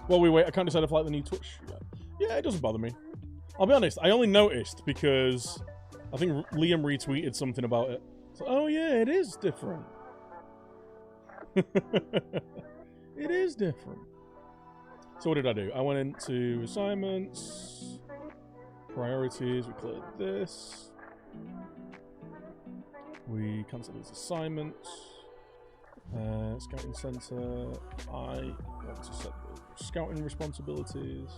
While we wait, I can't decide if I like the new Twitch yet. Yeah, it doesn't bother me. I'll be honest, I only noticed because I think Liam retweeted something about it. So, oh yeah, it is different. It is different. So what did I do? I went into assignments, priorities, we cleared this. We cancelled these assignments. Scouting Centre, I want to set the scouting responsibilities.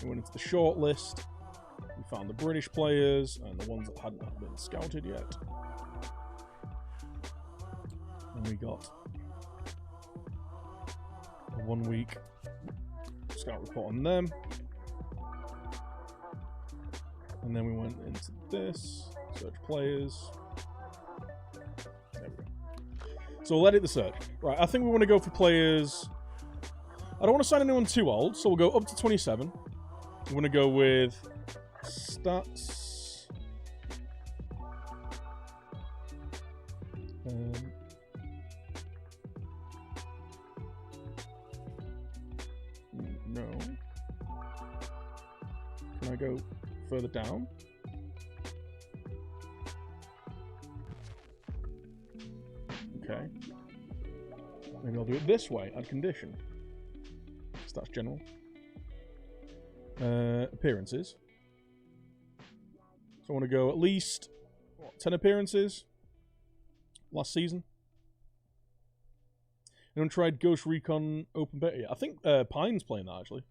We went into the shortlist. We found the British players and the ones that hadn't been scouted yet. And we got a 1 week scout report on them. And then we went into this, search players. There we go. So we'll edit the search. Right, I think we want to go for players. I don't want to sign anyone too old, so we'll go up to 27. We want to go with stats. No. Can I go further down? Okay. Maybe I'll do it this way. Add condition. Stats general. Appearances. So I want to go at least 10 appearances last season. Anyone tried Ghost Recon Open Beta yet? I think Pine's playing that, actually.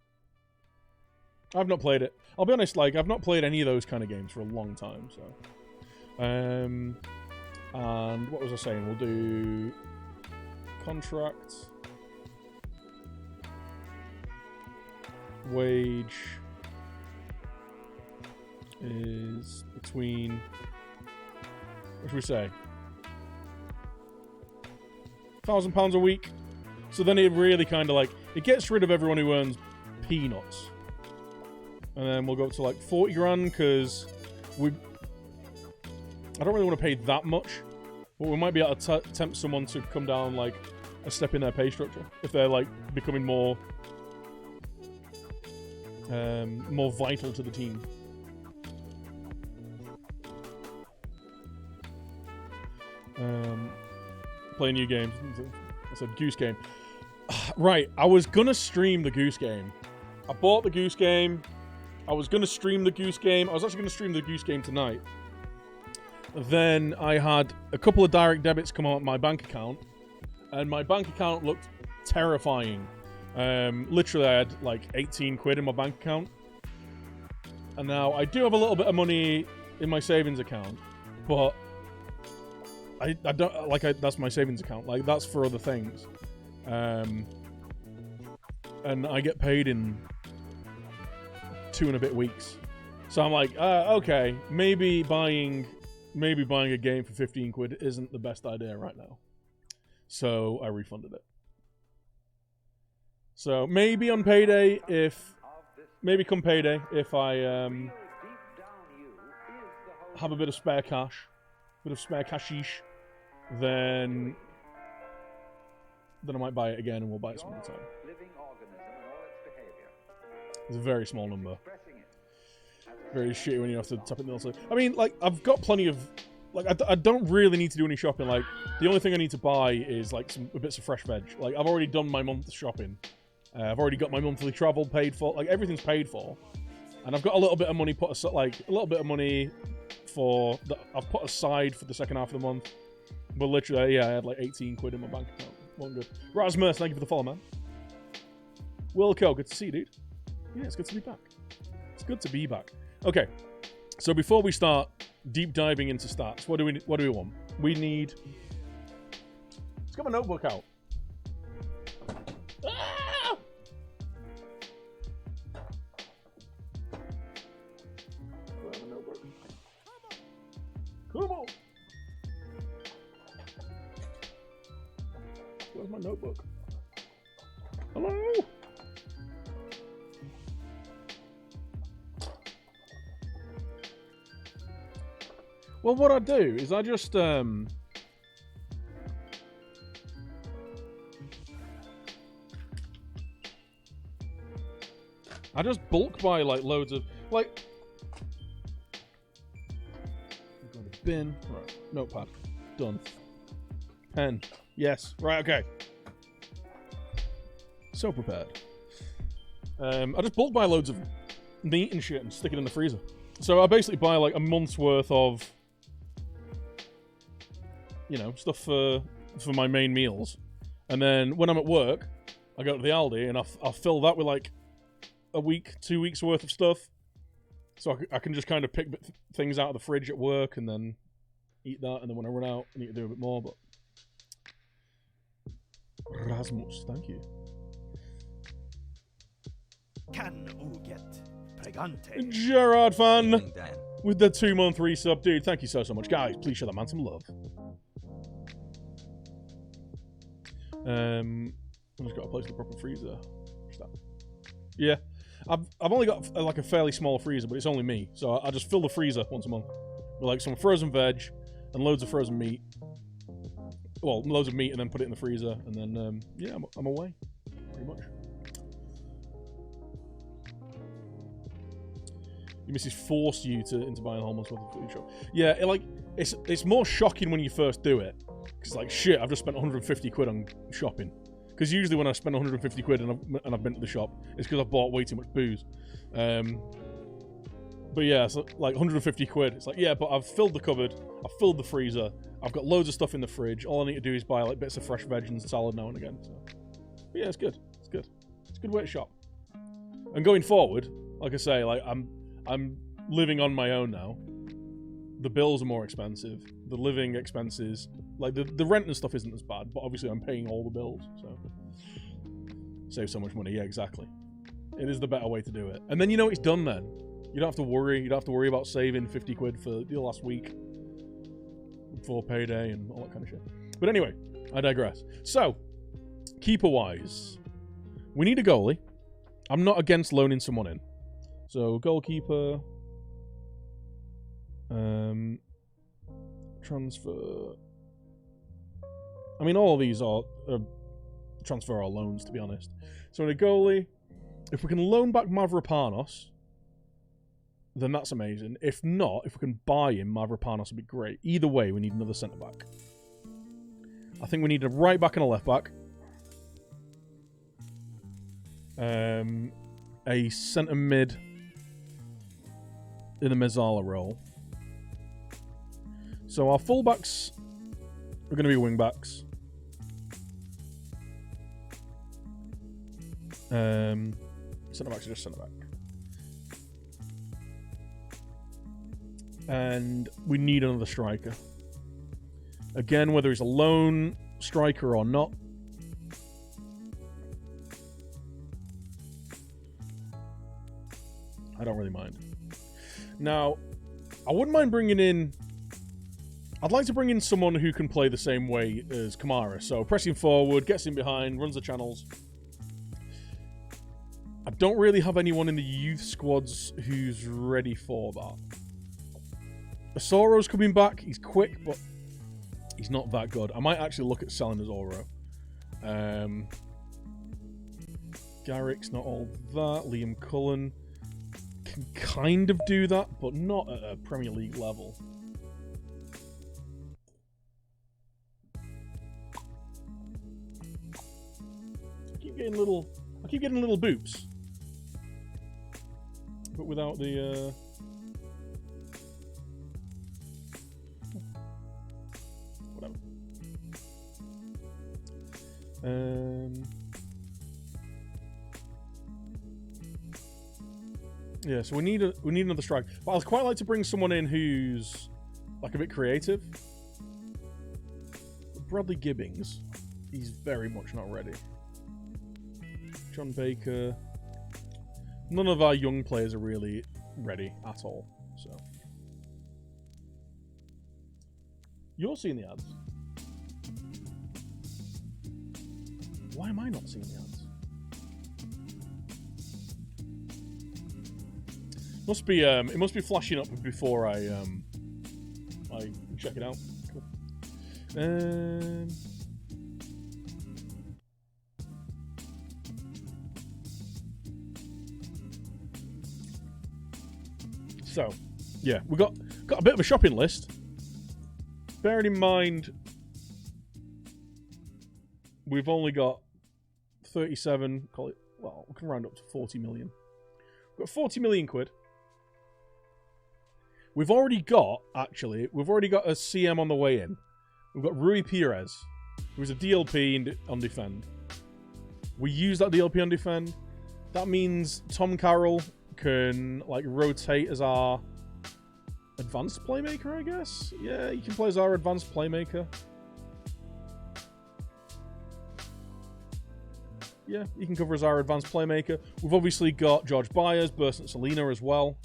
I've not played it. I'll be honest, like, I've not played any of those kind of games for a long time, so. And what was I saying? We'll do contract, wage is between, what should we say? £1,000 a week. So then it really kind of like, it gets rid of everyone who earns peanuts. And then we'll go up to like 40 grand because I don't really want to pay that much, but we might be able to tempt someone to come down like a step in their pay structure if they're like becoming more vital to the team. Play new games. I said Goose Game. Right, I was gonna stream the Goose Game. I bought the Goose Game. I was gonna stream the Goose Game. I was actually gonna stream the Goose Game tonight. Then I had a couple of direct debits come out of my bank account, and my bank account looked terrifying. Literally, I had like 18 quid in my bank account, and now I do have a little bit of money in my savings account, but I don't like that's my savings account. Like that's for other things, and I get paid in 2 and a bit weeks. So I'm like, okay, maybe buying a game for 15 quid isn't the best idea right now. So I refunded it. So maybe on payday, maybe come payday, if I have a bit of spare cash, cashish, then I might buy it again and we'll buy it some other time. It's a very small number. Very shitty when you have to tap it in the. I mean, like, I've got plenty of... Like, I don't really need to do any shopping. Like, the only thing I need to buy is, like, some bits of fresh veg. Like, I've already done my month's shopping. I've already got my monthly travel paid for. Like, everything's paid for. And I've got a little bit of money put aside, like, a little bit of money for... I've put aside for the second half of the month. But literally, yeah, I had, like, 18 quid in my bank account. Wasn't good. Rasmus, thank you for the follow, man. Wilco, good to see you, dude. Yeah, it's good to be back. It's good to be back. Okay, so before we start deep diving into stats, what do we want? We need... Let's get my notebook out. Ah! Where's my notebook? Come on! Where's my notebook? Hello? Well, what I do is I just, I just bulk buy like loads of like. Go to bin. Right. Notepad. Done. Pen. Yes. Right. Okay. So prepared. I just bulk buy loads of meat and shit and stick it in the freezer. So I basically buy like a month's worth of, you know, stuff for my main meals, and then when I'm at work, I go to the Aldi and I'll fill that with like a week, 2 weeks worth of stuff. So I can just kind of pick things out of the fridge at work and then eat that, and then when I run out, I need to do a bit more. But Rasmus, thank you. Can u get pregante? Gerard fan with the 2-month resub, dude. Thank you so much, guys. Please show that man some love. I've just got to place the proper freezer. What's that? Yeah, I've only got like a fairly small freezer, but it's only me, so I just fill the freezer once a month with like some frozen veg and loads of frozen meat. Well, loads of meat, and then put it in the freezer, and then yeah, I'm away, pretty much. Your missus forced you into buying a whole month's worth of food shop. Yeah, it's more shocking when you first do it. Because like, shit, I've just spent 150 quid on shopping. Because usually when I spend 150 quid and I've been to the shop, it's because I've bought way too much booze. But yeah, so like 150 quid. It's like, yeah, but I've filled the cupboard, I've filled the freezer, I've got loads of stuff in the fridge. All I need to do is buy like bits of fresh veg and salad now and again. So, but yeah, it's good. It's good. It's a good way to shop. And going forward, like I say, like I'm living on my own now. The bills are more expensive. The living expenses, like the rent and stuff isn't as bad, but obviously I'm paying all the bills, so save so much money. Yeah, exactly. It is the better way to do it. And then you know it's done then. You don't have to worry. You don't have to worry about saving 50 quid for the last week before payday and all that kind of shit. But anyway, I digress. So, keeper-wise, we need a goalie. I'm not against loaning someone in. So, goalkeeper... transfer. I mean, all of these are transfer or loans, to be honest. So in a goalie, if we can loan back Mavropanos, then that's amazing. If not, if we can buy him, Mavropanos would be great. Either way, we need another centre back. I think we need a right back and a left back. A centre mid in a Mezzala role. So our fullbacks are going to be wing-backs. Centre-backs are just centre-back. And we need another striker. Again, whether he's a lone striker or not. I don't really mind. Now, I wouldn't mind bringing in... I'd like to bring in someone who can play the same way as Kamara. So pressing forward, gets in behind, runs the channels. I don't really have anyone in the youth squads who's ready for that. Asoro's coming back. He's quick, but he's not that good. I might actually look at selling Asoro. Garrick's not all that. Liam Cullen can kind of do that, but not at a Premier League level. I keep getting little boops, but without the whatever. Yeah, so we need another strike. But I'd quite like to bring someone in who's like a bit creative. Bradley Gibbings, he's very much not ready. John Baker. None of our young players are really ready at all. So you're seeing the ads. Why am I not seeing the ads? Must be it must be flashing up before I check it out. Cool. So, yeah, we got a bit of a shopping list. Bearing in mind, we've only got 37, call it, well, we can round up to 40 million. We've got 40 million quid. We've already got a CM on the way in. We've got Rui Perez, who's a DLP on defend. We use that DLP on defend. That means Tom Carroll can like rotate as our advanced playmaker, I guess. Yeah, he can play as our advanced playmaker. Yeah, he can cover as our advanced playmaker. We've obviously got George Byers, Bursant Selena as well.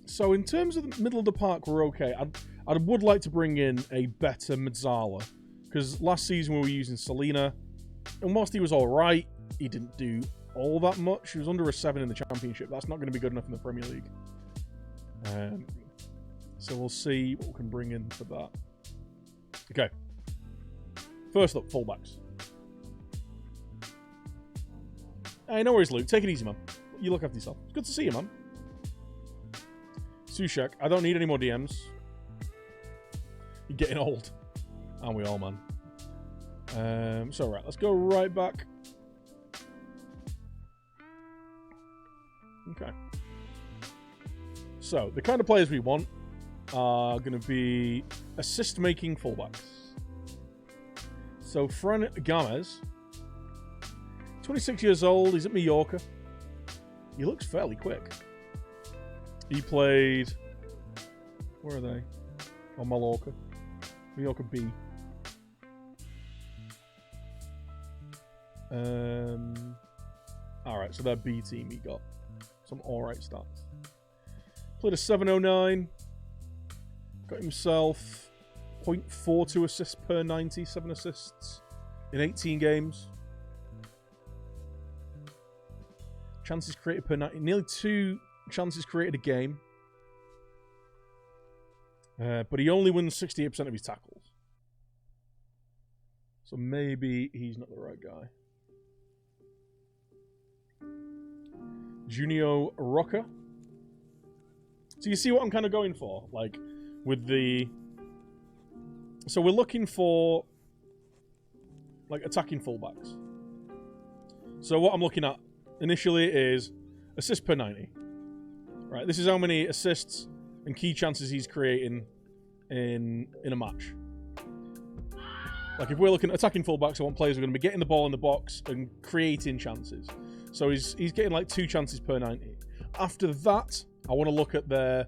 So in terms of the middle of the park, we're okay. I would like to bring in a better Mezzala, because last season we were using Selena, and whilst he was all right, he didn't do all that much. He was under a 7 in the championship. That's not going to be good enough in the Premier League. So we'll see what we can bring in for that. Okay. First up, fullbacks. Hey, no worries, Luke. Take it easy, man. You look after yourself. It's good to see you, man. Sushek, I don't need any more DMs. You're getting old. Aren't we all, man? So, right, let's go right back. Okay. So, the kind of players we want are going to be assist-making fullbacks. So, Fran Gomez, 26 years old, he's at Mallorca. He looks fairly quick. He played... Where are they? On Mallorca. Mallorca B. Alright, so that B team he got some alright stats. Played a 709. Got himself 0.42 assists per 90, 7 assists in 18 games. Chances created per 90, nearly 2 chances created a game. But he only wins 68% of his tackles. So maybe he's not the right guy. Junio Roca. So you see what I'm kind of going for? Like, with the... So we're looking for, like, attacking fullbacks. So what I'm looking at initially is assists per 90. Right, this is how many assists and key chances he's creating in a match. Like, if we're looking at attacking fullbacks, I want players who are going to be getting the ball in the box and creating chances. So he's getting like 2 chances per 90. After that, I want to look at their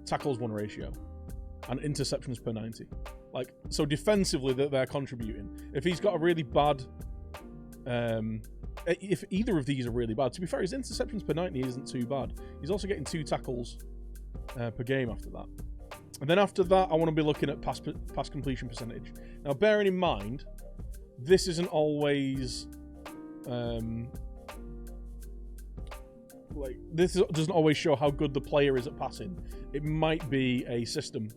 tackles won ratio and interceptions per 90. Like, so defensively that they're contributing. If he's got a really bad, if either of these are really bad, to be fair, his interceptions per 90 isn't too bad. He's also getting 2 tackles per game after that. And then after that, I want to be looking at pass completion percentage. Now, bearing in mind, this isn't always... like, this doesn't always show how good the player is at passing. It might be a system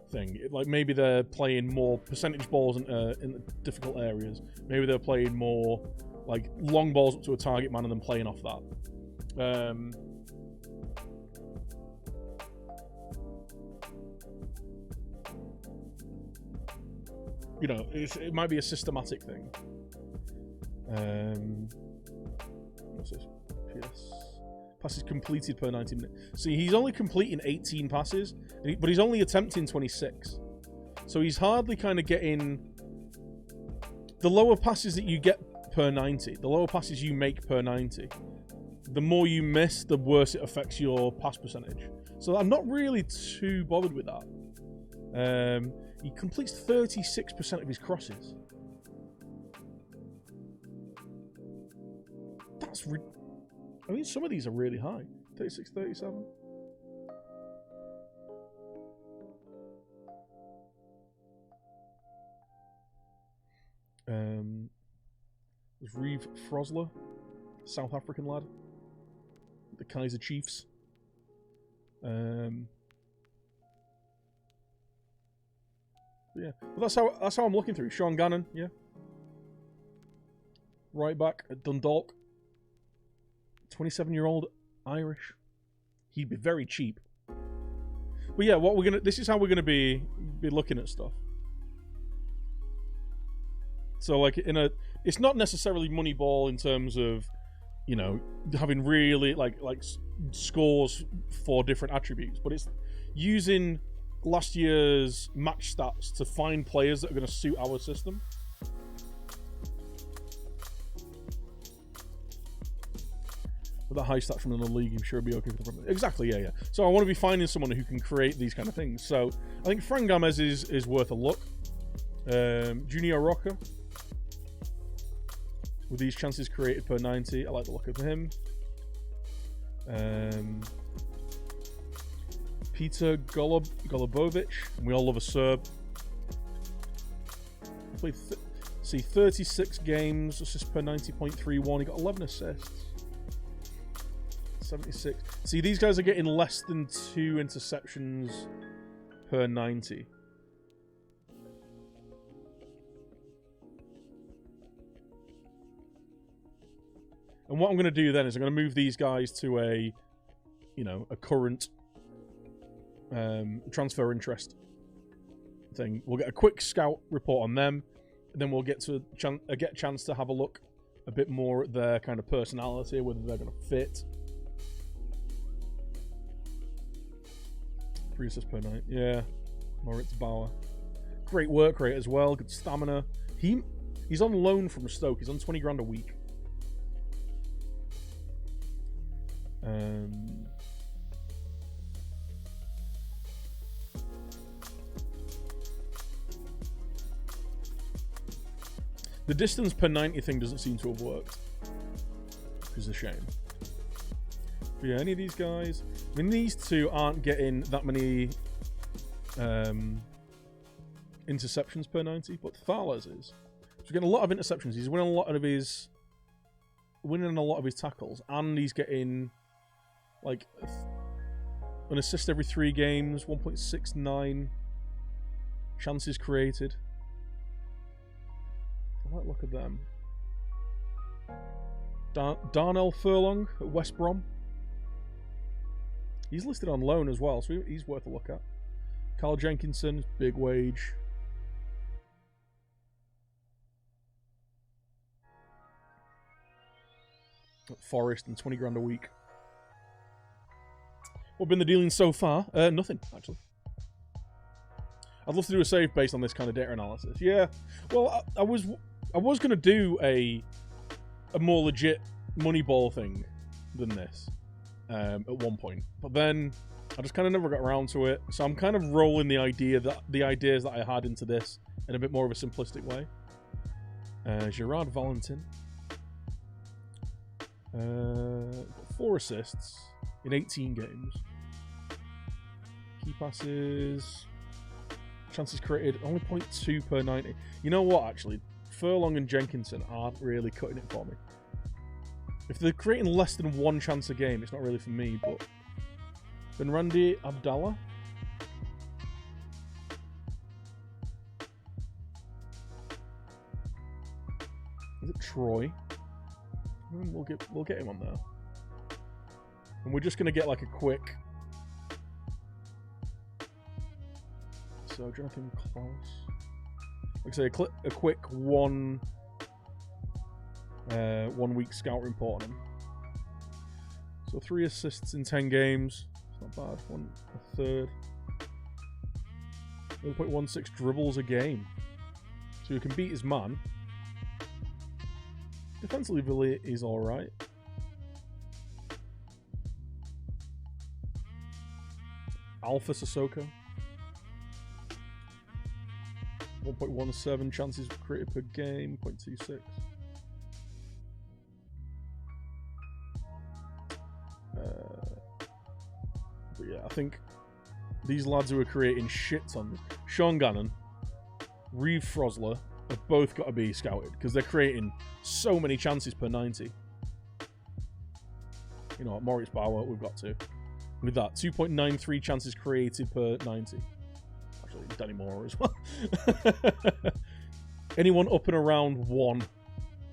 thing. Like, maybe they're playing more percentage balls in difficult areas. Maybe they're playing more, like, long balls up to a target man and then playing off that. You know, it might be a systematic thing. What's this? Yes. Passes completed per 90 minutes. See, he's only completing 18 passes, but he's only attempting 26. So he's hardly kind of getting... The lower passes that you get per 90, the lower passes you make per 90, the more you miss, the worse it affects your pass percentage. So I'm not really too bothered with that. He completes 36% of his crosses. That's... I mean, some of these are really high. 36, 37. There's Reeve Frosler, South African lad. The Kaiser Chiefs. Yeah, but that's how I'm looking through. Sean Gannon, yeah. Right back at Dundalk. 27-year-old Irish. he'd be very cheap. But yeah, this is how we're gonna be looking at stuff. So like it's not necessarily Moneyball in terms of, you know, having really like scores for different attributes, but it's using last year's match stats to find players that are going to suit our system. With that high stat from another league, I'm sure it'll be okay for the exactly, yeah. So I want to be finding someone who can create these kind of things. So I think Fran Gamez is worth a look. Junior Roca, with these chances created per 90, I like the look of him. Peter Golubovic, and we all love a Serb. Played 36 games, assists per 90.31. He got 11 assists. 76. See, these guys are getting less than 2 interceptions per 90. And what I'm going to do then is I'm going to move these guys to a current transfer interest thing. We'll get a quick scout report on them, and then we'll get a chance to have a look a bit more at their kind of personality, whether they're going to fit. 3 assists per night. Yeah. Moritz Bauer. Great work rate as well. Good stamina. He's on loan from Stoke. He's on 20 grand a week. The distance per 90 thing doesn't seem to have worked, which is a shame. But yeah, any of these guys, I mean, these two aren't getting that many interceptions per 90, but Thalas is. He's getting a lot of interceptions. He's winning a lot of his tackles, and he's getting like an assist every 3 games, 1.69 chances created. I like the look at them. Darnell Furlong at West Brom. He's listed on loan as well, so he's worth a look at. Carl Jenkinson, big wage. At Forest and 20 grand a week. What have been the dealings so far? Nothing, actually. I'd love to do a save based on this kind of data analysis. Yeah, well, I was going to do a more legit Moneyball thing than this at one point, but then I just kind of never got around to it. So I'm kind of rolling the ideas that I had into this in a bit more of a simplistic way. Gerard Valentin, 4 assists in 18 games. Key passes, chances created only 0.2 per 90. You know what? Actually, Furlong and Jenkinson aren't really cutting it for me. If they're creating less than 1 chance a game, it's not really for me, but Benrandi Abdallah. Is it Troy? We'll get him on there. And we're just gonna get like a quick. So Jonathan Klaus. Like I say, a quick 1 week scout report on him. So 3 assists in 10 games. It's not bad. 1/3. 1.16 dribbles a game. So he can beat his man. Defensively, he's alright. Alpha Sissoko. 1.17 chances created per game. 0.26. But yeah, I think these lads who are creating shit tons, Sean Gannon, Reeve Frosler, have both got to be scouted because they're creating so many chances per 90. You know what, Moritz Bauer, we've got to. With that, 2.93 chances created per 90. Actually, Danny Moore as well. Anyone up and around 1,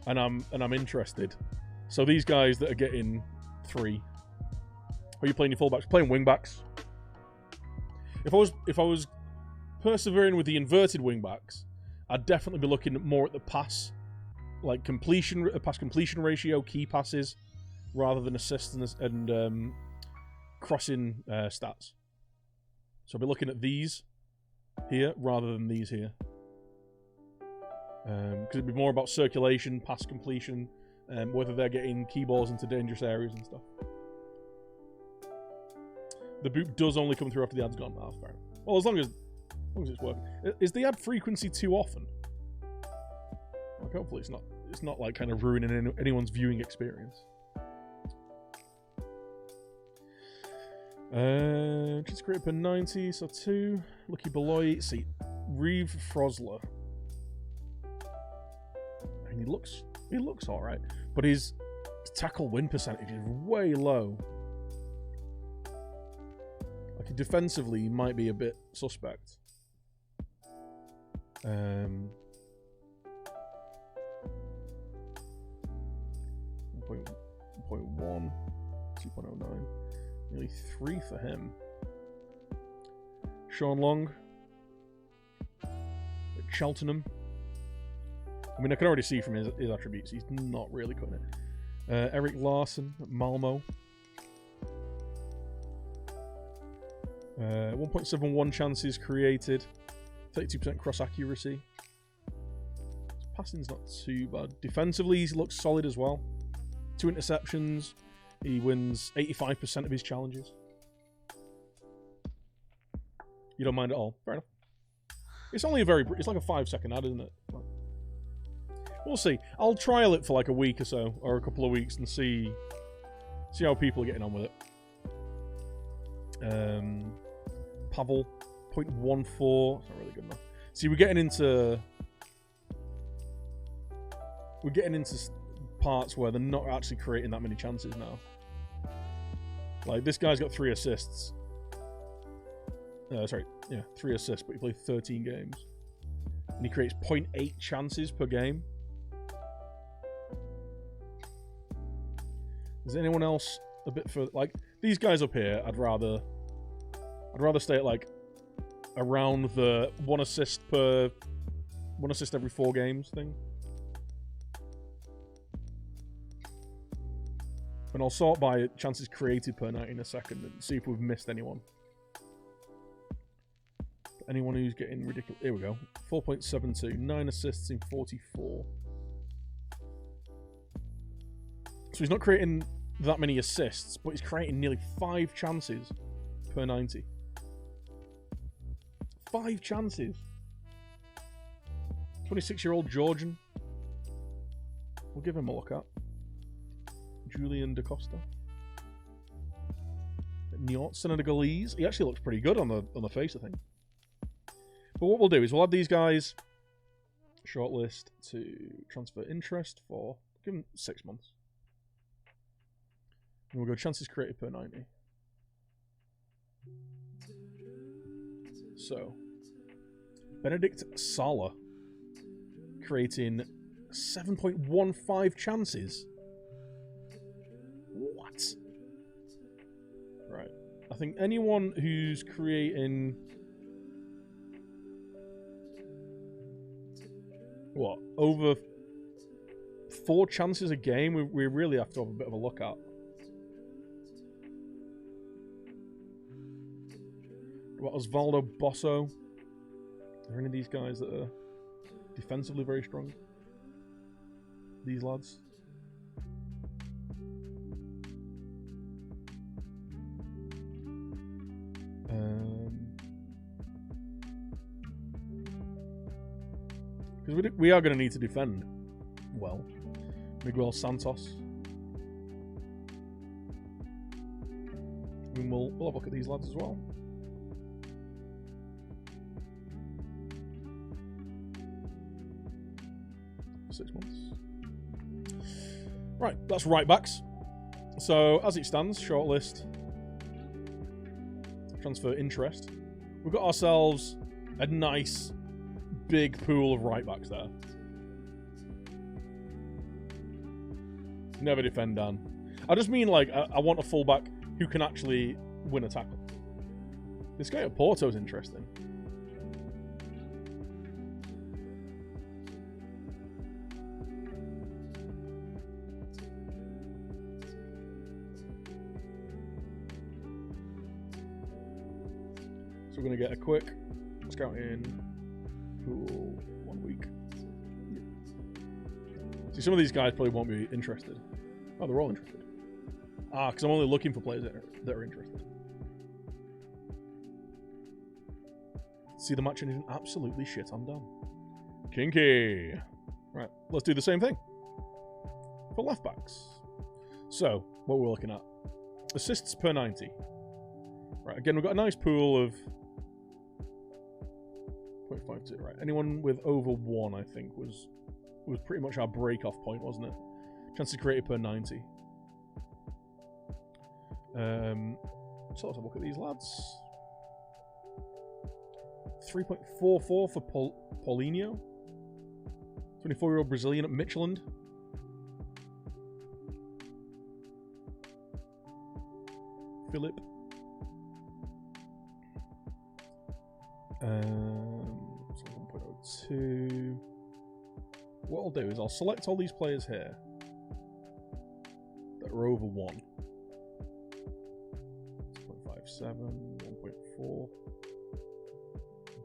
and I'm interested. So these guys that are getting 3. are you playing your fullbacks? Playing wingbacks. If I was persevering with the inverted wingbacks, I'd definitely be looking more at the pass, like pass completion ratio, key passes, rather than assists and crossing stats. So I'll be looking at these here rather than these here. Because it'd be more about circulation, pass completion, whether they're getting key balls into dangerous areas and stuff. The boot does only come through after the ad's gone. That's fair enough. Well, as long as it's working. Is the ad frequency too often? Like, hopefully it's not like kind of ruining anyone's viewing experience. Just create per 90, so 2. Lucky Beloy. See, Reeve Frosler. And he looks alright, but his tackle win percentage is way low. Like, defensively, he might be a bit suspect. 1.1, 2.09. Nearly 3 for him. Sean Long at Cheltenham. I mean, I can already see from his attributes, he's not really cutting it. Eric Larson at Malmo. 1.71 chances created. 32% cross accuracy. His passing's not too bad. Defensively, he looks solid as well. 2 interceptions. He wins 85% of his challenges. You don't mind at all. Fair enough. It's only it's like a 5-second ad, isn't it? We'll see. I'll trial it for like a week or so, or a couple of weeks, and see how people are getting on with it. Pavel, 0.14. It's not really good enough. See, we're getting into parts where they're not actually creating that many chances now. Like, this guy's got 3 assists. 3 assists, but he played 13 games. And he creates 0.8 chances per game. Is anyone else a bit further? Like, these guys up here, I'd rather stay at, like, around the 1 assist every 4 games thing. And I'll sort by chances created per night in a second and see if we've missed anyone. Anyone who's getting ridiculous. Here we go. 4.72. 9 assists in 44. So he's not creating that many assists, but he's creating nearly 5 chances per 90. 5 chances. 26-year-old Georgian. We'll give him a look at. Julian Da Costa. Senegalese. He actually looks pretty good on the face, I think. But what we'll do is we'll add these guys shortlist to transfer interest for, give them 6 months. And we'll go chances created per 90. So, Benedict Sala creating 7.15 chances. What? Right. I think anyone who's creating... What? Over 4 chances a game, we really have to have a bit of a look at. What, Osvaldo Bosso? Are there any of these guys that are defensively very strong? These lads? Because we are going to need to defend well. Miguel Santos. And we'll have a look at these lads as well. For 6 months. Right, that's right backs. So, as it stands, shortlist. Transfer interest. We've got ourselves a nice big pool of right backs there. Never defend Dan. I just mean, like, I want a fullback who can actually win a tackle. This guy at Porto's interesting. So we're going to get a quick scouting pool 1 week. See, some of these guys probably won't be interested. Oh, they're all interested. Ah, because I'm only looking for players that are interested. See the match and isn't absolutely shit, I'm done. Kinky. Right, let's do the same thing. For left backs. So, what we're looking at. Assists per 90. Right, again, we've got a nice pool of 0.52. Right, anyone with over 1, I think, was pretty much our break-off point, wasn't it? Chances created per 90. So let's have a look at these lads. 3.44 for Paulinho. 24-year-old Brazilian at Midtjylland. Philip. So 1.02. What I'll do is I'll select all these players here that are over 1. 0.57, 1.4,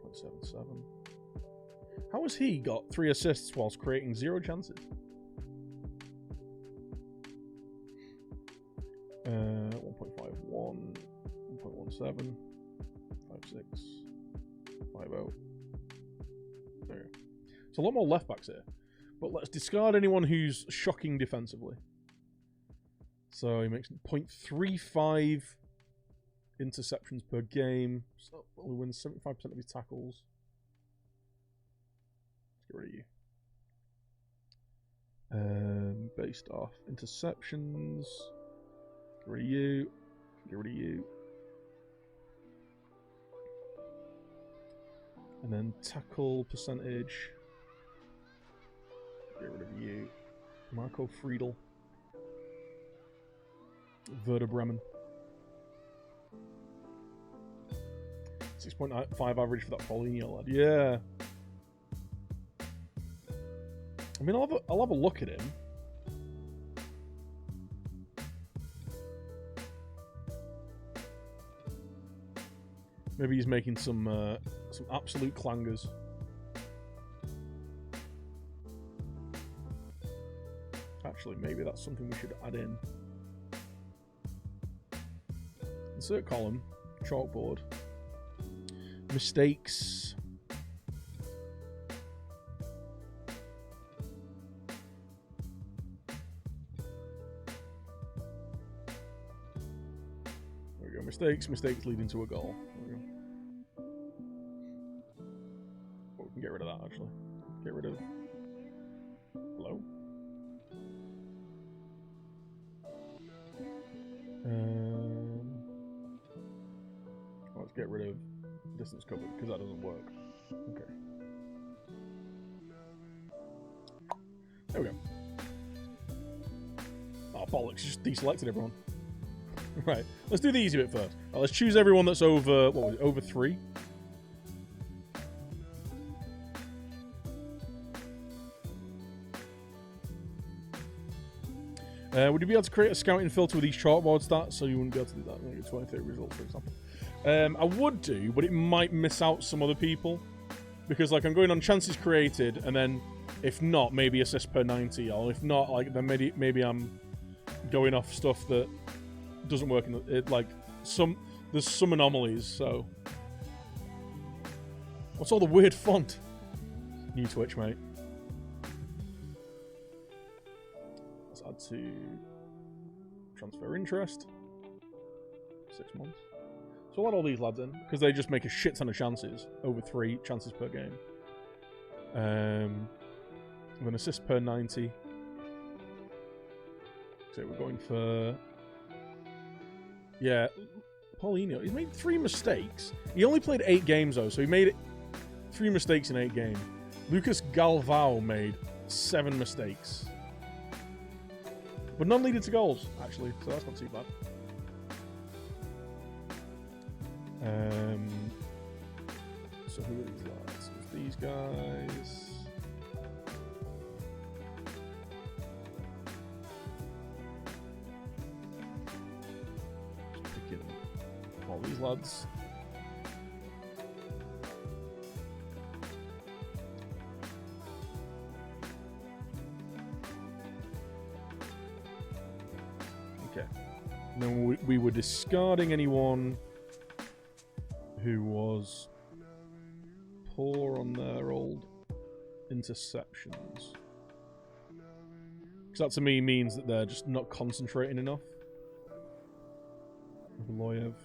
1.77. How has he got 3 assists whilst creating 0 chances? 1.51, 1.17, 56, 50. There we go. So a lot more left backs here. But let's discard anyone who's shocking defensively. So he makes 0.35 interceptions per game. So he wins 75% of his tackles. Let's get rid of you. Based off interceptions. Get rid of you. Get rid of you. And then tackle percentage. Get rid of you. Marco Friedel. Werder Bremen. 6.5 average for that Paulinho lad. Yeah. I mean, I'll have a look at him. Maybe he's making some absolute clangers. Actually, maybe that's something we should add in. Insert column, chalkboard, mistakes. There we go. Mistakes leading to a goal. There we go. Oh, we can get rid of that actually. Get rid of. Hello. Let's get rid of distance covered because that doesn't work. Okay. There we go. Oh, bollocks. Just deselected everyone. Right. Let's do the easy bit first. Right, let's choose everyone that's over, what was it, over 3. Would you be able to create a scouting filter with these chalkboard stats so you wouldn't be able to do that? Maybe 23 results, for example. I would do, but it might miss out some other people. Because, like, I'm going on chances created, and then, if not, maybe assists per 90. Or if not, like, then maybe I'm going off stuff that doesn't work in it. Like, there's some anomalies, so. What's all the weird font? New Twitch, mate. Let's add to transfer interest. 6 months. So I'll add all these lads in, because they just make a shit ton of chances. Over 3 chances per game. With an assist per 90. So we're going for... Yeah, Paulinho. He's made 3 mistakes. He only played 8 games, though, so he made 3 mistakes in 8 games. Lucas Galvão made 7 mistakes. But none leaded to goals, actually, so that's not too bad. So who are these lads? It's these guys. Just picking all these lads. Okay. And then we were discarding anyone who was poor on their old interceptions. Because that to me means that they're just not concentrating enough. Loyev.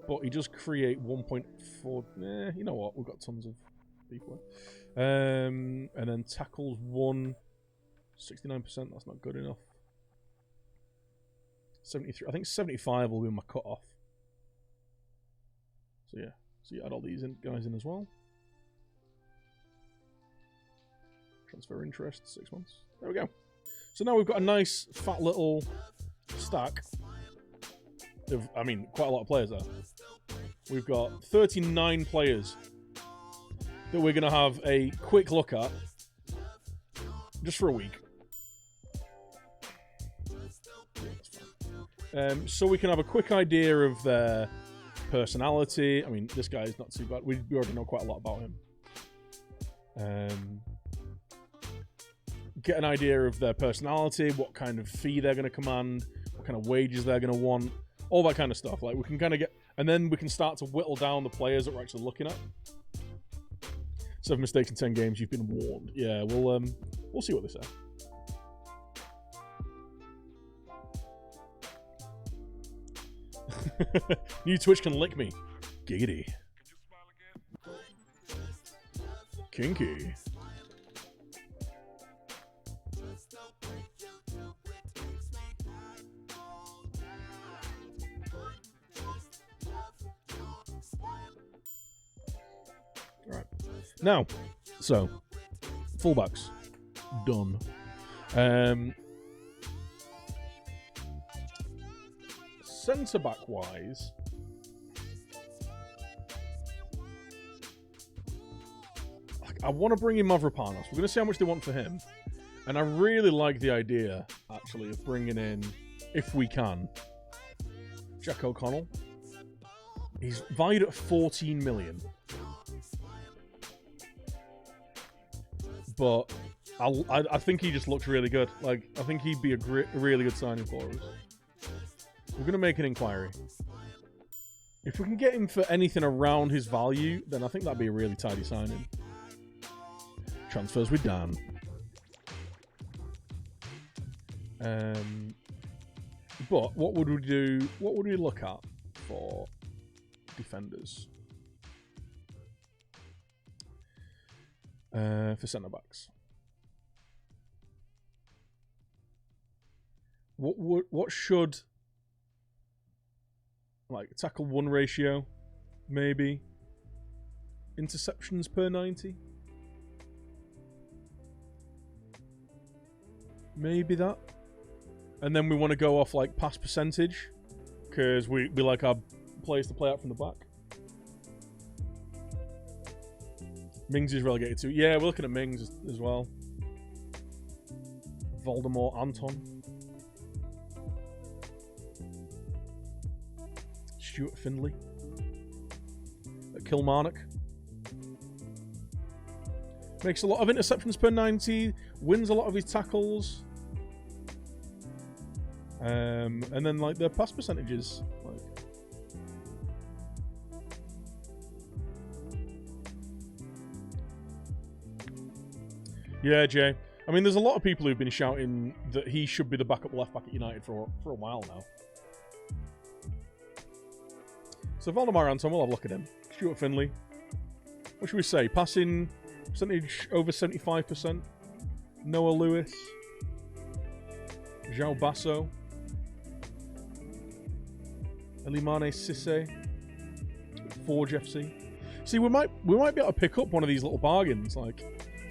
But he does create 1.4. You know what? We've got tons of people. And then tackles 1. 69%, that's not good enough. 73, I think 75 will be my cut-off. So yeah, so you add all these guys in as well. Transfer interest, 6 months. There we go. So now we've got a nice, fat little stack of, I mean, quite a lot of players there. We've got 39 players that we're going to have a quick look at just for a week. So we can have a quick idea of their personality. I mean, this guy's not too bad. We already know quite a lot about him. Get an idea of their personality, what kind of fee they're going to command, what kind of wages they're going to want, all that kind of stuff. Like we can kind of get, and then we can start to whittle down the players that we're actually looking at. 7 mistakes in 10 games. You've been warned. Yeah, we'll see what they say. New Twitch can lick me. Giggity. Kinky. Alright. Now, so, fullbacks. Done. Centre-back wise, I want to bring in Mavropanos. We're going to see how much they want for him. And I really like the idea, actually, of bringing in, if we can, Jack O'Connell. He's valued at 14 million. But I think he just looks really good. Like, I think he'd be a really good signing for us. We're going to make an inquiry. If we can get him for anything around his value, then I think that'd be a really tidy signing. Transfers with Dan. But what would we do? What would we look at for defenders? For centre-backs. What should... Like, tackle 1 ratio, maybe. Interceptions per 90. Maybe that. And then we want to go off, like, pass percentage. Because we like our players to play out from the back. Mings is relegated to. Yeah, we're looking at Mings as well. Voldemort Anton. Stuart Findlay at Kilmarnock. Makes a lot of interceptions per 90, wins a lot of his tackles. And then like their pass percentages. Like, yeah, Jay. I mean, there's a lot of people who've been shouting that he should be the backup left back at United for a while now. So Valdemar Anton, we'll have a look at him. Stuart Findlay. What should we say? Passing percentage over 75%. Noah Lewis. João Basso. Elimane Cisse. Forge FC. See, we might be able to pick up one of these little bargains. Like,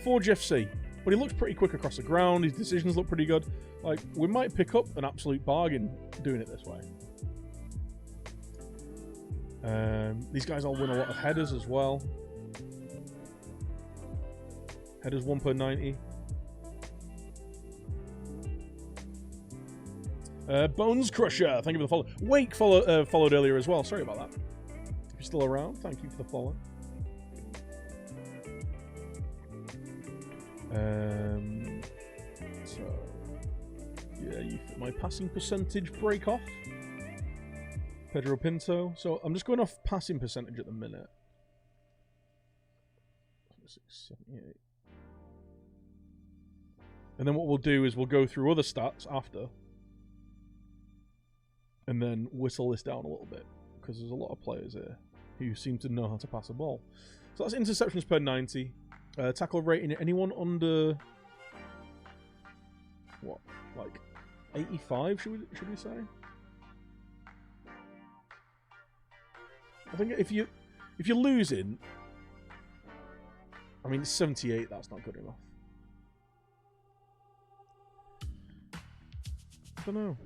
Forge FC. But he looks pretty quick across the ground. His decisions look pretty good. Like, we might pick up an absolute bargain doing it this way. These guys all win a lot of headers as well. Headers 1 per 90. Bones Crusher, thank you for the follow. Wake followed earlier as well. Sorry about that. If you're still around, thank you for the follow. So, yeah, my passing percentage break off. Pedro Pinto. So I'm just going off passing percentage at the minute. 78. And then what we'll do is we'll go through other stats after. And then whistle this down a little bit. Because there's a lot of players here who seem to know how to pass a ball. So that's interceptions per 90. Tackle rating, anyone under... what? Like 85, should we say? I think if you're losing... I mean, 78, that's not good enough. I don't know.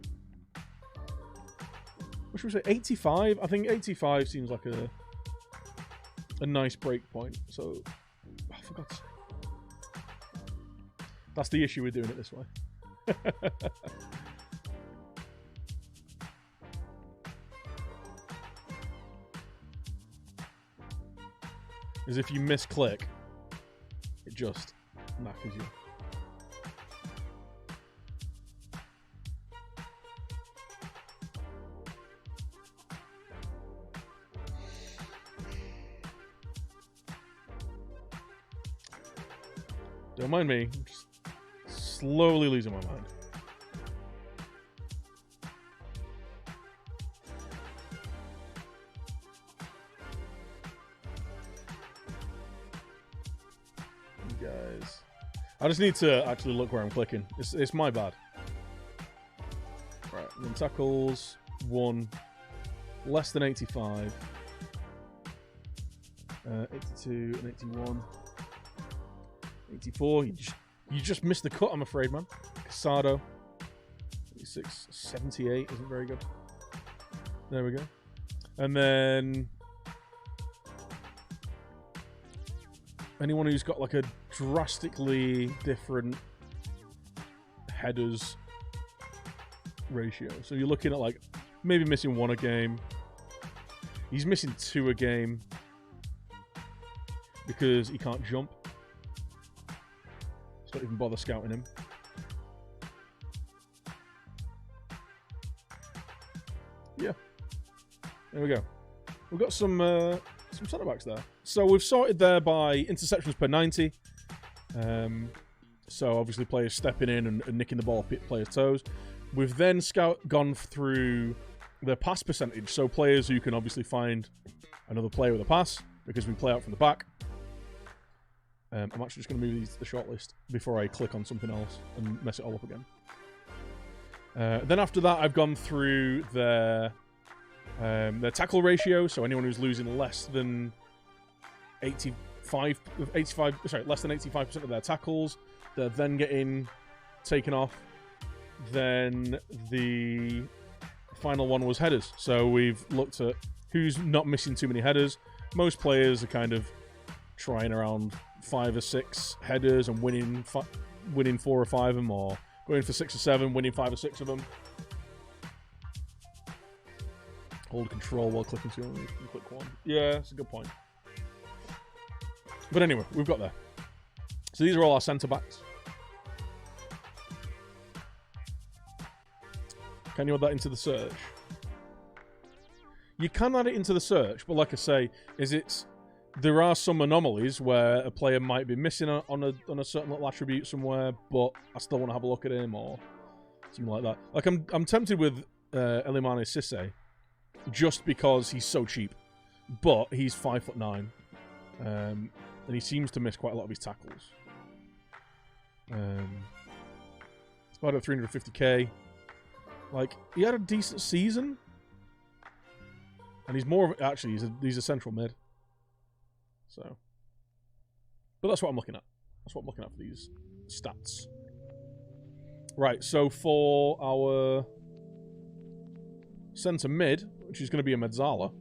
What should we say? 85? I think 85 seems like a nice break point. So, I forgot to say. That's the issue with doing it this way. Is if you misclick, it just knackers you. Don't mind me, I'm just slowly losing my mind. You guys, I just need to actually look where I'm clicking. It's my bad. Right, then tackles 1, less than 85, 82 and 81. 84, you just missed the cut, I'm afraid, man. Casado, 86, 78 isn't very good. There we go. And then anyone who's got like a drastically different headers ratio. So you're looking at like maybe missing 1 a game. He's missing 2 a game because he can't jump. Don't even bother scouting him. Yeah. There we go. We've got some centre backs there. So we've sorted there by interceptions per 90. So obviously players stepping in and nicking the ball off players' toes. We've then gone through their pass percentage. So players who can obviously find another player with a pass because we play out from the back. I'm actually just going to move these to the shortlist before I click on something else and mess it all up again. Then after that, I've gone through their tackle ratio. So anyone who's losing less than 85%, less than 85% of their tackles, they're then getting taken off. Then the final one was headers. So we've looked at who's not missing too many headers. Most players are kind of trying around 5 or 6 headers and winning 4 or 5 of them, or going for 6 or 7, winning 5 or 6 of them. Hold control while clicking 2 and click 1. Yeah, that's a good point. But anyway, we've got there. So these are all our centre backs. Can you add that into the search? You can add it into the search, but like I say, there are some anomalies where a player might be missing on a certain little attribute somewhere, but I still want to have a look at him or something like that. Like I'm tempted with Elimane Cisse just because he's so cheap, but he's 5'9", and he seems to miss quite a lot of his tackles. It's about at 350k. Like he had a decent season, and he's more of actually he's a central mid. So, but that's what I'm looking at. That's what I'm looking at for these stats. Right, so for our centre mid, which is going to be a Mezzala,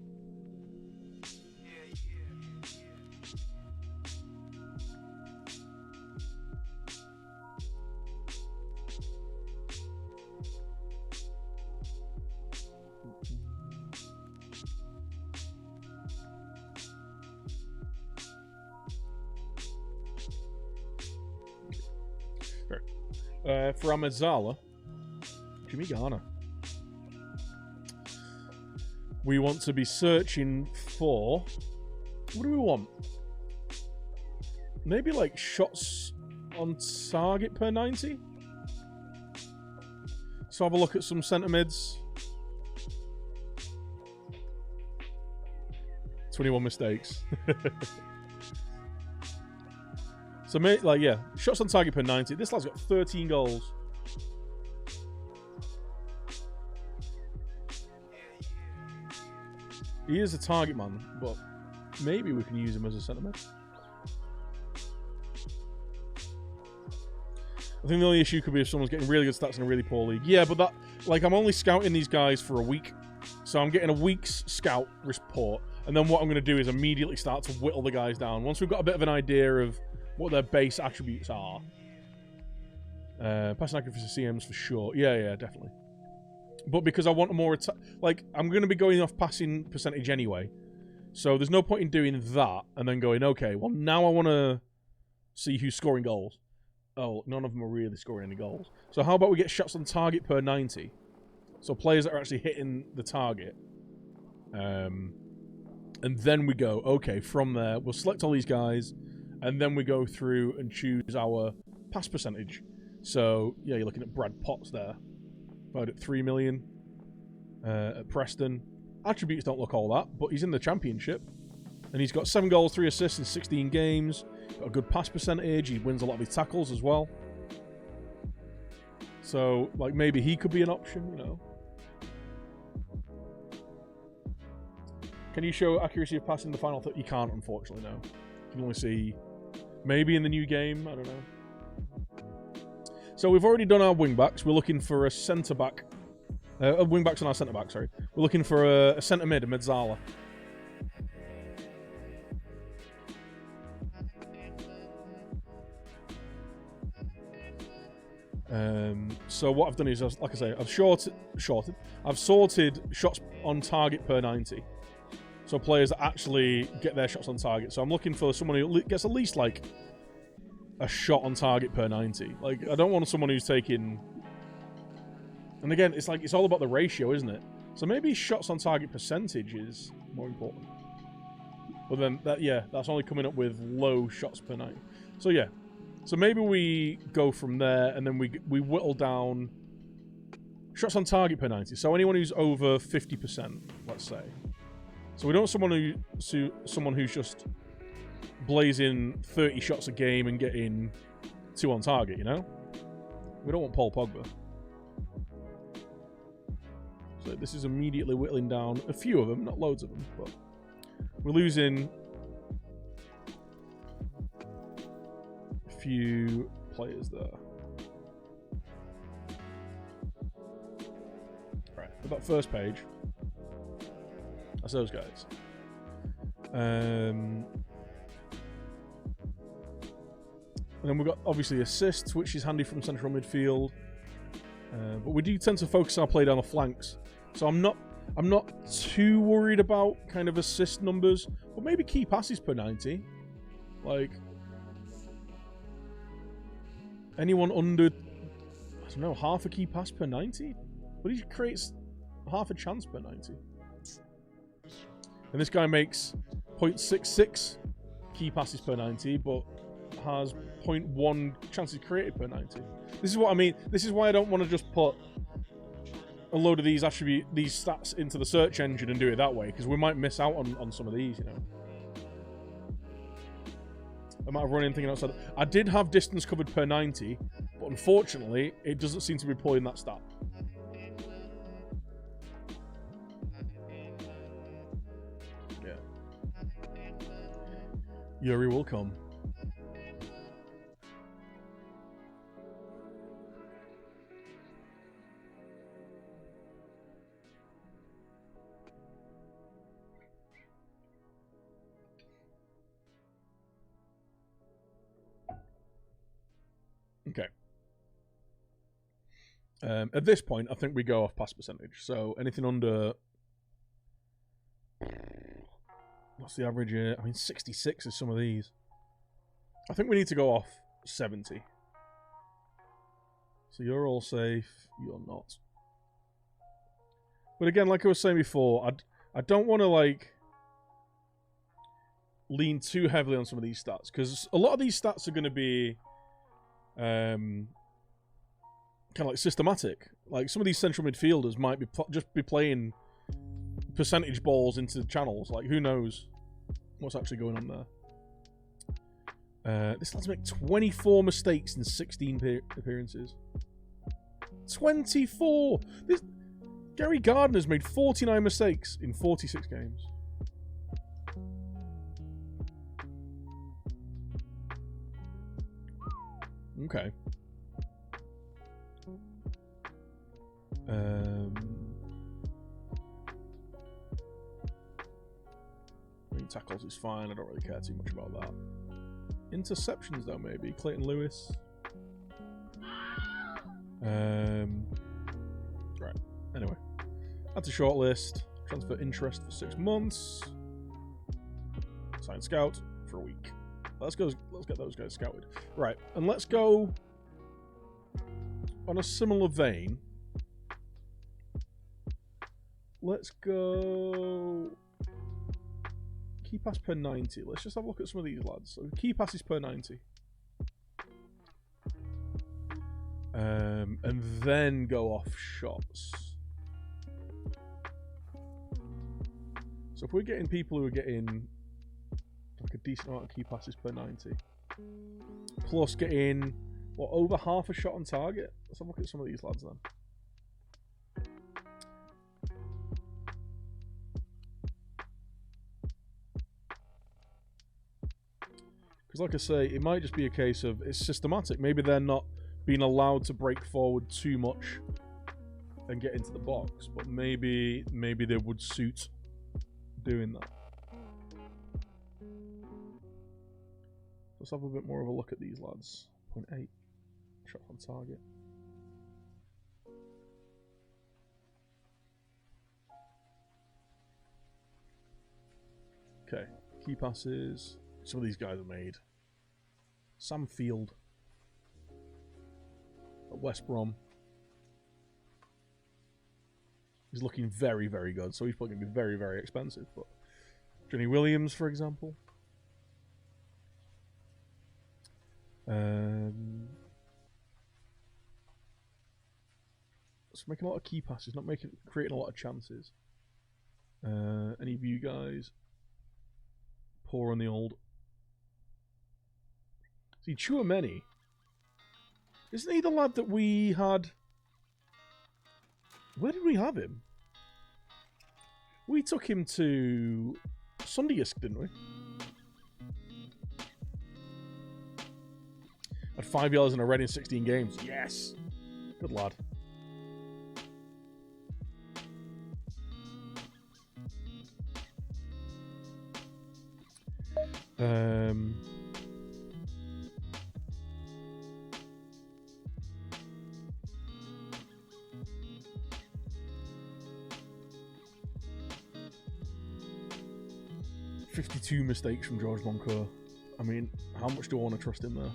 For Amazala, Jimmy Garner. We want to be searching for... What do we want? Maybe like shots on target per 90? So have a look at some centre mids. 21 mistakes. So, like, yeah, shots on target per 90. This lad's got 13 goals. He is a target man, but maybe we can use him as a centre mid. I think the only issue could be if someone's getting really good stats in a really poor league. Yeah, but that, like, I'm only scouting these guys for a week. So I'm getting a week's scout report. And then what I'm going to do is immediately start to whittle the guys down. Once we've got a bit of an idea of what their base attributes are. Passing accuracy CMs for sure. Yeah, definitely. But because I want a more... Like, I'm going to be going off passing percentage anyway. So there's no point in doing that and then going, okay, well, now I want to see who's scoring goals. Oh, none of them are really scoring any goals. So how about we get shots on target per 90? So players that are actually hitting the target. And then we go, okay, from there, we'll select all these guys, and then we go through and choose our pass percentage. So, yeah, you're looking at Brad Potts there. About at 3 million. At Preston. Attributes don't look all that, but he's in the championship. And he's got 7 goals, 3 assists in 16 games. Got a good pass percentage. He wins a lot of his tackles as well. So, like, maybe he could be an option, you know. Can you show accuracy of passing in the final? You can't, unfortunately, no. You can only see maybe in the new game. I don't know. So we've already done our wing-backs. We're looking for a centre-back. Wing-backs and our centre-back, sorry. We're looking for a centre-mid, a Medzala. So what I've done is, like I say, I've sorted shots on target per 90. So players that actually get their shots on target. So I'm looking for someone who gets at least like a shot on target per 90. Like, I don't want someone who's taking... And again, it's like, it's all about the ratio, isn't it? So maybe shots on target percentage is more important. But then, that's only coming up with low shots per 90. So yeah. So maybe we go from there, and then we whittle down shots on target per 90. So anyone who's over 50%, let's say. So we don't want someone who's just blazing 30 shots a game and getting 2 on target, you know? We don't want Paul Pogba. So this is immediately whittling down a few of them, not loads of them, but we're losing a few players there. Right, for that first page, that's those guys. And then we've got obviously assists, which is handy from central midfield. But we do tend to focus our play down the flanks, so I'm not too worried about kind of assist numbers, but maybe key passes per 90. Like anyone under, I don't know, half a key pass per 90, but he creates half a chance per 90. And this guy makes 0.66 key passes per 90, but has 0.1 chances created per 90. This is what I mean. This is why I don't want to just put a load of these stats into the search engine and do it that way, because we might miss out on some of these, you know. I might have run anything outside. I did have distance covered per 90, but unfortunately, it doesn't seem to be pulling that stat. Yuri will come. Okay. At this point, I think we go off pass percentage. So anything under... What's the average here? I mean, 66 is some of these. I think we need to go off 70. So you're all safe. You're not. But again, like I was saying before, I don't want to like lean too heavily on some of these stats, because a lot of these stats are going to be kind of like systematic. Like some of these central midfielders might be just be playing percentage balls into the channels. Like who knows what's actually going on there. This lad's made 24 mistakes in 16 appearances. 24. Gary Gardner's made 49 mistakes in 46 games. Okay. Tackles is fine. I don't really care too much about that. Interceptions, though, maybe. Clayton Lewis. Right. Anyway. Add to shortlist. Transfer interest for 6 months. Sign scout for a week. Let's get those guys scouted. Right. And let's go on a similar vein. Let's go key pass per 90. Let's just have a look at some of these lads. So key passes per 90. And then go off shots. So if we're getting people who are getting like a decent amount of key passes per 90, plus getting what, over half a shot on target. Let's have a look at some of these lads then. Because like I say, it might just be a case of it's systematic. Maybe they're not being allowed to break forward too much and get into the box, but maybe they would suit doing that. Let's have a bit more of a look at these lads. 0.8 shot on target. Okay, key passes. Some of these guys are made. Sam Field at West Brom. He's looking very, very good, so he's probably going to be very, very expensive. But Johnny Williams, for example. It's making a lot of key passes, not creating a lot of chances. Any of you guys poor on the old? See, Chouameni. Isn't he the lad that we had? Where did we have him? We took him to Sundisk, didn't we? Had 5 yards in a red in 16 games. Yes! Good lad. ...52 mistakes from George Moncoeur. I mean, how much do I want to trust him there?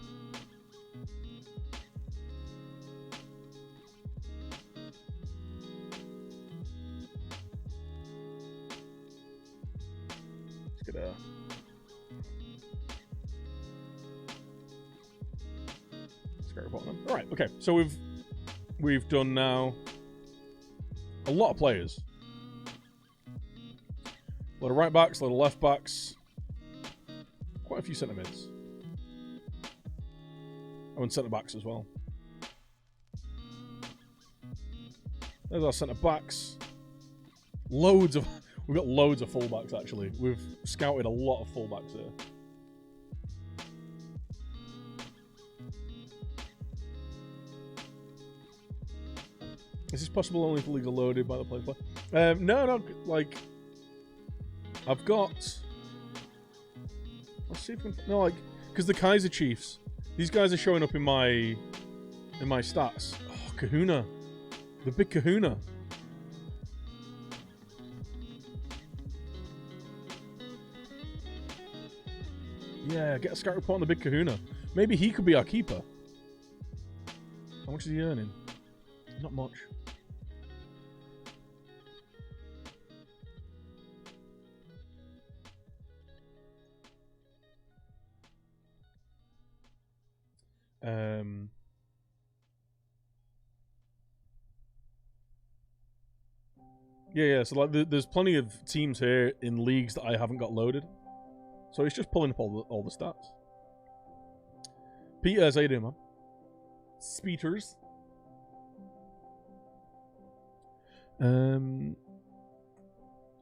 Let's get a... Alright, okay, so we've done now a lot of players. A lot of right backs, a lot of left backs, quite a few centre mids. Oh, and centre backs as well. There's our centre backs. We've got loads of fullbacks actually. We've scouted a lot of fullbacks here. Is this possible only if the leagues are loaded by the player? No, like... I've got... Let's see if we can... No, like... Because the Kaiser Chiefs, these guys are showing up in my stats. Oh, Kahuna. The big Kahuna. Yeah, get a scout report on the big Kahuna. Maybe he could be our keeper. How much is he earning? Not much. Yeah. So like, there's plenty of teams here in leagues that I haven't got loaded. So it's just pulling up all the stats. Peters, how you doing, man? Speeters.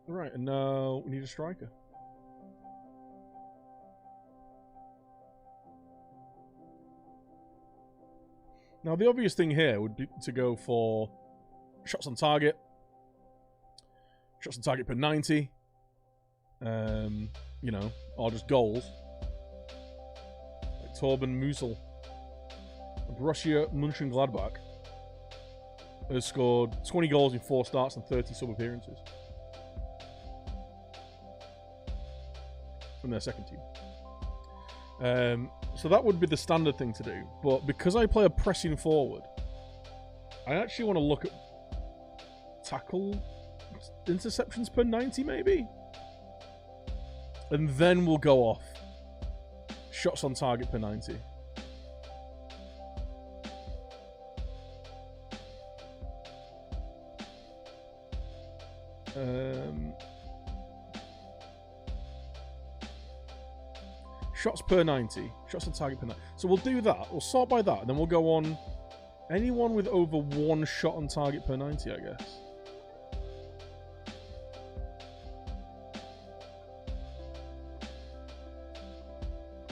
Right, and now we need a striker. Now the obvious thing here would be to go for shots on target. Shots on target per 90. You know, or just goals. Like Torben Musel. Borussia Mönchengladbach has scored 20 goals in 4 starts and 30 sub-appearances. From their second team. So that would be the standard thing to do. But because I play a pressing forward, I actually want to look at tackle interceptions per 90 maybe? And then we'll go off shots on target per 90. Shots per 90. Shots on target per 90. So we'll do that. We'll sort by that. And then we'll go on anyone with over 1 shot on target per 90, I guess.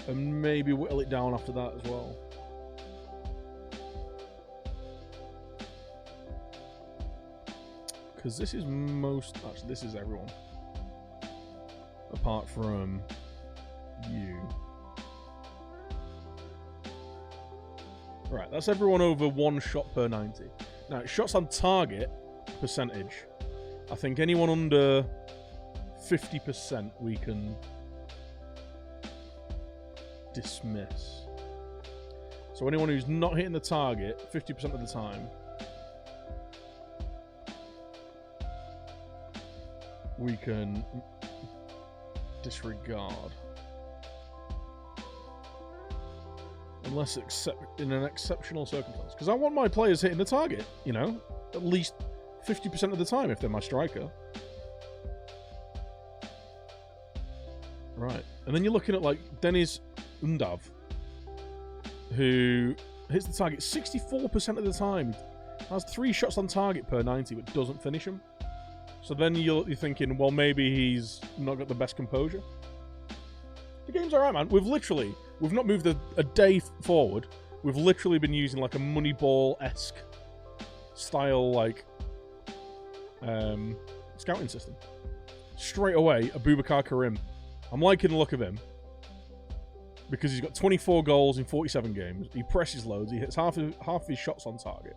And maybe whittle it down after that as well. Because this is most... Actually, this is everyone. Apart from you. Right, that's everyone over 1 shot per 90. Now, shots on target percentage. I think anyone under 50% we can dismiss. So anyone who's not hitting the target 50% of the time, we can disregard. Unless in an exceptional circumstance. Because I want my players hitting the target, you know, at least 50% of the time if they're my striker. Right. And then you're looking at, like, Deniz Undav, who hits the target 64% of the time. Has 3 shots on target per 90, but doesn't finish them. So then you're thinking, well, maybe he's not got the best composure. The game's alright, man. We've not moved a day forward. We've literally been using like a Moneyball-esque style, like, scouting system. Straight away, Abubakar Karim. I'm liking the look of him. Because he's got 24 goals in 47 games. He presses loads. He hits half of his shots on target.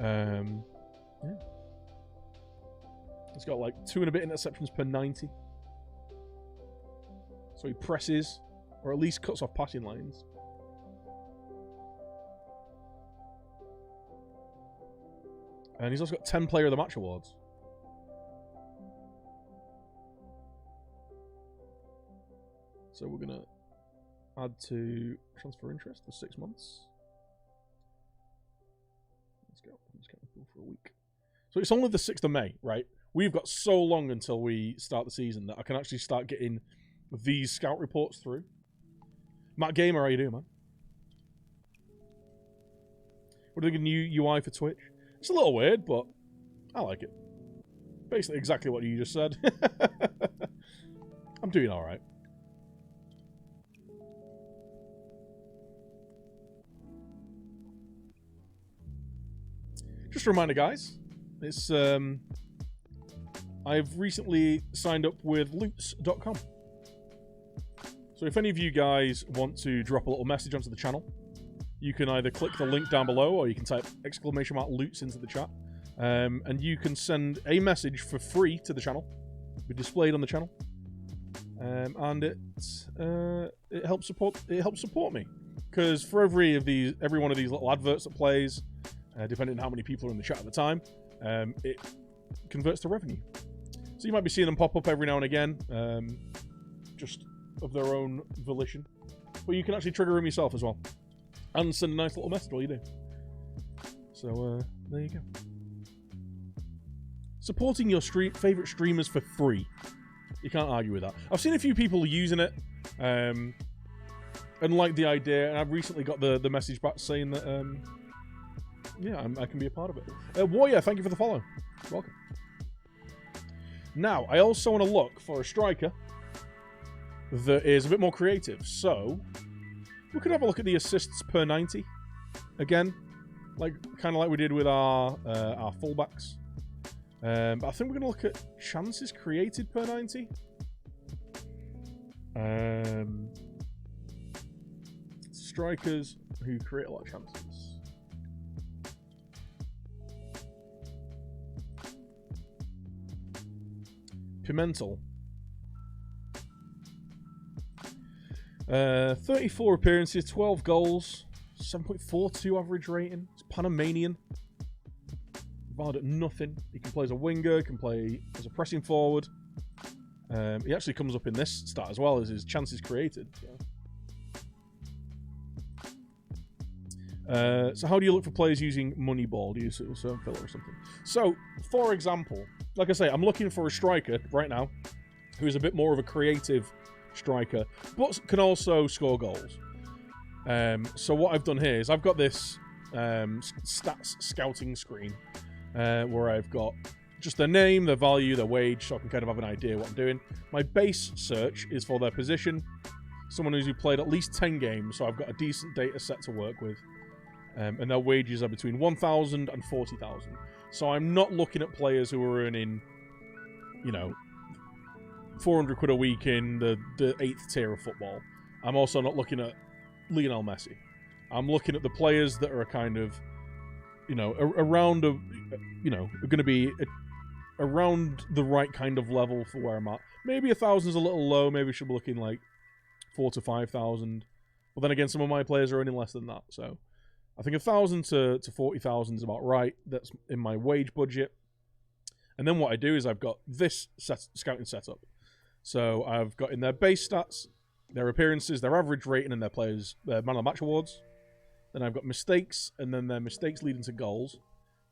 Yeah. He's got like 2 and a bit interceptions per 90. So he presses, or at least cuts off passing lanes. And he's also got 10 Player of the Match awards. So we're going to add to transfer interest for 6 months. Let's go. I'm just going for a week. So it's only the 6th of May, right? We've got so long until we start the season that I can actually start getting these scout reports through. Matt Gamer, how you doing, man? What do you think of new UI for Twitch? It's a little weird, but I like it. Basically exactly what you just said. I'm doing alright. Just a reminder, guys. It's I've recently signed up with loots.com. So if any of you guys want to drop a little message onto the channel, you can either click the link down below or you can type ¡loots into the chat. And you can send a message for free to the channel. It'll be displayed on the channel. And it helps support me. because for every one of these little adverts that plays, depending on how many people are in the chat at the time, it converts to revenue. So you might be seeing them pop up every now and again, just of their own volition. But you can actually trigger them yourself as well, and send a nice little message while you do. So there you go. Supporting your favorite streamers for free. You can't argue with that. I've seen a few people using it, and like the idea, and I've recently got the message back saying that, yeah, I can be a part of it. Warrior, thank you for the follow. Welcome. Now, I also want to look for a striker that is a bit more creative. So, we could have a look at the assists per 90 again, kind of like we did with our fullbacks. But I think we're going to look at chances created per 90. Strikers who create a lot of chances. Pimentel. 34 appearances, 12 goals, 7.42 average rating. It's Panamanian. Valid at nothing. He can play as a winger, he can play as a pressing forward. He actually comes up in this stat as well as his chances created. So how do you look for players using Moneyball? Do you use a certain filler or something? So, for example, like I say, I'm looking for a striker right now who is a bit more of a creative striker, but can also score goals. So what I've done here is I've got this stats scouting screen where I've got just their name, their value, their wage, so I can kind of have an idea what I'm doing. My base search is for their position, someone who's played at least 10 games, so I've got a decent data set to work with. And their wages are between 1,000 and 40,000. So I'm not looking at players who are earning, 400 quid a week in the 8th tier of football. I'm also not looking at Lionel Messi. I'm looking at the players that are kind of, around, going to be around the right kind of level for where I'm at. Maybe 1,000's a little low. Maybe we should be looking like 4,000 to 5,000. But then again, some of my players are earning less than that, so I think 1,000 to 40,000 is about right. That's in my wage budget. And then what I do is I've got this scouting setup. So I've got in their base stats, their appearances, their average rating, and their players' man of the match awards. Then I've got mistakes, and then their mistakes leading to goals.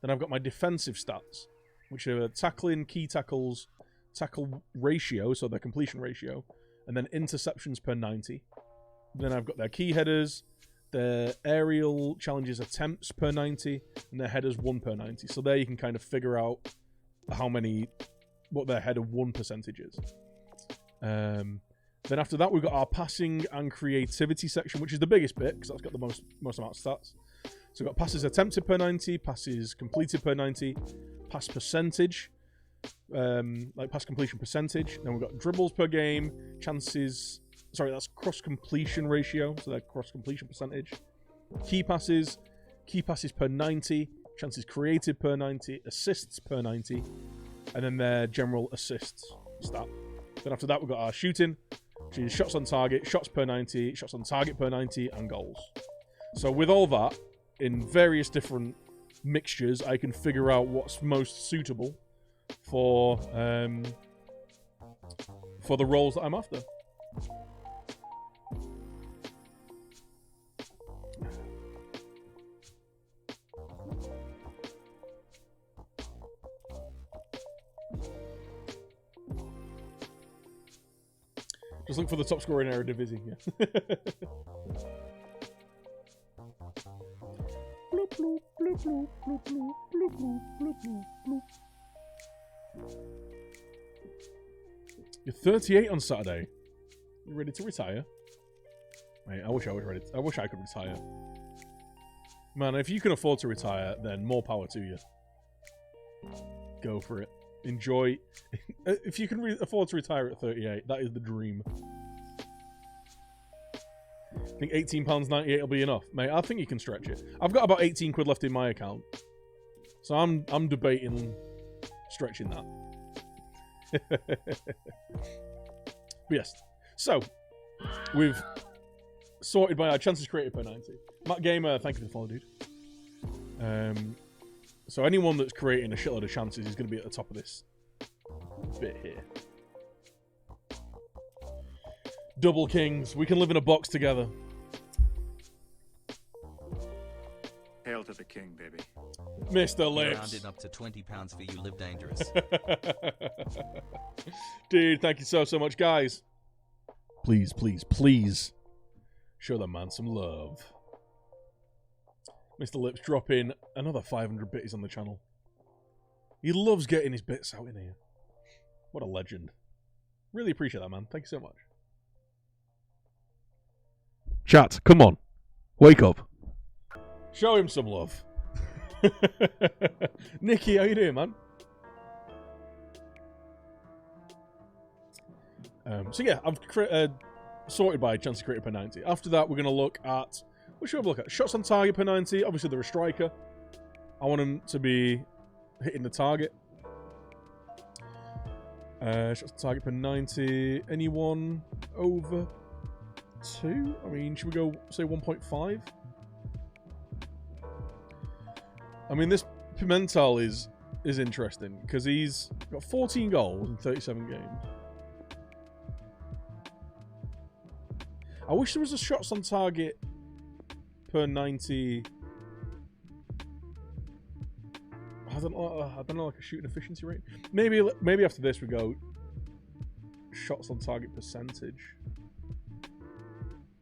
Then I've got my defensive stats, which are tackling, key tackles, tackle ratio, so their completion ratio, and then interceptions per 90. Then I've got their key headers, their aerial challenges attempts per 90, and their headers 1 per 90. So there you can kind of figure out what their header 1 percentage is. Then after that, we've got our passing and creativity section, which is the biggest bit, because that's got the most amount of stats. So we've got passes attempted per 90, passes completed per 90, pass percentage, like pass completion percentage. Then we've got dribbles per game, chances... Sorry, that's cross-completion ratio, so their cross-completion percentage. Key passes per 90, chances created per 90, assists per 90, and then their general assists stat. Then after that, we've got our shooting, which is shots on target, shots per 90, shots on target per 90, and goals. So with all that, in various different mixtures, I can figure out what's most suitable for the roles that I'm after. Just look for the top scorer in Eredivisie, yeah. Bloop, bloop, bloop, bloop, bloop, bloop, bloop, bloop, bloop, bloop. You're 38 on Saturday. You ready to retire? Mate, I wish I was ready. I wish I could retire. Man, if you can afford to retire, then more power to you. Go for it. Enjoy. If you can afford to retire at 38, that is the dream. I think £18.98 will be enough. Mate, I think you can stretch it. I've got about 18 quid left in my account. So I'm debating stretching that. But yes. So, we've sorted by our chances created per 90. Matt Gamer, thank you for the follow, dude. So anyone that's creating a shitload of chances is going to be at the top of this bit here. Double kings. We can live in a box together. Hail to the king, baby. Mr. Lips. Rounded up to £20 for you live dangerous. Dude, thank you so much, guys. Please, please, please show that man some love. Mr. Lips dropping another 500 bits on the channel. He loves getting his bits out in here. What a legend. Really appreciate that, man. Thank you so much. Chat, come on. Wake up. Show him some love. Nikki, how you doing, man? So yeah, I've sorted by chances created per 90. After that, we're going to look at... What should we look at? Shots on target per 90. Obviously, they're a striker. I want them to be hitting the target. Shots on target per 90. Anyone over 2? I mean, should we go, say, 1.5? I mean, this Pimentel is interesting because he's got 14 goals in 37 games. I wish there was a shots on target per 90. I don't know, like a shooting efficiency rate. Maybe after this we go shots on target percentage.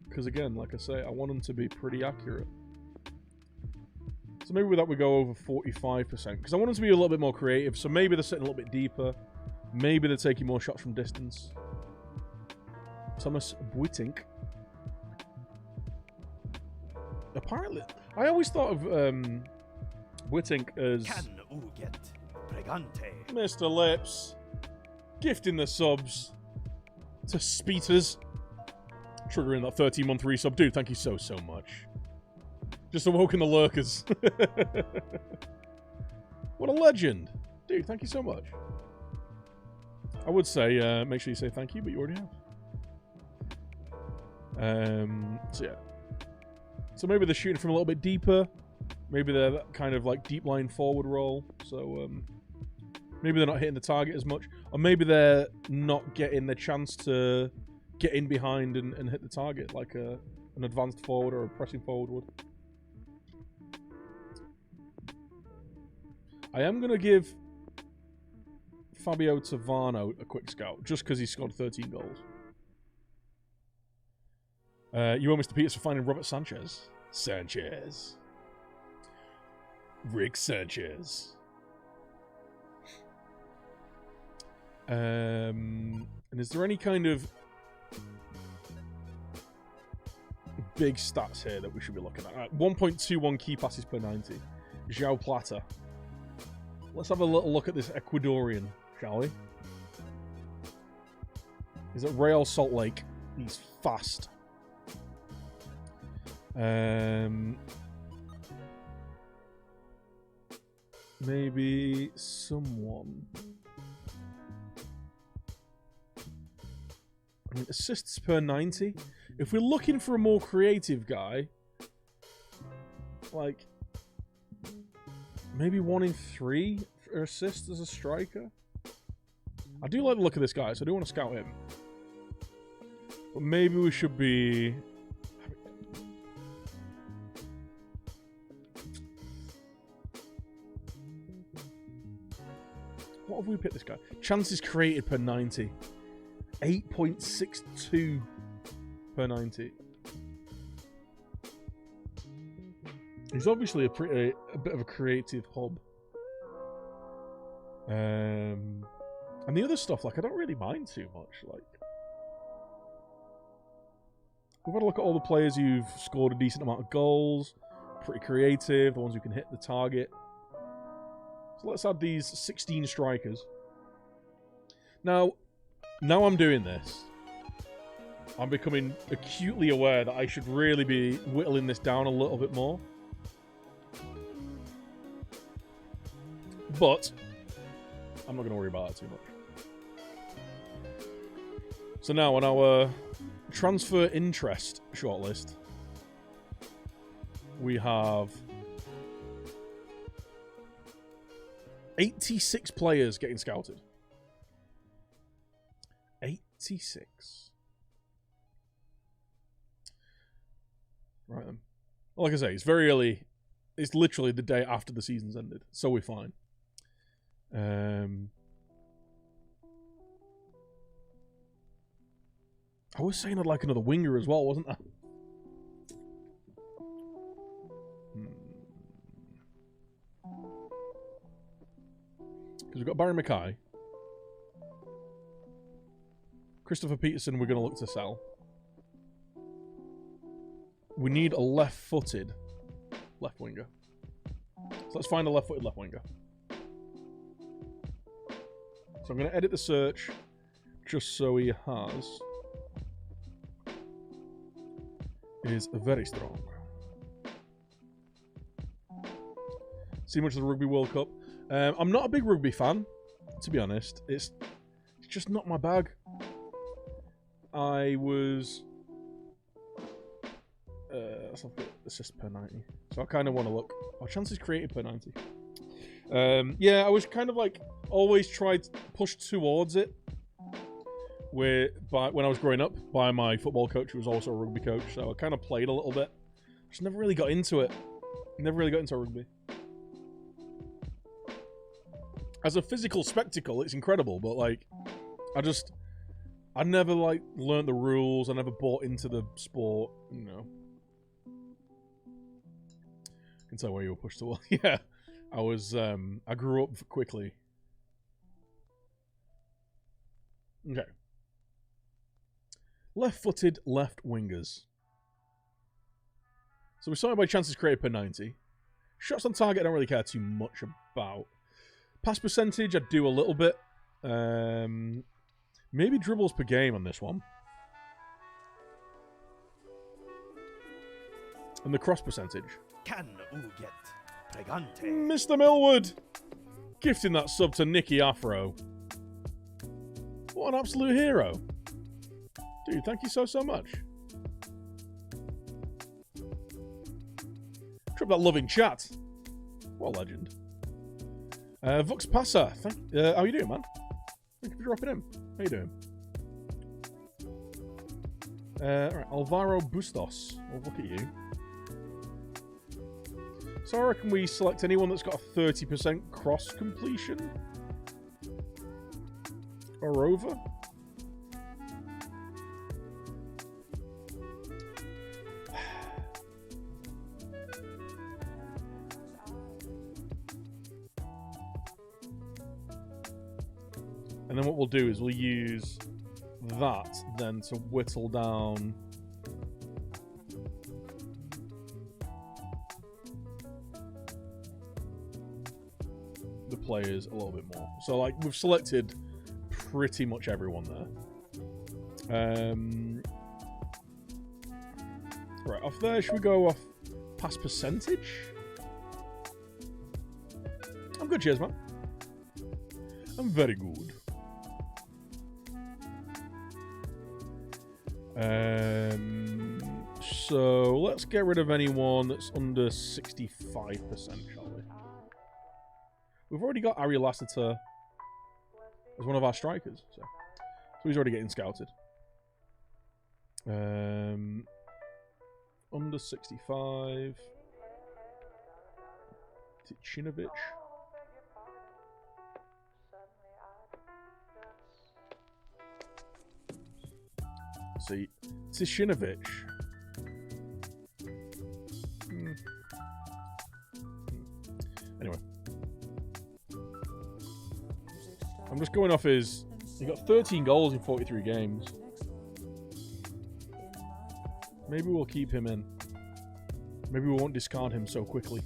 Because again, like I say, I want them to be pretty accurate. So maybe with that we go over 45%. Because I want them to be a little bit more creative. So maybe they're sitting a little bit deeper. Maybe they're taking more shots from distance. Thomas Buitink. Apparently, I always thought of Buitink as Mr. Lips gifting the subs to Speeters, triggering that 13-month resub. Dude, thank you so much. Just awoken the lurkers. What a legend. Dude, thank you so much. I would say, make sure you say thank you, but you already have. So yeah. So maybe they're shooting from a little bit deeper. Maybe they're that kind of like deep line forward role. So maybe they're not hitting the target as much. Or maybe they're not getting the chance to get in behind and hit the target like an advanced forward or a pressing forward would. I am going to give Fabio Tavano a quick scout just because he scored 13 goals. You owe Mr. Peters for finding Robert Sanchez. Rick Sanchez. And is there any kind of big stats here that we should be looking at? 1.21 key passes per 90. João Plata. Let's have a little look at this Ecuadorian, shall we? He's at Real Salt Lake. He's fast. Maybe someone. I mean, assists per 90. If we're looking for a more creative guy, like maybe 1 in 3 for assists as a striker. I do like the look of this guy, so I do want to scout him. But maybe we should be. What have we picked this guy? Chances created per 90. 8.62 per 90. He's obviously a bit of a creative hub. And the other stuff, like, I don't really mind too much. Like, we've had a look at all the players who've scored a decent amount of goals. Pretty creative. The ones who can hit the target. So let's add these 16 strikers. Now I'm doing this. I'm becoming acutely aware that I should really be whittling this down a little bit more. But I'm not going to worry about that too much. So now on our transfer interest shortlist, we have 86 players getting scouted. 86. Right then. Like I say, it's very early. It's literally the day after the season's ended, so we're fine. I was saying I'd like another winger as well, wasn't I? Because we've got Barry Mackay. Christopher Peterson we're going to look to sell. We need a left-footed left winger. So let's find a left-footed left winger. So I'm going to edit the search just so he has... is very strong. See much of the Rugby World Cup. I'm not a big rugby fan, to be honest. It's just not my bag. I was... let's have assist per 90. So I kind of want to look... Oh, chances created per 90. Yeah, I was kind of like... Always tried to push towards it. When I was growing up, by my football coach, who was also a rugby coach. So I kind of played a little bit. Just never really got into it. Never really got into rugby. As a physical spectacle, it's incredible, but like, I never like learned the rules. I never bought into the sport, you know. I can tell where you were pushed towards. Yeah, I grew up quickly. Okay. Left-footed left wingers. So we're sorted by chances created per 90. Shots on target I don't really care too much about. Pass percentage I do a little bit. Maybe dribbles per game on this one. And the cross percentage. Kan uget pregante. Mr. Millwood! Gifting that sub to Nicky Afro. What an absolute hero. Dude, thank you so much. Drop that loving chat. What a legend. Vux Passa. How you doing, man? Thank you for dropping in. How you doing? Alright, Alvaro Bustos. We'll look at you. So I reckon we select anyone that's got a 30% cross completion. Or over. And then what we'll do is we'll use that then to whittle down the players a little bit more. So like we've selected pretty much everyone there. Right, off there, should we go off pass percentage? I'm good, cheers, man. I'm very good. So let's get rid of anyone that's under 65%, shall we? We've already got Ari Lassiter as one of our strikers, so he's already getting scouted. Under 65. Ticinovic. See, Ticinovic. Anyway. I'm just going off his... He got 13 goals in 43 games. Maybe we'll keep him in. Maybe we won't discard him so quickly.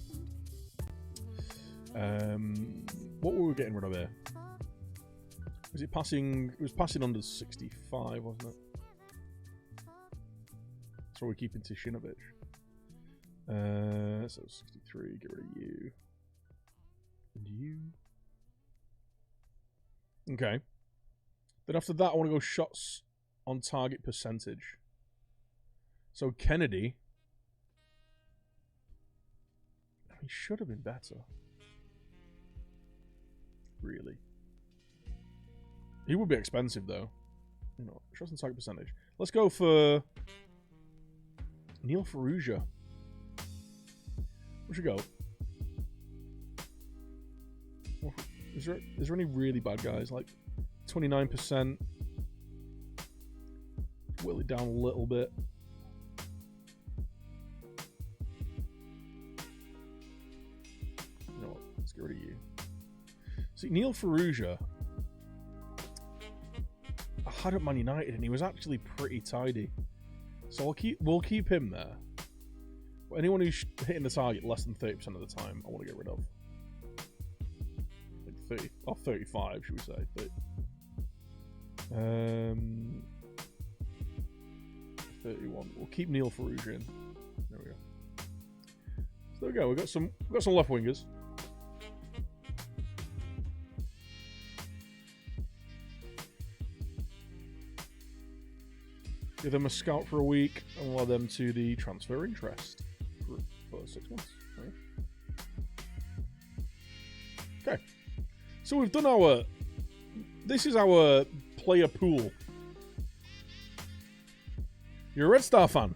What were we getting rid of here? Was it passing? It was passing under 65, wasn't it? So we're keeping Ticinovic. So 63, get rid of you. And you. Okay. Then after that, I want to go shots on target percentage. So Kennedy. He should have been better. Really. He would be expensive though. You know, shots on target percentage. Let's go for Neil Ferrugia. What should we go? Is there any really bad guys? Like 29%. Whittle it down a little bit. You know what? Let's get rid of you. See, Neil Ferrugia, I had at Man United and he was actually pretty tidy. So we'll keep him there. But anyone who's hitting the target less than 30% of the time, I want to get rid of. Like 30 or 35, should we say? 31. We'll keep Neil Ferrugia in. There we go. So there we go. We've got some left wingers. Give them a scout for a week and allow them to the transfer interest for 6 months. Right. Okay. So we've done our... This is our player pool. You're a Red Star fan.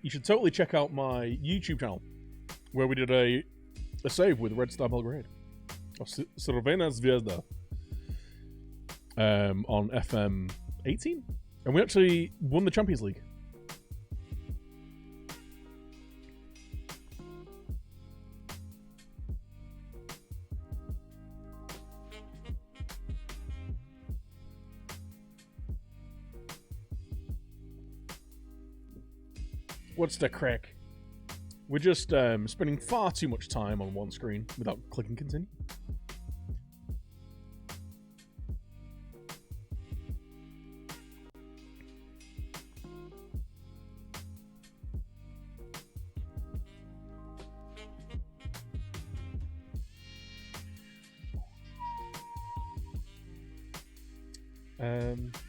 You should totally check out my YouTube channel where we did a save with Red Star Belgrade. Crvena Zvezda. On FM 18, and we actually won the Champions League. What's the crack? We're just spending far too much time on one screen without clicking continue.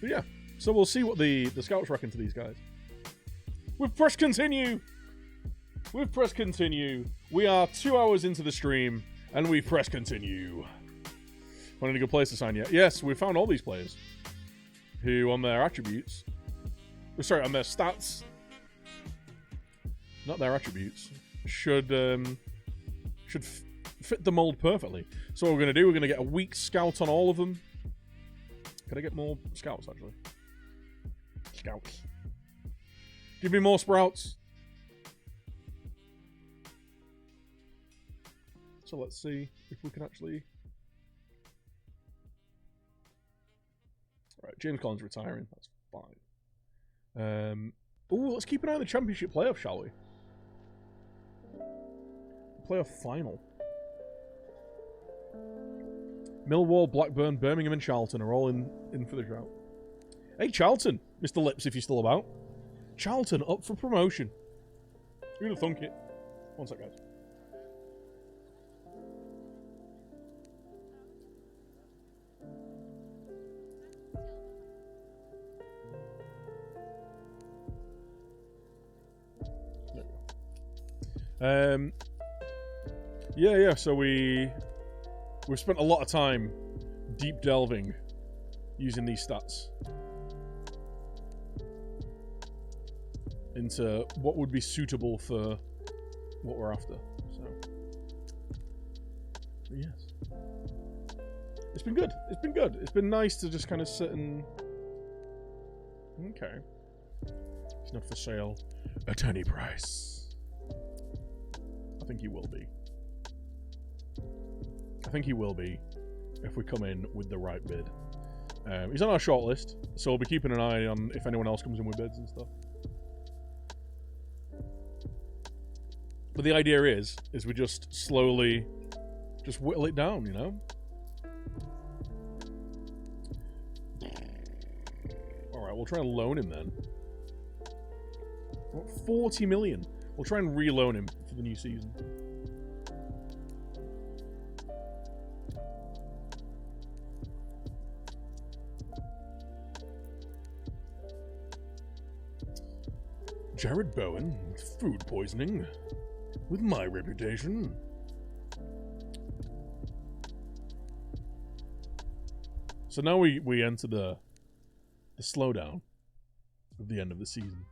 But yeah, so we'll see what the scouts reckon to these guys. We've pressed continue. We've pressed continue. We are 2 hours into the stream, and we've pressed continue. Finding a good place to sign yet? Yes, we found all these players who, on their attributes, sorry, on their stats, not their attributes, should fit the mold perfectly. So what we're going to do, we're going to get a weak scout on all of them. Can I get more scouts, actually? Scouts. Give me more sprouts. So let's see if we can actually... Right, James Collins retiring. That's fine. Ooh, let's keep an eye on the Championship playoff, shall we? Playoff final. Millwall, Blackburn, Birmingham and Charlton are all in for the drought. Hey, Charlton! Mr. Lips, if you're still about. Charlton up for promotion. Who'd have thunk it? One sec, guys. There we go. Yeah, so we've spent a lot of time deep delving using these stats into what would be suitable for what we're after. So yes, it's been good. It's been good. It's been nice to just kind of sit and okay. It's not for sale at any price. I think he will be. I think he will be if we come in with the right bid. He's on our shortlist, so we'll be keeping an eye on if anyone else comes in with bids and stuff. But the idea is we just slowly just whittle it down, you know? Alright, we'll try and loan him then. What, 40 million? We'll try and re-loan him for the new season. Jared Bowen with food poisoning. With my reputation. So now we enter the slowdown of the end of the season.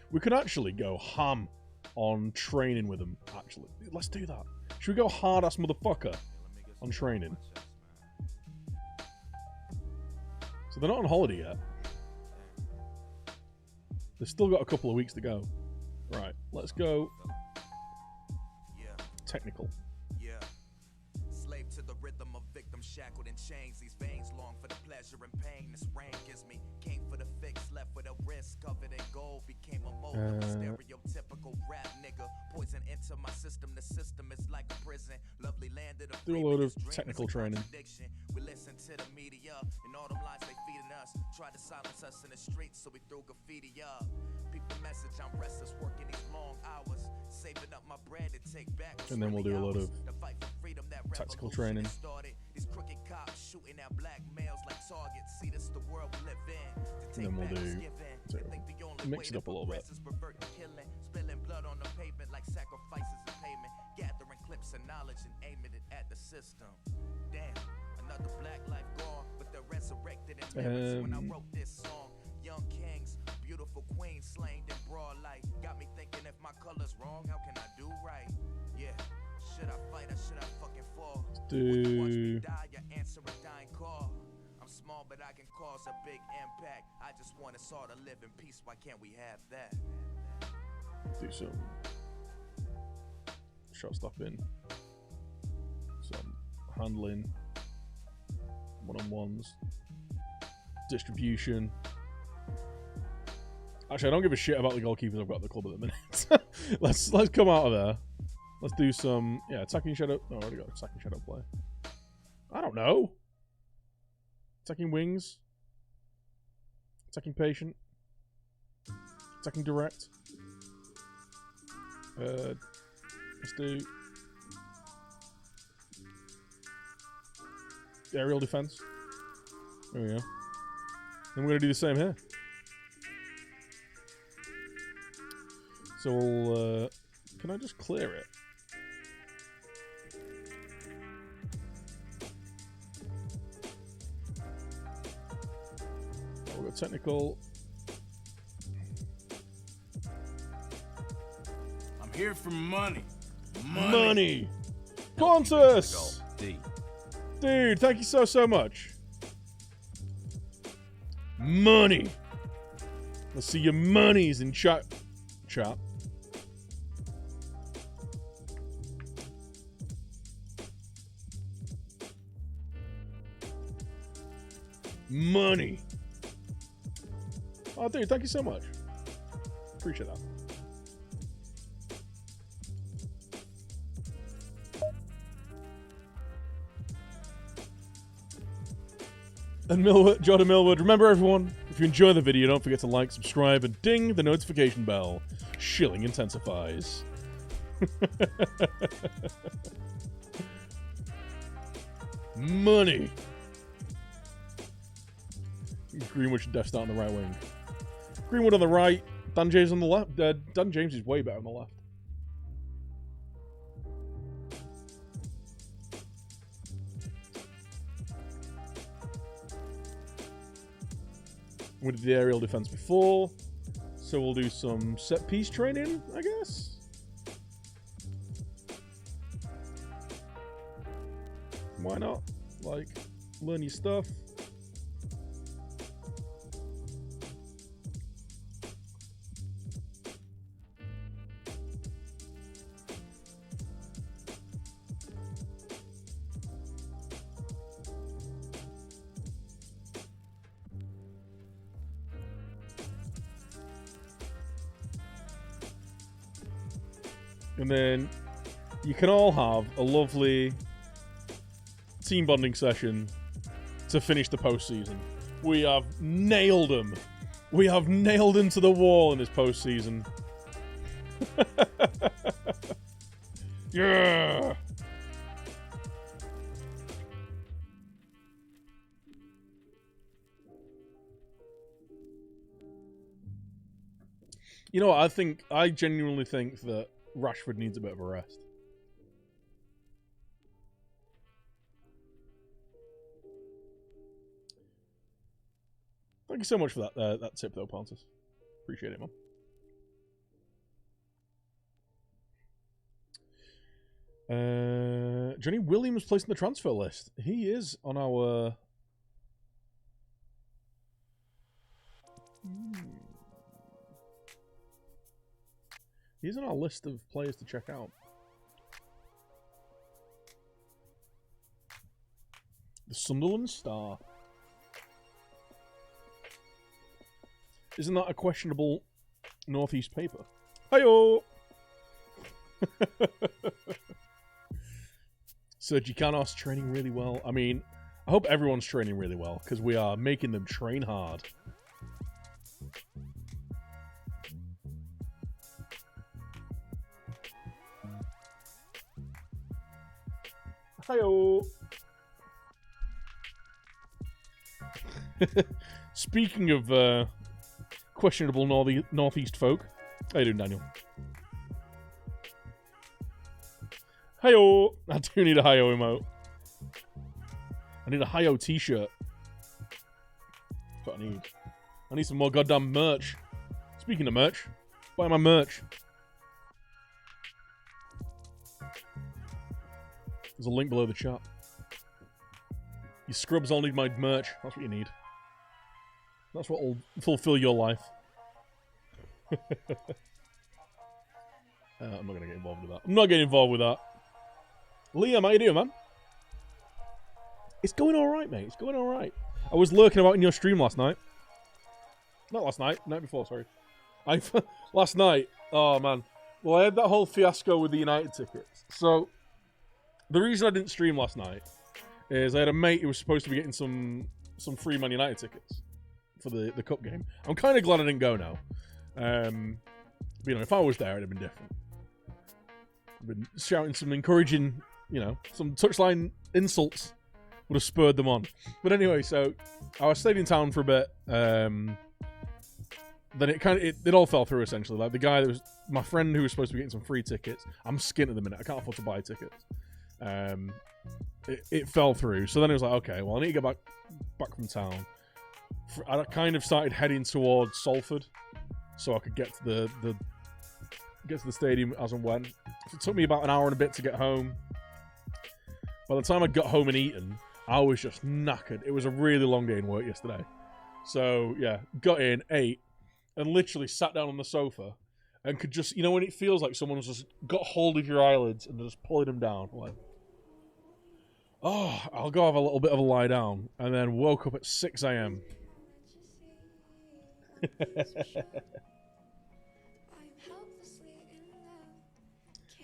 We could actually go ham on training with them, actually. Let's do that. Should we go hard-ass motherfucker on training? So they're not on holiday yet. They've still got a couple of weeks to go. Right, let's go technical. Yeah. Slave to the rhythm of victims shackled in chains. These veins long for the pleasure and pain. This rain gives me came for the fix, left with a wrist covered in gold. Became a mold of a stereotypical rap nigga. Poison into my system. The system is like a prison. Lovely landed a do a load of technical training. We listen to the media and all them lies they feeding us. Try to silence us in the streets, so we threw graffiti up. People message, I'm restless working these long hours. Saving up my bread to take back. And then we'll do a lot of the fight for freedom, that tactical training. Started. These crooked cops shooting at black males like targets. See, this the world we live in. And then we'll do mix it up a little bit. Killing, spilling blood on the pavement like sacrifices and payment. Gathering clips of knowledge and aiming it at the system. Damn, another black life gone, but they're resurrected in mirrors. When I wrote this song, young kings, beautiful queens slain in broad light. Got me thinking if my color's wrong, how can I do right? Yeah, should I fight or should I fucking fall? Would you watch me die or answer a dying call? I'm small, but I can cause a big impact. I just want us all to live in peace. Why can't we have that? Do some shot stopping, some handling, one-on-ones, distribution. Actually, I don't give a shit about the goalkeepers I've got at the club at the minute. let's come out of there. Let's do some attacking shadow. No, I already got attacking shadow play. I don't know. Attacking wings. Attacking patient. Attacking direct. Let's do aerial defense. There we go. And we're gonna do the same here. So we'll, can I just clear it? Oh, we've got technical. I'm here for money. Money! Pontus! D. Dude, thank you so much. Money! Let's see your monies in chat. Money. Oh, dude, thank you so much. Appreciate that. And Jordan Millwood, remember everyone, if you enjoy the video, don't forget to like, subscribe, and ding the notification bell. Shilling intensifies. Money. Greenwood should def start on the right wing. Greenwood on the right, Dan James on the left. Dan James is way better on the left. We did the aerial defense before, so we'll do some set piece training, I guess. Why not? Like, learn your stuff. And then you can all have a lovely team bonding session to finish the postseason. We have nailed them. We have nailed into the wall in this postseason. Yeah. You know what? I genuinely think that Rashford needs a bit of a rest. Thank you so much for that tip, though, Pontus. Appreciate it, man. Johnny Williams placed in the transfer list. He is on our... He's on our list of players to check out. The Sunderland Star. Isn't that a questionable Northeast paper? Hi-yo! Sergi Canos training really well. I mean, I hope everyone's training really well, because we are making them train hard. Hi-yo! Speaking of questionable Northeast folk, how you doing, Daniel? Hi-yo! I do need a hi-yo emote. I need a hi-yo t-shirt. That's what I need. I need some more goddamn merch. Speaking of merch, buy my merch. There's a link below the chat. You scrubs all need my merch. That's what you need. That's what will fulfill your life. I'm not going to get involved with that. I'm not getting involved with that. Liam, how you doing, man? It's going alright, mate. It's going alright. I was lurking about in your stream last night. Not last night. Night before, sorry. Last night. Oh, man. Well, I had that whole fiasco with the United tickets. So, the reason I didn't stream last night is I had a mate who was supposed to be getting some free Man United tickets for the cup game. I'm kind of glad I didn't go now. But, you know, if I was there, it'd have been different. I've been shouting some encouraging, you know, some touchline insults would have spurred them on. But anyway, so I stayed in town for a bit. Then it all fell through essentially. Like the guy that was my friend who was supposed to be getting some free tickets. I'm skint at the minute. I can't afford to buy tickets. It fell through. So then it was like, okay, well I need to get back from town. I kind of started heading towards Salford, so I could get to the stadium as and when. So it took me about an hour and a bit to get home. By the time I got home and eaten, I was just knackered. It was a really long day in work yesterday. So yeah, got in, ate, and literally sat down on the sofa and could just, you know, when it feels like someone's just got hold of your eyelids and just pulling them down, like, oh, I'll go have a little bit of a lie down, and then woke up at 6 a.m.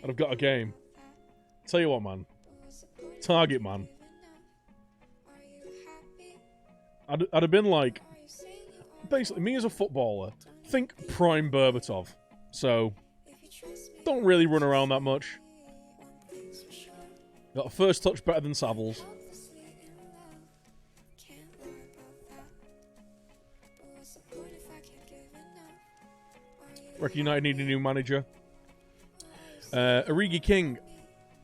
And I've got a game. Tell you what, man. Target, man. I'd have been like, basically, me as a footballer, think prime Berbatov. So, don't really run around that much. Got a first touch better than Savills. Reckon United need a new manager. Origi King,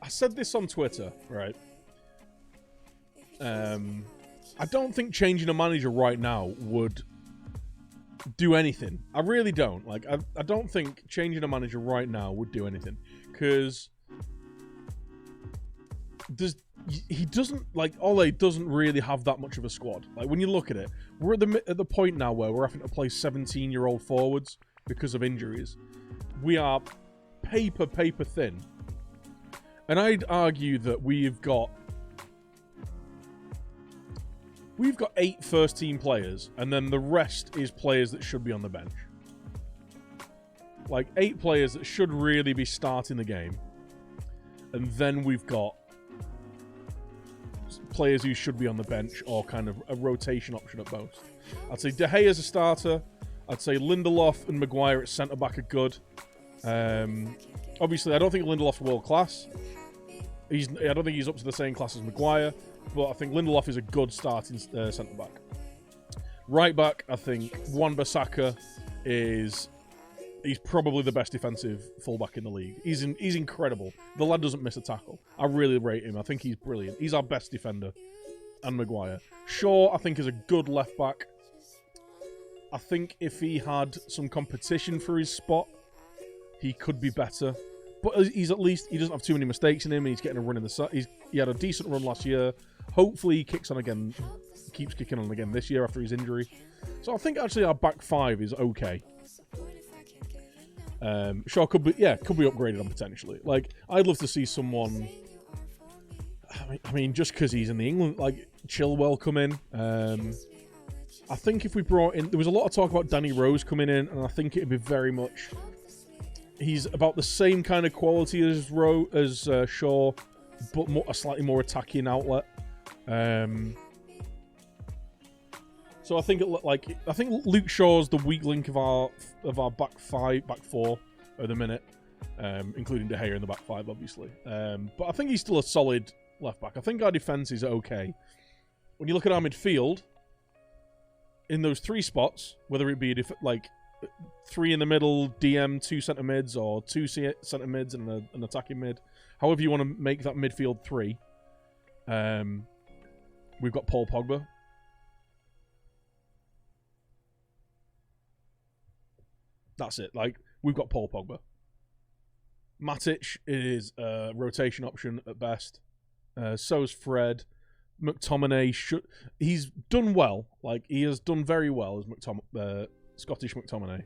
I said this on Twitter, right? I don't think changing a manager right now would do anything. I really don't. Like, I don't think changing a manager right now would do anything. Because he doesn't, like, Ole doesn't really have that much of a squad. Like, when you look at it, we're at the point now where we're having to play 17-year-old forwards because of injuries. We are paper thin. And I'd argue that we've got 8 first-team players, and then the rest is players that should be on the bench. Like, 8 players that should really be starting the game. And then we've got players who should be on the bench, or kind of a rotation option at both. I'd say De Gea as a starter. I'd say Lindelof and Maguire at centre-back are good. Obviously, I don't think Lindelof's world-class. I don't think he's up to the same class as Maguire, but I think Lindelof is a good starting centre-back. Right back, I think Wan-Bissaka is He's probably the best defensive fullback in the league. He's incredible. The lad doesn't miss a tackle. I really rate him. I think he's brilliant. He's our best defender. And Maguire. Shaw, I think, is a good left back. I think if he had some competition for his spot, he could be better. But he's at least, he doesn't have too many mistakes in him. He's getting a run in the side. He had a decent run last year. Hopefully he kicks on again, keeps kicking on again this year after his injury. So I think actually our back five is okay. Shaw could be upgraded on potentially. Like, I'd love to see someone. I mean, just because he's in the England, like Chilwell come in. I think if we brought in, there was a lot of talk about Danny Rose coming in, and I think it'd be very much. He's about the same kind of quality as Shaw, but a slightly more attacking outlet. So I think Luke Shaw's the weak link of our back four at the minute, including De Gea in the back five, obviously. But I think he's still a solid left back. I think our defense is okay. When you look at our midfield, in those three spots, whether it be three in the middle, DM, two centre mids, or two centre mids and an attacking mid, however you want to make that midfield three, we've got Paul Pogba. That's it. Like, we've got Paul Pogba. Matic is a rotation option at best. So is Fred. McTominay he's done well. Like, he has done very well as Scottish McTominay.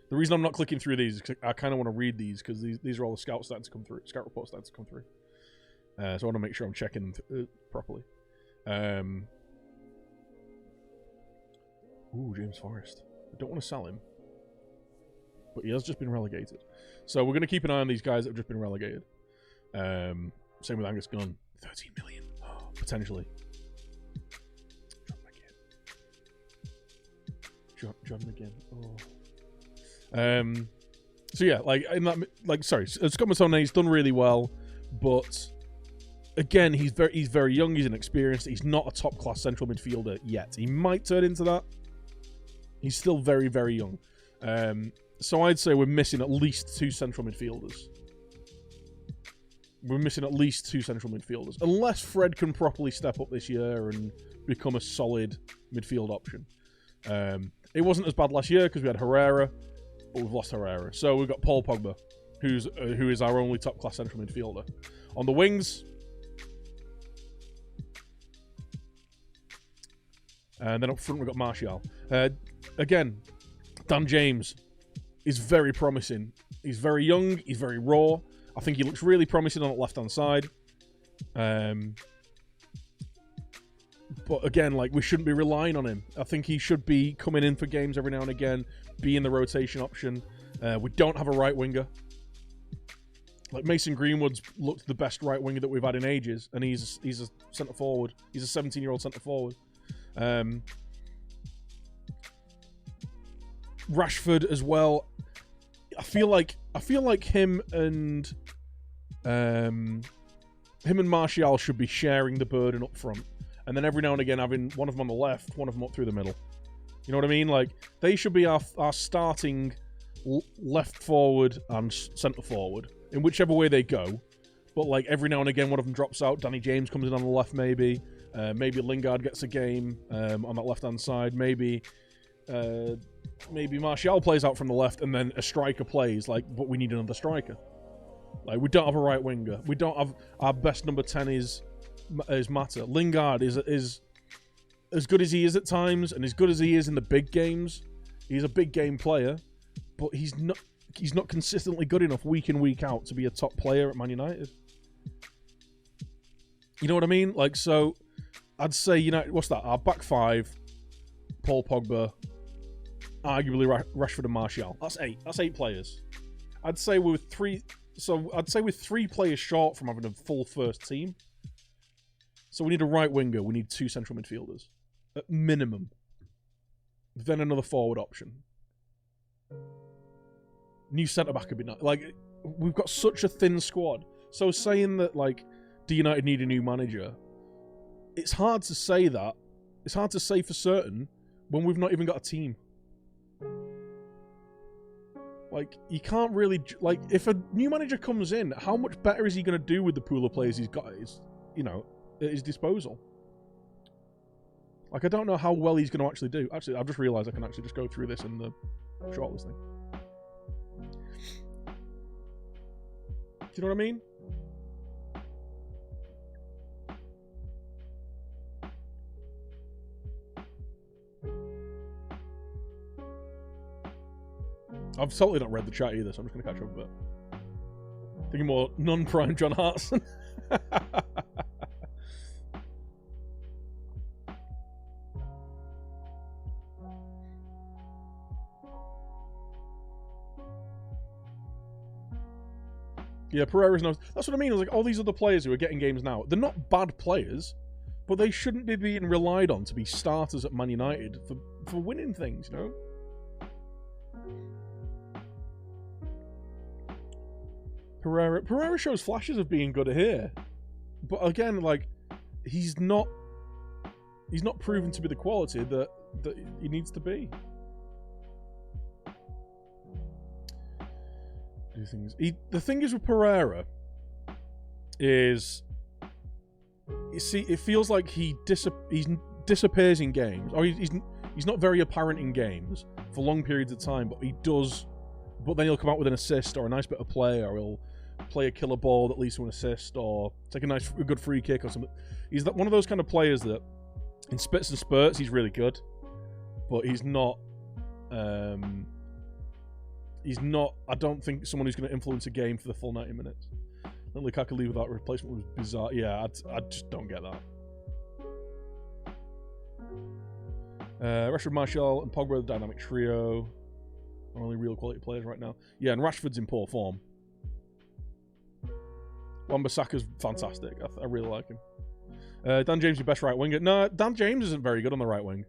The reason I'm not clicking through these is because I kind of want to read these, because these are all the scout reports starting to come through. So I want to make sure I'm checking properly. Ooh, James Forrest. I don't want to sell him, but he has just been relegated. So we're going to keep an eye on these guys that have just been relegated. Same with Angus Gunn. 13 million. Oh, potentially. John McGinn. Oh. So yeah, Scott McTominay's done really well, but again, he's very young, he's inexperienced, he's not a top class central midfielder yet. He might turn into that. He's still very, very young. So I'd say we're missing at least two central midfielders. Unless Fred can properly step up this year and become a solid midfield option. It wasn't as bad last year because we had Herrera, but we've lost Herrera. So we've got Paul Pogba, who is our only top-class central midfielder. On the wings, and then up front we've got Martial. Again, Dan James is very promising. He's very young. He's very raw. I think he looks really promising on the left-hand side. But again, like, we shouldn't be relying on him. I think he should be coming in for games every now and again, being the rotation option. We don't have a right winger. Like, Mason Greenwood's looked the best right winger that we've had in ages, and he's a centre forward. He's a 17-year-old centre forward. Rashford as well. I feel like him and Martial should be sharing the burden up front, and then every now and again having one of them on the left, one of them up through the middle. You know what I mean? Like, they should be our starting left forward and centre forward in whichever way they go. But like, every now and again, one of them drops out. Danny James comes in on the left, maybe. Maybe Lingard gets a game on that left-hand side. Maybe Martial plays out from the left, and then a striker plays. Like, but we need another striker. Like, we don't have a right winger. We don't have our best number 10 is Mata. Lingard is as good as he is at times, and as good as he is in the big games. He's a big game player, but he's not consistently good enough week in, week out to be a top player at Man United. You know what I mean? Like, so I'd say, United, what's that? Our back five, Paul Pogba, arguably Rashford and Martial. That's 8. That's 8 players. I'd say we're 3 players short from having a full first team. So we need a right winger. We need 2 central midfielders at minimum. Then another forward option. New centre back would be nice. Like, we've got such a thin squad. So saying that, like, do United need a new manager? It's hard to say that. It's hard to say for certain when we've not even got a team. Like, you can't really... Like, if a new manager comes in, how much better is he going to do with the pool of players he's got at his, at his disposal? Like, I don't know how well he's going to actually do. Actually, I've just realised I can actually just go through this in the shortlisting. Do you know what I mean? I've totally not read the chat either, so I'm just going to catch up a bit. Thinking more non-prime John Hartson. Yeah, Pereira's no... That's what I mean. It's like all these other players who are getting games now, they're not bad players, but they shouldn't be being relied on to be starters at Man United for winning things, you know? Pereira shows flashes of being good here, but again, like, he's not proven to be the quality that he needs to be. Do things. The thing is with Pereira is, you see, it feels like he disappears in games, or he's not very apparent in games for long periods of time, but he does. But then he'll come out with an assist or a nice bit of play, or he'll play a killer ball that leads to an assist, or take a good free kick or something. He's one of those kind of players that, in spits and spurts, he's really good, but he's not. I don't think someone who's going to influence a game for the full 90 minutes. And Lukaku leave without replacement was bizarre. Yeah, I just don't get that. Rashford, Martial, and Pogba, the dynamic trio. Only real quality players right now. Yeah, and Rashford's in poor form. Wan-Bissaka's fantastic. I really like him. Dan James, your best right winger. No, Dan James isn't very good on the right wing.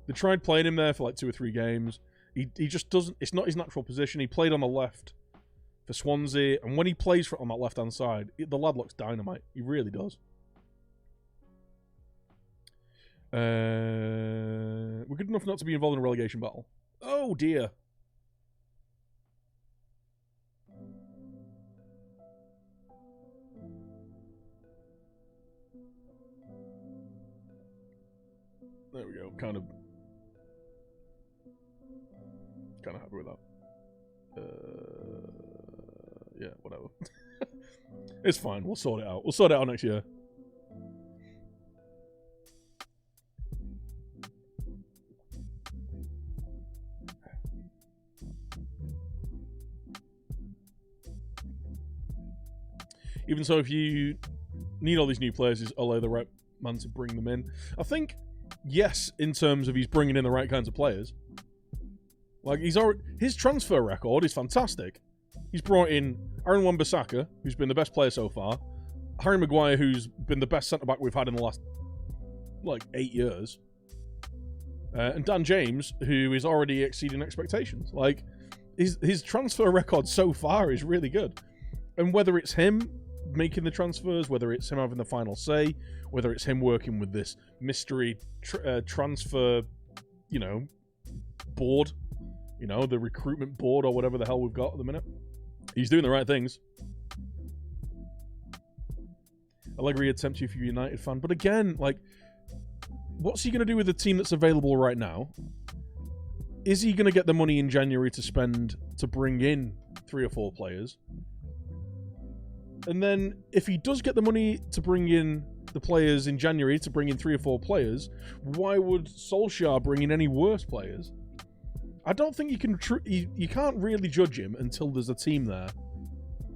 They tried playing him there for like 2 or 3 games. He just doesn't... It's not his natural position. He played on the left for Swansea, and when he plays on that left-hand side, the lad looks dynamite. He really does. We're good enough not to be involved in a relegation battle. Oh, dear. There we go. Kind of happy with that. Yeah, whatever. It's fine. We'll sort it out. We'll sort it out next year. Even so, if you need all these new players, is Ole the right man to bring them in? I think, yes, in terms of he's bringing in the right kinds of players. Like, his transfer record is fantastic. He's brought in Aaron Wan-Bissaka, who's been the best player so far. Harry Maguire, who's been the best centre-back we've had in the last, 8 years. And Dan James, who is already exceeding expectations. Like, his transfer record so far is really good. And whether it's him making the transfers, whether it's him having the final say, whether it's him working with this mystery transfer, board, the recruitment board or whatever the hell we've got at the minute, he's doing the right things. Allegri would tempt you if you're a United fan, but again, what's he going to do with the team that's available right now? Is he going to get the money in January to spend to bring in 3 or 4 players? And then, if he does get the money to bring in the players in January, to bring in 3 or 4 players, why would Solskjaer bring in any worse players? I don't think you can... you can't really judge him until there's a team there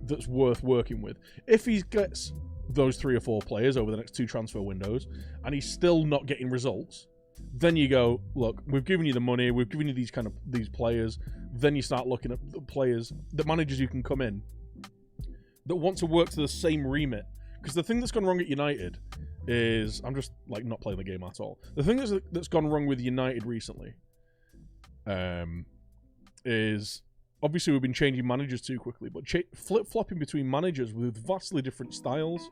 that's worth working with. If he gets those 3 or 4 players over the next 2 transfer windows, and he's still not getting results, then you go, look, we've given you the money, we've given you these players, then you start looking at the players, the managers who can come in, that want to work to the same remit. Because the thing that's gone wrong at United is... I'm just, not playing the game at all. The thing that's gone wrong with United recently is... Obviously, we've been changing managers too quickly, but flip-flopping between managers with vastly different styles.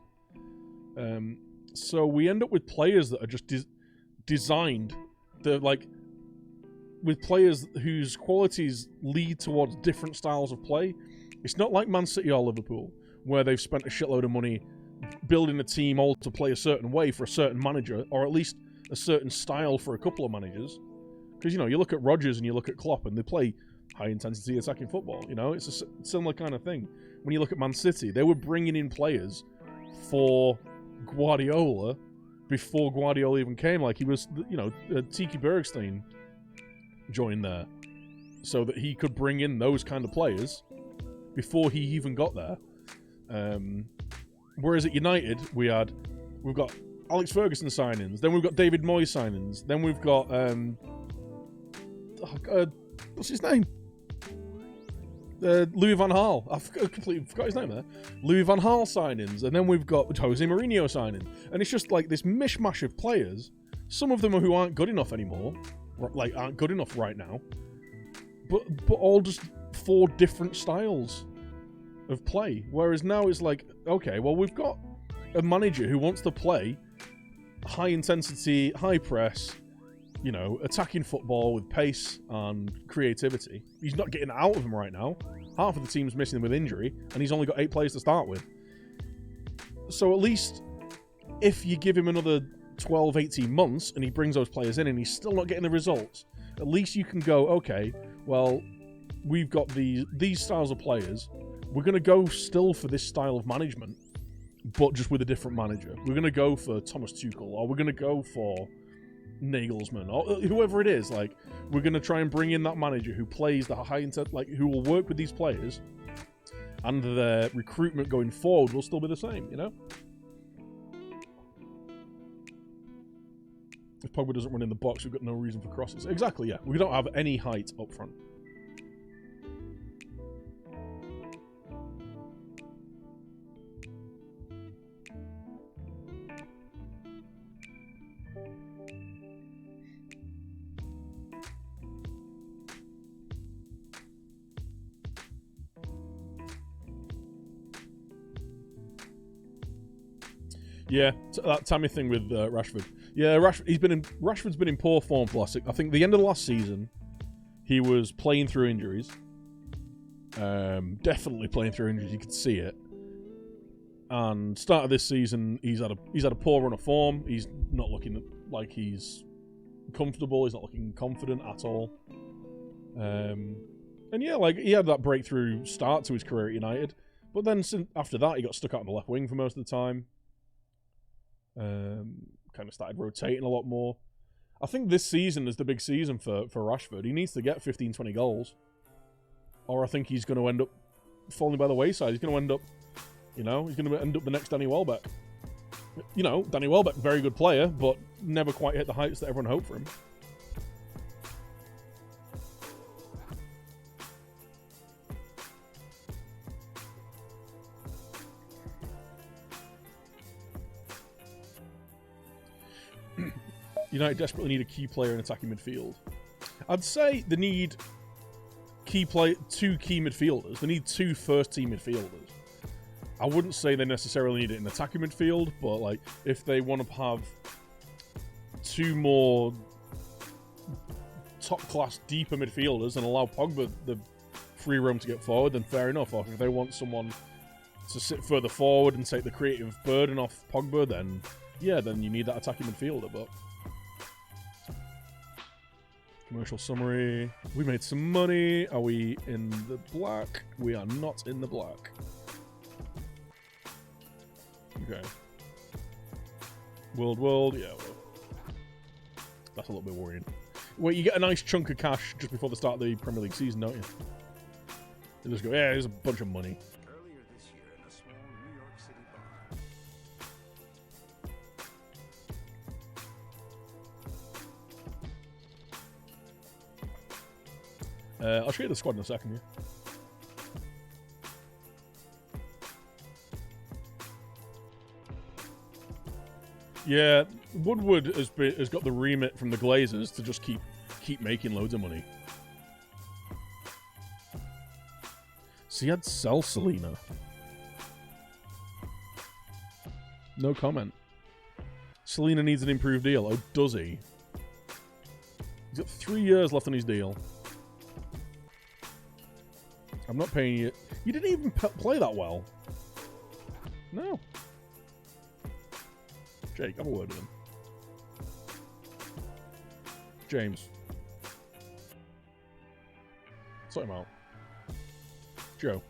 So we end up with players that are just designed... They're, with players whose qualities lead towards different styles of play. It's not like Man City or Liverpool, where they've spent a shitload of money building a team all to play a certain way for a certain manager, or at least a certain style for a couple of managers. Because, you know, you look at Rodgers and you look at Klopp, and they play high-intensity attacking football, you know? It's a similar kind of thing. When you look at Man City, they were bringing in players for Guardiola before Guardiola even came. Like, he was, you know, Tiki Bergstein joined there so that he could bring in those kind of players before he even got there. Whereas at United, we've got Alex Ferguson signings, then we've got David Moyes signings, then we've got what's his name? Louis van Gaal. I completely forgot his name there. Louis van Gaal signings, and then we've got Jose Mourinho signing, and it's just like this mishmash of players. Some of them who aren't good enough anymore, like aren't good enough right now, but all just 4 different styles of play. Whereas now it's like, okay, well, we've got a manager who wants to play high intensity, high press, you know, attacking football with pace and creativity. He's not getting out of him right now. Half of the team's missing him with injury, and he's only got 8 players to start with. So at least if you give him another 12, 18 months and he brings those players in and he's still not getting the results, at least you can go, okay, well, we've got these styles of players. We're going to go still for this style of management, but just with a different manager. We're going to go for Thomas Tuchel, or we're going to go for Nagelsmann, or whoever it is. Like, we're going to try and bring in that manager who plays the high intent, like, who will work with these players, and the recruitment going forward will still be the same, you know? If Pogba doesn't run in the box, we've got no reason for crosses. Exactly, yeah. We don't have any height up front. Yeah, that Tammy thing with Rashford. Yeah, Rashford's been in poor form for last. I think the end of the last season, he was playing through injuries. Definitely playing through injuries. You could see it. And start of this season, he's had a poor run of form. He's not looking like he's comfortable. He's not looking confident at all. And yeah, like, he had that breakthrough start to his career at United, but then after that, he got stuck out on the left wing for most of the time. Kind of started rotating a lot more. I think this season is the big season for Rashford. He needs to get 15, 20 goals, or I think he's going to end up falling by the wayside. He's going to end up, you know, he's going to end up the next Danny Welbeck. You know, Danny Welbeck, very good player, but never quite hit the heights that everyone hoped for him. United desperately need a key player in attacking midfield. I'd say they need two key midfielders. They need 2 first-team midfielders. I wouldn't say they necessarily need it in attacking midfield, but like, if they want to have 2 more top-class, deeper midfielders and allow Pogba the free roam to get forward, then fair enough. Or if they want someone to sit further forward and take the creative burden off Pogba, then yeah, then you need that attacking midfielder. But commercial summary. We made some money. Are we in the black? We are not in the black. Okay. World. Yeah, well, that's a little bit worrying. Wait, you get a nice chunk of cash just before the start of the Premier League season, don't you? They just go, yeah, here's a bunch of money. Earlier this year in a small New York City bar. I'll show you the squad in a second, yeah. Yeah, Woodward has got the remit from the Glazers to just keep making loads of money. So he had sell Selena. No comment. Selena needs an improved deal. Oh, does he? He's got 3 years left on his deal. I'm not paying you. You didn't even play that well. No. Jake, have a word with him. James. Sort him out. Joe.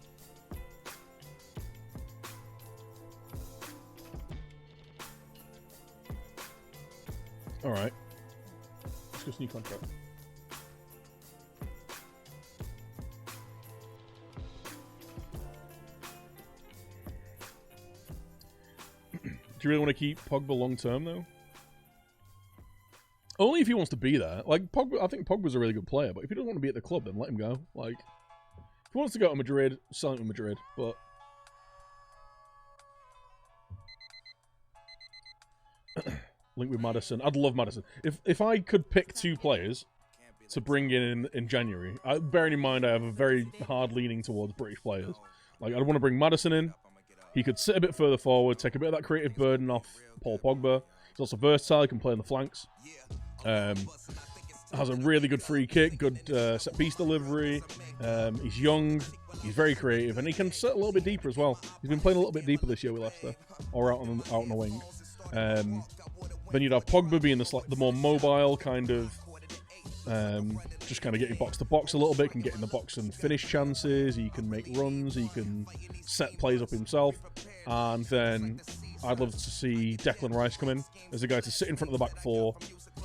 Alright. Discuss new contract. Do you really want to keep Pogba long term though? Only if he wants to be there. Like Pogba, I think Pogba's a really good player, but if he doesn't want to be at the club, then let him go. Like, if he wants to go to Madrid, sell him to Madrid. But link with Madison. I'd love Madison. If I could pick 2 players to bring in January, bearing in mind I have a very hard leaning towards British players. Like, I'd want to bring Madison in. He could sit a bit further forward, take a bit of that creative burden off Paul Pogba. He's also versatile, he can play on the flanks. Has a really good free kick, good set-piece delivery. He's young, he's very creative, and he can sit a little bit deeper as well. He's been playing a little bit deeper this year with Leicester, or out on the wing. Then you'd have Pogba being the more mobile kind of, just kind of getting box to box a little bit, can get in the box and finish chances, he can make runs, he can set plays up himself. And then I'd love to see Declan Rice come in as a guy to sit in front of the back 4,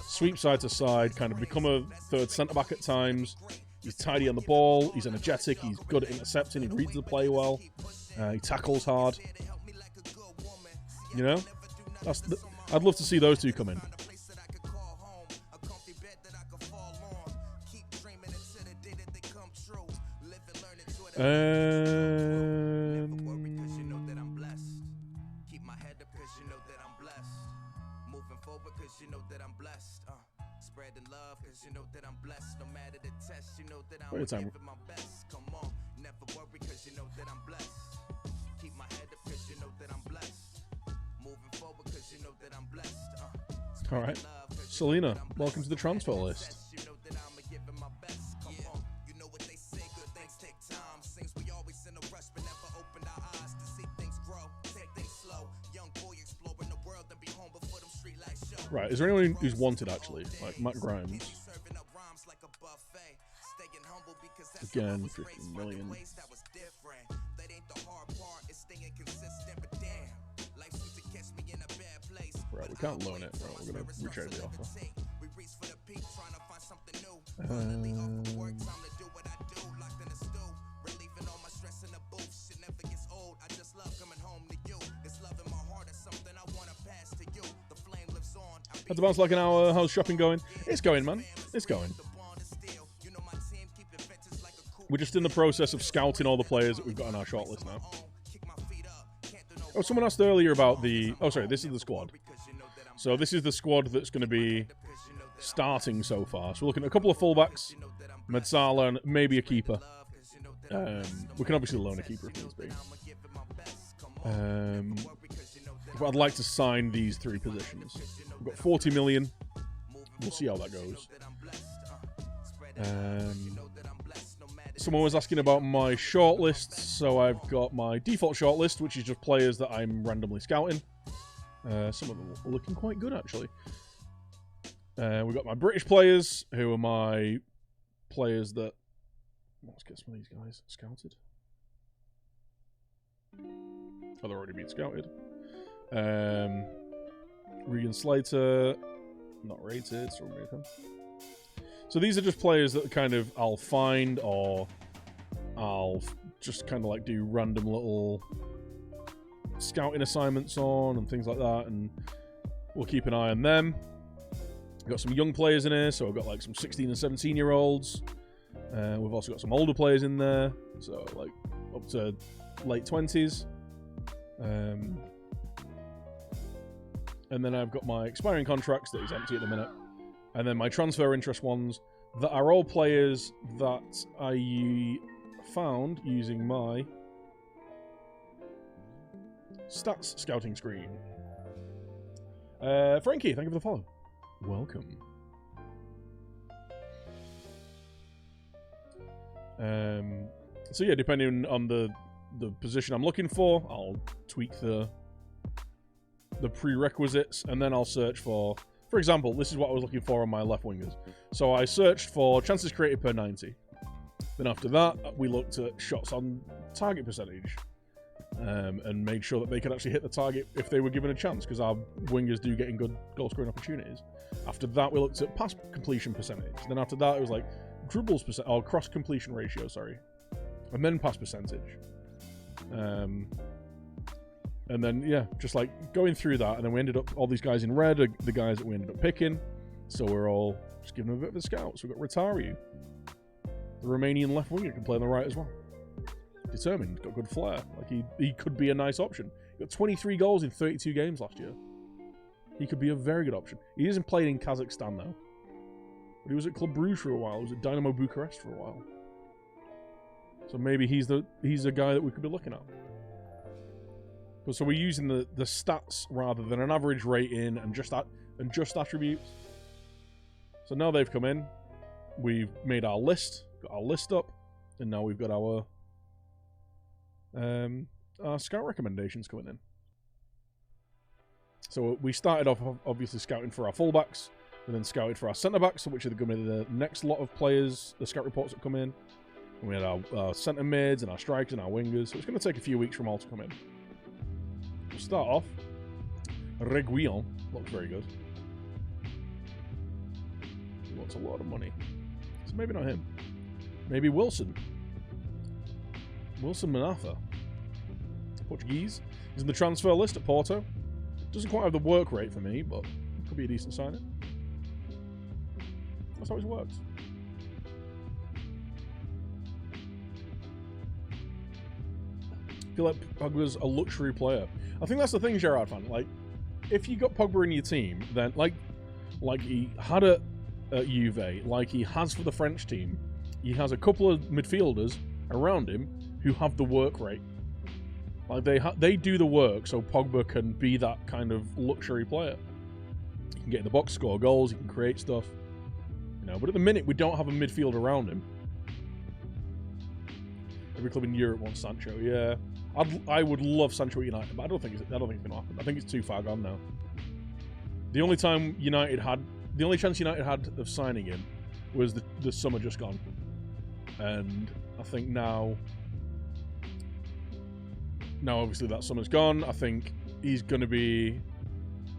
sweep side to side, kind of become a third centre-back at times. He's tidy on the ball, he's energetic, he's good at intercepting, he reads the play well, he tackles hard. You know? I'd love to see those 2 come in. Wait a time. All right, Selena, welcome to the transfer list. Right, is there anyone who's wanted actually? Like Matt Grimes. Again, 15 million. Right, we can't loan it. Right, we're going to retrade the offer. Had to bounce like an hour. How's shopping going? It's going, man. It's going. We're just in the process of scouting all the players that we've got on our shortlist now. Oh, someone asked earlier about the... Oh, sorry, this is the squad. So this is the squad that's going to be starting so far. So we're looking at a couple of fullbacks, Medsala, and maybe a keeper. We can obviously loan a keeper if needs be. But I'd like to sign these 3 positions. We've got 40 million. We'll see how that goes. Someone was asking about my shortlist. So I've got my default shortlist, which is just players that I'm randomly scouting. Some of them are looking quite good, actually. We've got my British players, who are my players that... Let's get some of these guys scouted. Oh, they're already being scouted. Regan Slater, not rated, so remove him. So these are just players that kind of I'll find, or I'll just kind of like do random little scouting assignments on and things like that, and we'll keep an eye on them. We've got some young players in here, so we've got like some 16 and 17 year olds. We've also got some older players in there, so like up to late 20s. And then I've got my expiring contracts that is empty at the minute. And then my transfer interest ones that are all players that I found using my stats scouting screen. Frankie, thank you for the follow. Welcome. So yeah, depending on the position I'm looking for, I'll tweak the prerequisites, and then I'll search for example, this is what I was looking for on my left wingers. So I searched for chances created per 90. Then after that, we looked at shots on target percentage, and made sure that they could actually hit the target if they were given a chance, because our wingers do get in good goal-scoring opportunities. After that, we looked at pass completion percentage. Then after that, it was like dribbles percent, or cross completion ratio, sorry, and then pass percentage. And then, yeah, just like going through that, and then we ended up, all these guys in red are the guys that we ended up picking, so we're all just giving them a bit of a scout. So we've got Rotariu, the Romanian left winger, can play on the right as well. Determined, got good flair, like he could be a nice option. He got 23 goals in 32 games last year. He could be a very good option. He isn't played in Kazakhstan though, but he was at Club Brugge for a while, he was at Dynamo Bucharest for a while. So maybe he's the guy that we could be looking at. But so we're using the stats rather than an average rating and just attributes. So now they've come in, we've made our list, got our list up, and now we've got our scout recommendations coming in. So we started off obviously scouting for our fullbacks, and then scouted for our centre backs, which are going to be the next lot of players, the scout reports that come in. And we had our centre mids and our strikers and our wingers. So it's going to take a few weeks for them all to come in. We'll start off. Reguilon looks very good. He wants a lot of money. So maybe not him. Maybe Wilson. Wilson Manatha. Portuguese. He's in the transfer list at Porto. Doesn't quite have the work rate for me, but could be a decent signing. That's how it works. I feel like Pogba's a luxury player. I think that's the thing, Gerard fan. Like, if you got Pogba in your team, then like he had at Juve, like he has for the French team, he has a couple of midfielders around him who have the work rate. Like they do the work, so Pogba can be that kind of luxury player. He can get in the box, score goals, he can create stuff, you know. But at the minute, we don't have a midfield around him. Every club in Europe wants Sancho. Yeah, I would love Sancho at United, but I don't think it's going to happen. I think it's too far gone now. The only chance United had of signing him was the summer just gone, and I think now obviously that summer's gone. I think he's going to be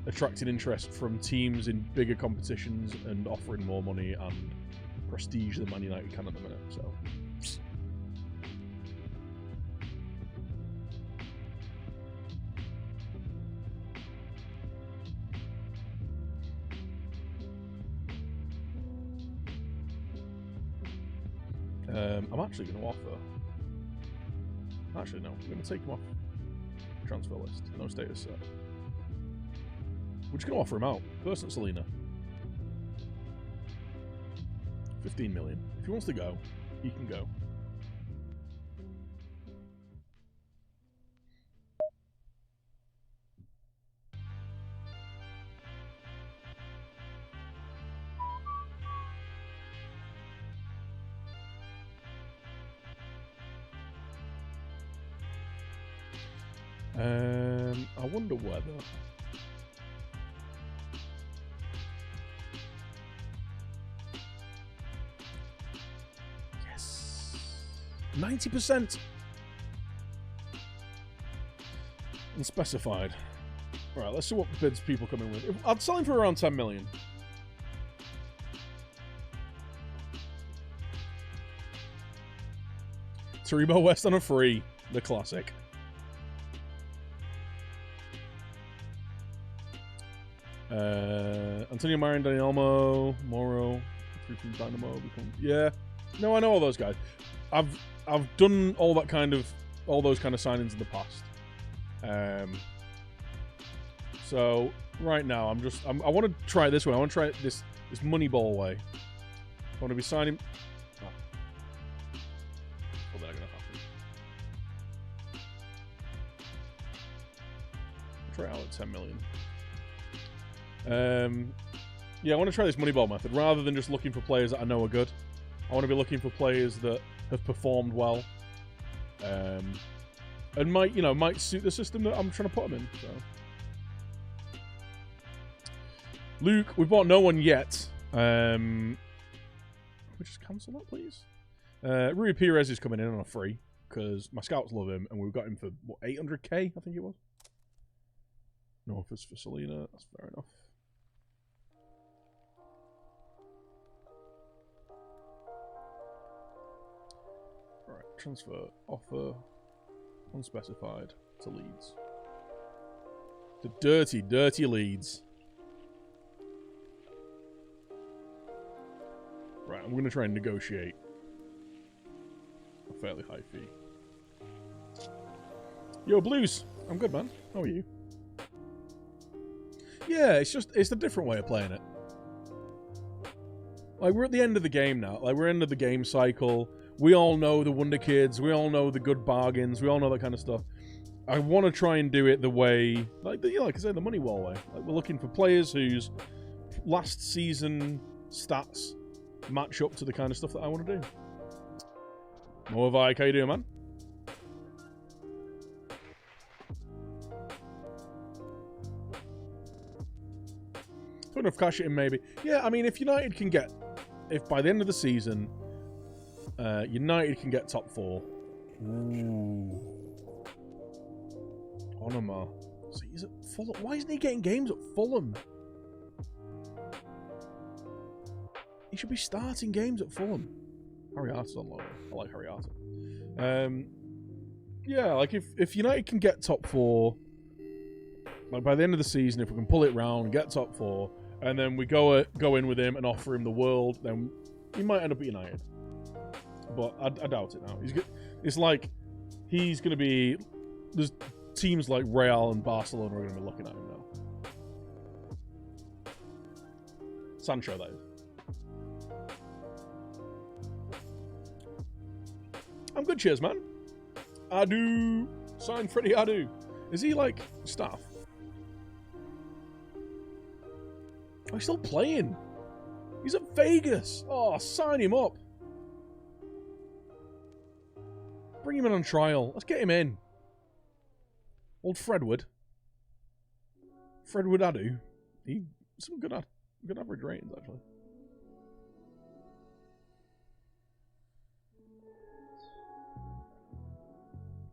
attracting interest from teams in bigger competitions and offering more money and prestige than Man United can at the minute. So. I'm actually going to offer... Actually, no. I'm going to take him off transfer list. No status set. We're just going to offer him out. Person Selena. 15 million. If he wants to go, he can go. I wonder whether... Yes! 90%! Unspecified. Right, let's see what bids people come in with. I'd sell him for around 10 million. Taribo West on a free. The classic. Antonio Marion, Dani Olmo, Moro, from Dynamo. Yeah, no, I know all those guys. I've done all those kind of signings in the past. So right now I want to try it this way. I want to try it this Moneyball way. I want to be signing. Oh. Well, that's gonna happen. Try it out at 10 million. Yeah, I want to try this Moneyball method rather than just looking for players that I know are good. I want to be looking for players that have performed well, and might suit the system that I'm trying to put them in. So, Luke, we've bought no one yet. Can we just cancel that, please? Rui Perez is coming in on a free because my scouts love him, and we've got him for what, 800k, I think it was. No offers for Selena. That's fair enough. All right, transfer offer unspecified to Leeds. The dirty, dirty Leeds. Right, I'm going to try and negotiate a fairly high fee. Yo, Blues. I'm good, man. How are you? Yeah, it's a different way of playing it. Like, we're at the end of the game now. Like, we're end of the game cycle. We all know the Wonder Kids. We all know the good bargains. We all know that kind of stuff. I want to try and do it the way, like I said, the Moneyball way. Like, we're looking for players whose last season stats match up to the kind of stuff that I want to do. Moavike, how you doing, man? Put enough cash in, maybe. Yeah, I mean, if by the end of the season, United can get top 4. Ooh. Onoma. So he's at Fulham. Why isn't he getting games at Fulham? He should be starting games at Fulham. Harry Arter's on loan. I like Harry Arter. Yeah, like if United can get top 4, like by the end of the season, if we can pull it round, get top 4, and then we go in with him and offer him the world, then he might end up at United. But I doubt it now. It's like he's going to be. There's teams like Real and Barcelona are going to be looking at him now. Sancho, that is. I'm good, cheers, man. Adu. Sign Freddie Adu. Is he, like, staff? Oh, he's still playing. He's at Vegas. Oh, sign him up. Bring him in on trial. Let's get him in. Old Fredwood. Fredwood Adu. He some good average ratings, actually.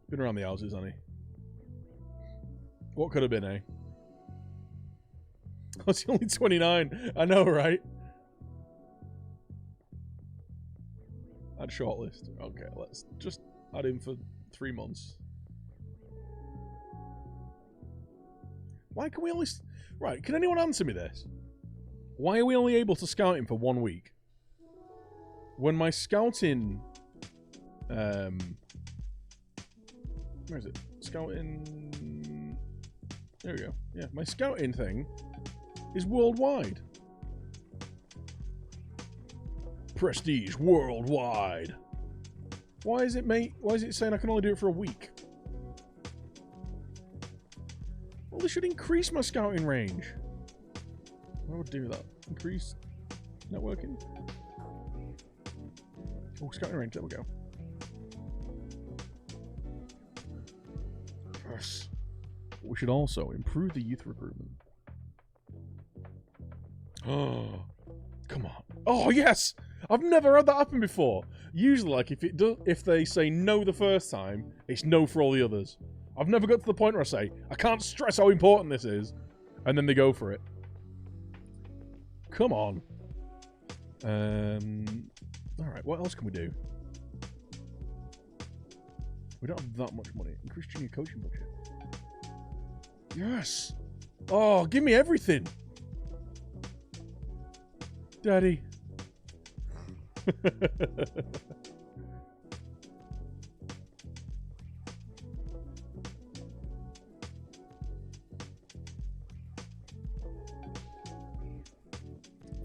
Been around the houses, hasn't he? What could have been, eh? Oh, it's only 29. I know, right? Add shortlist. Okay, let's just add him for 3 months. Why can we only... Right, can anyone answer me this? Why are we only able to scout him for 1 week? When my scouting... Where is it? Scouting... There we go. Yeah, my scouting thing is worldwide. Prestige worldwide. Why is it saying I can only do it for a week? Well, this should increase my scouting range. I would do that. Increase networking. Oh, scouting range. There we go. Yes. We should also improve the youth recruitment. Oh, come on. Oh, yes! I've never had that happen before. Usually, like, if they say no the first time, it's no for all the others. I've never got to the point where I say, I can't stress how important this is, and then they go for it. Come on. Alright, what else can we do? We don't have that much money. Increase junior coaching budget. Yes! Oh, give me everything! Daddy.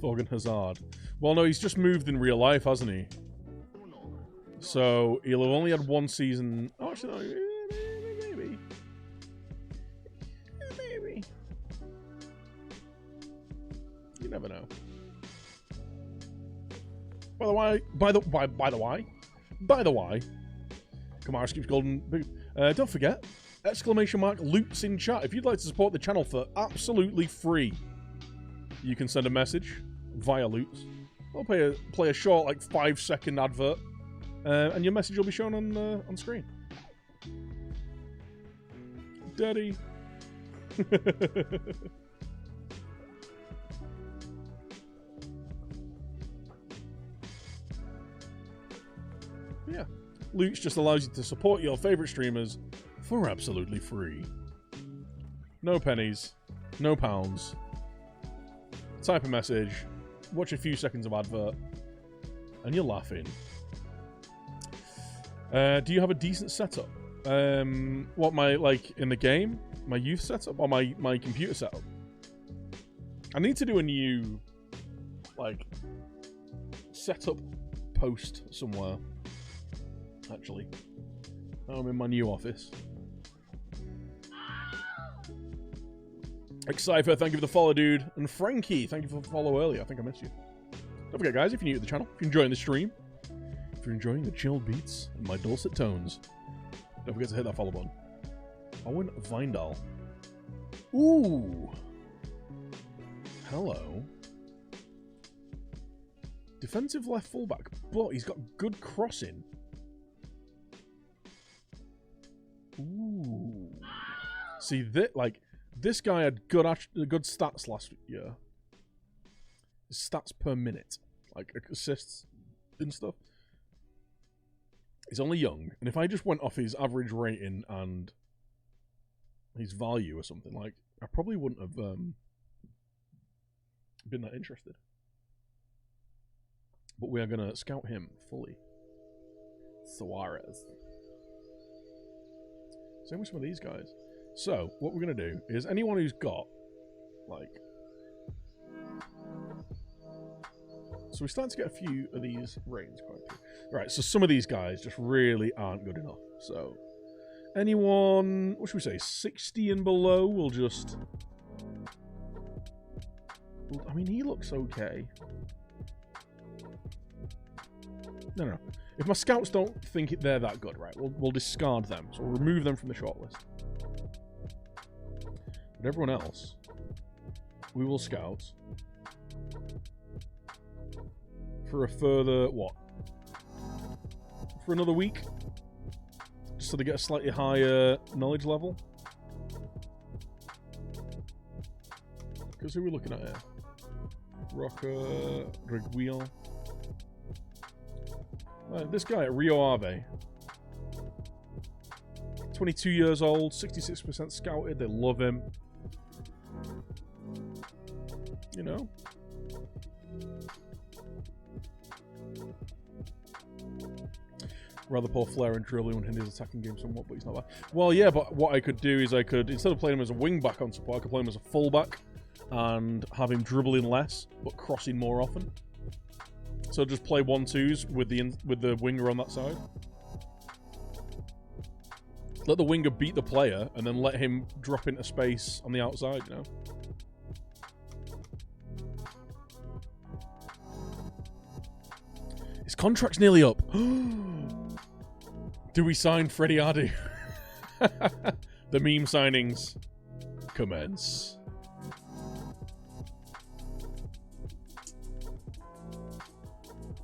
Thorgan Hazard. Well, no, he's just moved in real life, hasn't he? So, he'll have only had 1 season... Oh, actually, no, maybe. Maybe. You never know. By the way, by the way, Kamara skips golden boot. Don't forget, !loots in chat. If you'd like to support the channel for absolutely free, you can send a message via loots. I'll play a short, like 5-second advert, and your message will be shown on screen. Daddy. Yeah. Loots just allows you to support your favorite streamers for absolutely free. No pennies, no pounds. Type a message, watch a few seconds of advert, and you're laughing. Do you have a decent setup? What, like, in the game? My youth setup? Or my computer setup? I need to do a new, like, setup post somewhere. Actually. I'm in my new office. Xcypher, thank you for the follow, dude. And Frankie, thank you for the follow earlier. I think I missed you. Don't forget, guys, if you're new to the channel, if you're enjoying the stream, if you're enjoying the chilled beats and my dulcet tones, don't forget to hit that follow button. Owen Vindal. Ooh. Hello. Defensive left fullback, but he's got good crossing. Ooh. See, this guy had good stats last year. His stats per minute, like assists and stuff. He's only young, and if I just went off his average rating and his value or something, like, I probably wouldn't have been that interested. But we are going to scout him fully. Suarez. Same with some of these guys. So, what we're going to do is anyone who's got, like... So we're starting to get a few of these ratings quite through. Right, so some of these guys just really aren't good enough. So, anyone, what should we say, 60 and below, we'll just... I mean, he looks okay. No. If my scouts don't think they're that good, right, we'll discard them. So we'll remove them from the shortlist. But everyone else, we will scout for a further, what? For another week? Just so they get a slightly higher knowledge level. Because who are we looking at here? Rocker, Reguilon. This guy at Rio Ave. 22 years old, 66% scouted. They love him. You know? Rather poor flair and dribbling when his attacking game somewhat, but he's not bad. Well, yeah, but what I could do is I could, instead of playing him as a wing-back on support, I could play him as a full-back and have him dribbling less, but crossing more often. So just play 1-2s with the winger on that side. Let the winger beat the player, and then let him drop into space on the outside, you know? His contract's nearly up. Do we sign Freddie Adu? The meme signings commence.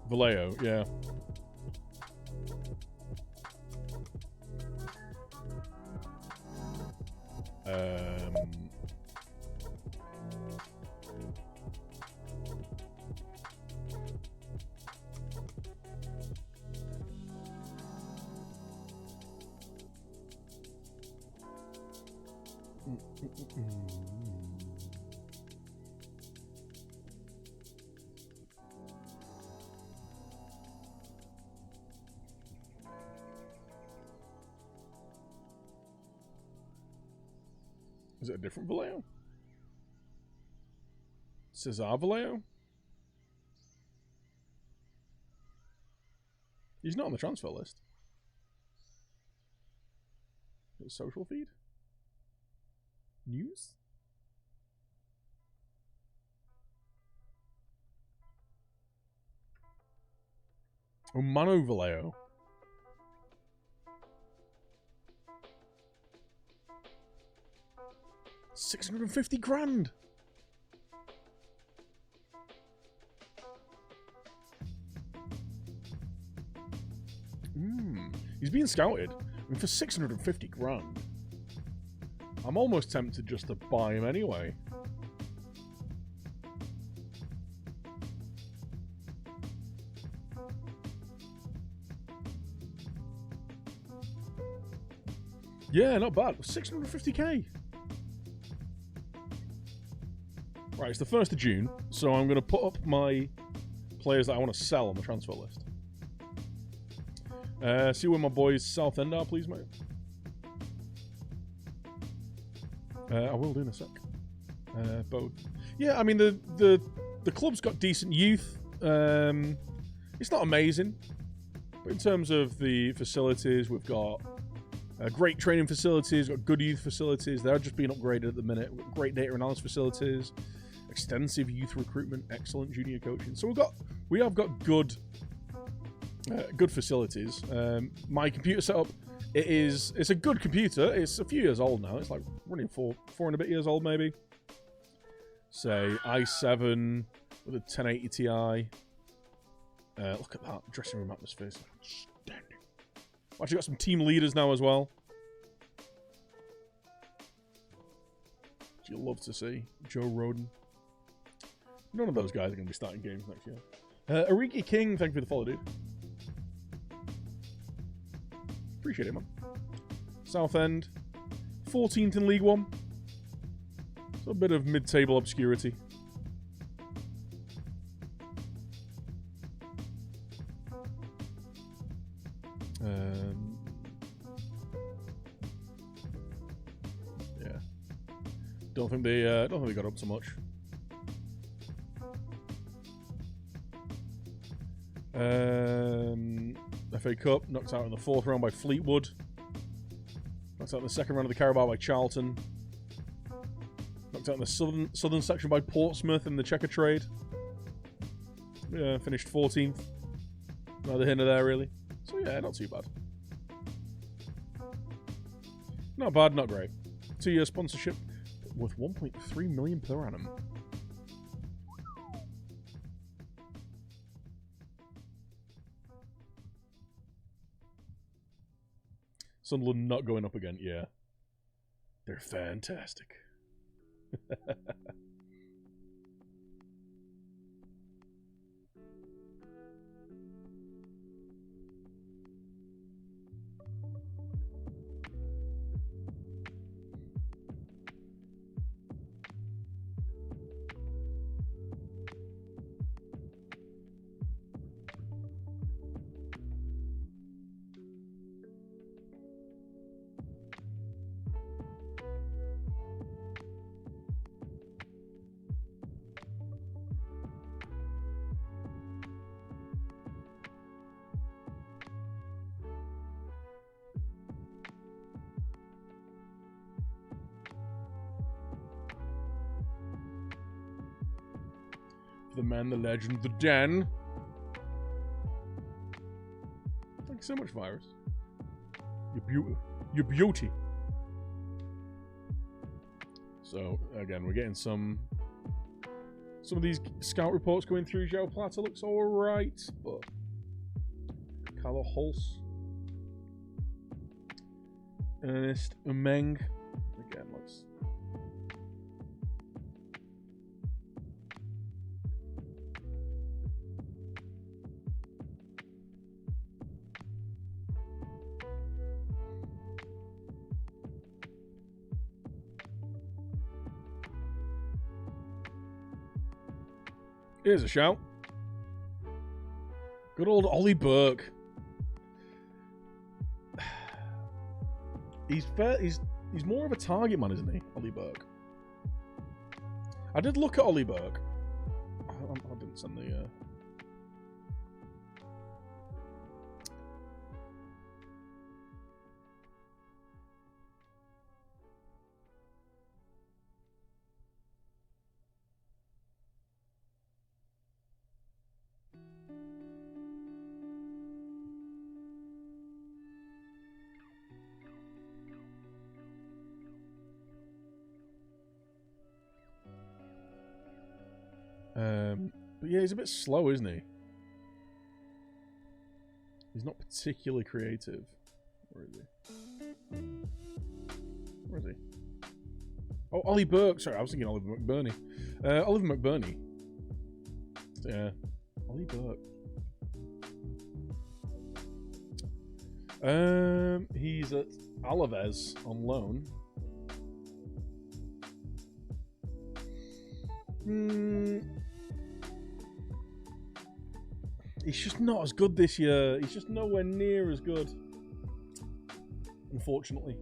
Vallejo, yeah. Is it a different Vallejo? Cesar Vallejo? He's not on the transfer list. His social feed? News? Oh, Mano Vallejo. $650,000. He's being scouted. I mean, for $650,000. I'm almost tempted just to buy him anyway. Yeah, not bad. 650k. Right, it's the 1st of June, so I'm going to put up my players that I want to sell on the transfer list. See where my boys Southend are, please, mate. I will do in a sec. But yeah, I mean the club's got decent youth. It's not amazing, but in terms of the facilities, we've got great training facilities, got good youth facilities. They're just being upgraded at the minute. We've got great data analysis facilities, extensive youth recruitment, excellent junior coaching. So we have got good facilities. My computer setup, it's a good computer. It's a few years old now. It's like running four and a bit years old maybe. Say i7 with a 1080 Ti. Look at that dressing room atmosphere. It's outstanding. Actually got some team leaders now as well. Which you'll love to see. Joe Roden. None of those guys are going to be starting games next year. Ariki King, thank you for the follow, dude. Appreciate it, man. Southend, 14th in League One. So a bit of mid-table obscurity. Yeah. Don't think they got up so much. FA Cup, knocked out in the 4th round by Fleetwood. Knocked out in the 2nd round of the Carabao by Charlton. Knocked out in the southern section by Portsmouth in the Checker Trade. Yeah, finished 14th. Neither here nor there, really. So yeah, not too bad. Not bad, not great. 2-year sponsorship worth 1.3 million per annum. Sunderland not going up again, yeah. They're fantastic. The man, the legend, the Dan. Thank you so much, Virus. Your beauty. So again, we're getting some of these scout reports going through. João Plata looks all right, but Carlo Hulse, Ernest Umeng, again looks. Here's a shout. Good old Ollie Burke. He's more of a target man, isn't he, Ollie Burke? I did look at Ollie Burke. I didn't send the... But yeah, he's a bit slow, isn't he? He's not particularly creative. Where is he? Where is he? Oh, Ollie Burke. Sorry, I was thinking Oliver McBurney. Oliver McBurney. Yeah. Ollie Burke. He's at Alaves on loan. He's just not as good this year. He's just nowhere near as good. Unfortunately.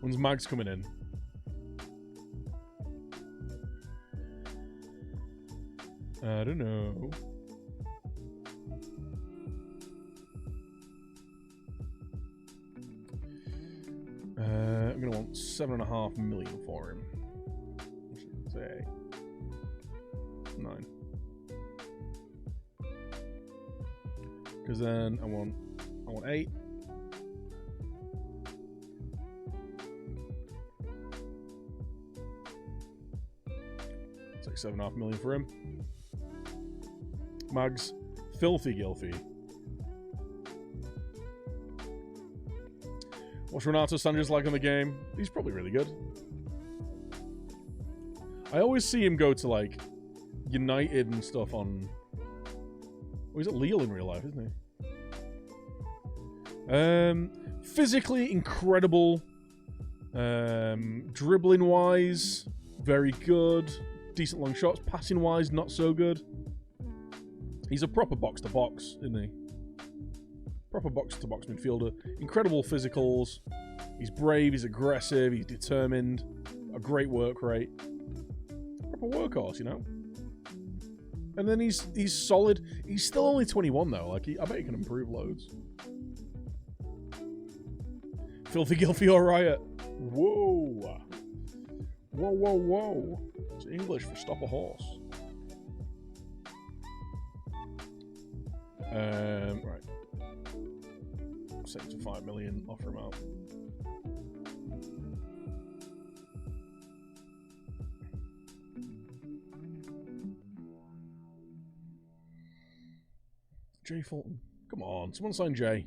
When's Mags coming in? I don't know. I'm gonna want 7.5 million for him. I should say 9. Because then I want 8. It's like 7.5 million for him. Mags, filthy Gilfy. What's Renato Sanchez like in the game? He's probably really good. I always see him go to like United and stuff on. Oh, he's at Lille in real life, isn't he? Physically incredible. Dribbling wise, very good. Decent long shots. Passing wise, not so good. He's a proper box to box, isn't he? Proper box to box midfielder. Incredible physicals. He's brave. He's aggressive. He's determined. A great work rate. Proper workhorse, you know. And then he's solid. He's still only 21 though. Like I bet he can improve loads. Filthy Gilfy or Riot. Whoa. Whoa, whoa, whoa. It's English for stop a horse. Right. 75 million, offer him out. Jay Fulton. Come on, someone sign Jay.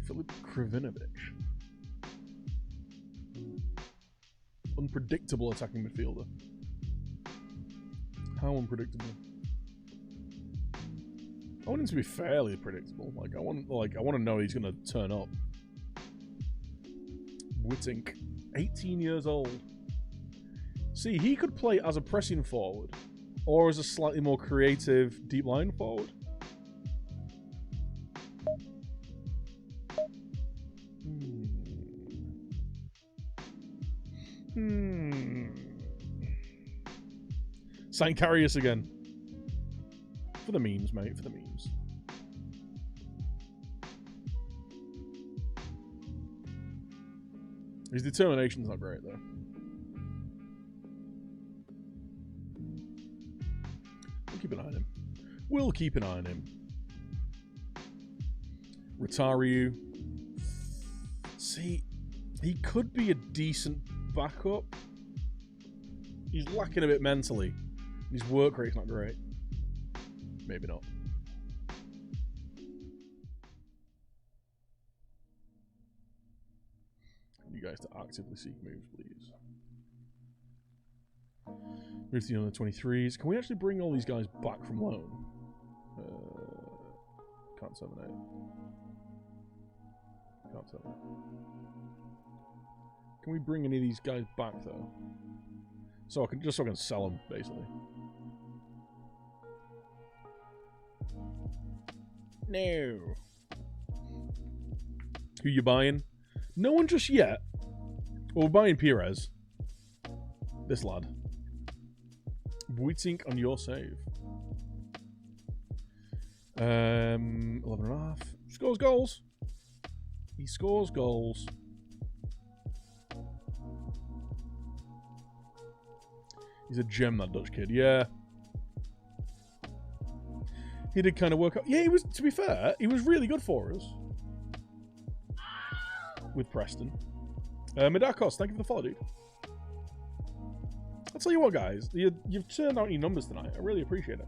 Filip Krivinovic. Unpredictable attacking midfielder. How unpredictable? I want him to be fairly predictable. I want to know he's going to turn up. Wittink, 18 years old. See, he could play as a pressing forward or as a slightly more creative deep line forward. Sign Karius again. For the memes, mate. For the memes. His determination's not great, though. We'll keep an eye on him. We'll keep an eye on him. Rotariu. See, he could be a decent backup. He's lacking a bit mentally. His work rate's not great. Maybe not. You guys to actively seek moves, please. Move to the under 23s. Can we actually bring all these guys back from loan? Can't 7-8. Can't 7. Can we bring any of these guys back though? So I can sell them basically. No. Who you buying? No one just yet. Well, we're buying Perez. This lad. Wittink on your save. 11.5. Scores goals. He scores goals. He's a gem, that Dutch kid. Yeah. He did kind of work out. Yeah, he was, to be fair, he was really good for us. With Preston. Medakos, thank you for the follow, dude. I'll tell you what, guys. You've turned out your numbers tonight. I really appreciate it.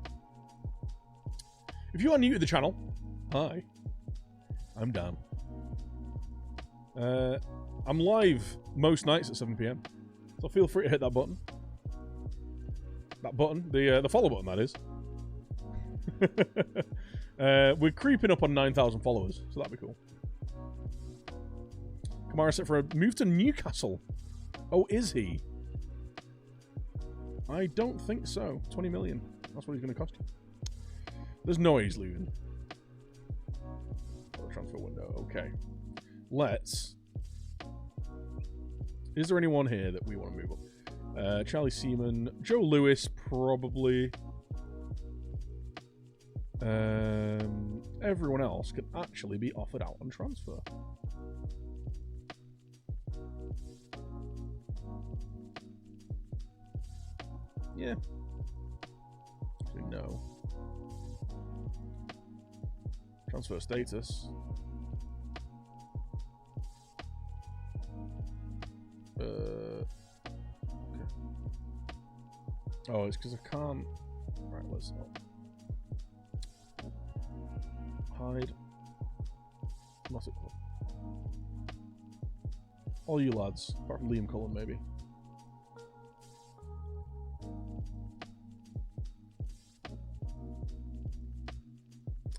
If you are new to the channel, hi. I'm Dan. I'm live most nights at 7 PM. So feel free to hit that button. That button. The follow button, that is. We're creeping up on 9,000 followers, so that'd be cool. Kamara set for a move to Newcastle. Oh, is he? I don't think so. 20 million. That's what he's going to cost you. There's no way he's leaving. Transfer window. Okay. Let's... Is there anyone here that we want to move up? Charlie Seaman. Joe Lewis, probably. Everyone else can actually be offered out on transfer. Yeah. Actually, no. Transfer status. Okay. Oh, it's because I can't. Right, let's not. Hide. What's it called? All you lads, apart from Liam Cullen, maybe.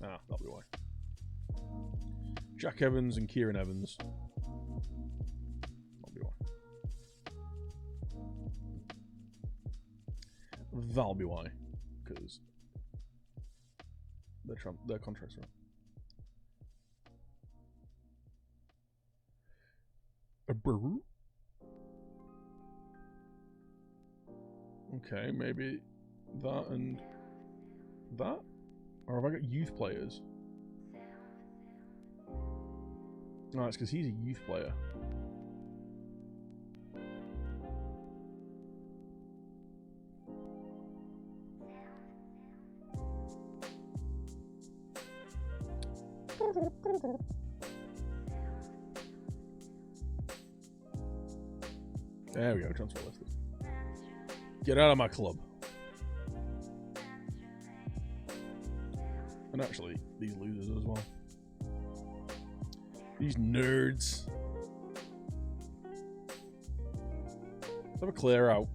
Ah, that'll be why. Jack Evans and Kieran Evans. That'll be why. That'll be why. Because their contracts are up. A brew? Okay, maybe that and that? Or have I got youth players? No, it's because he's a youth player. There we go, transfer listed. Get out of my club. And actually, these losers as well. These nerds. Let's have a clear out.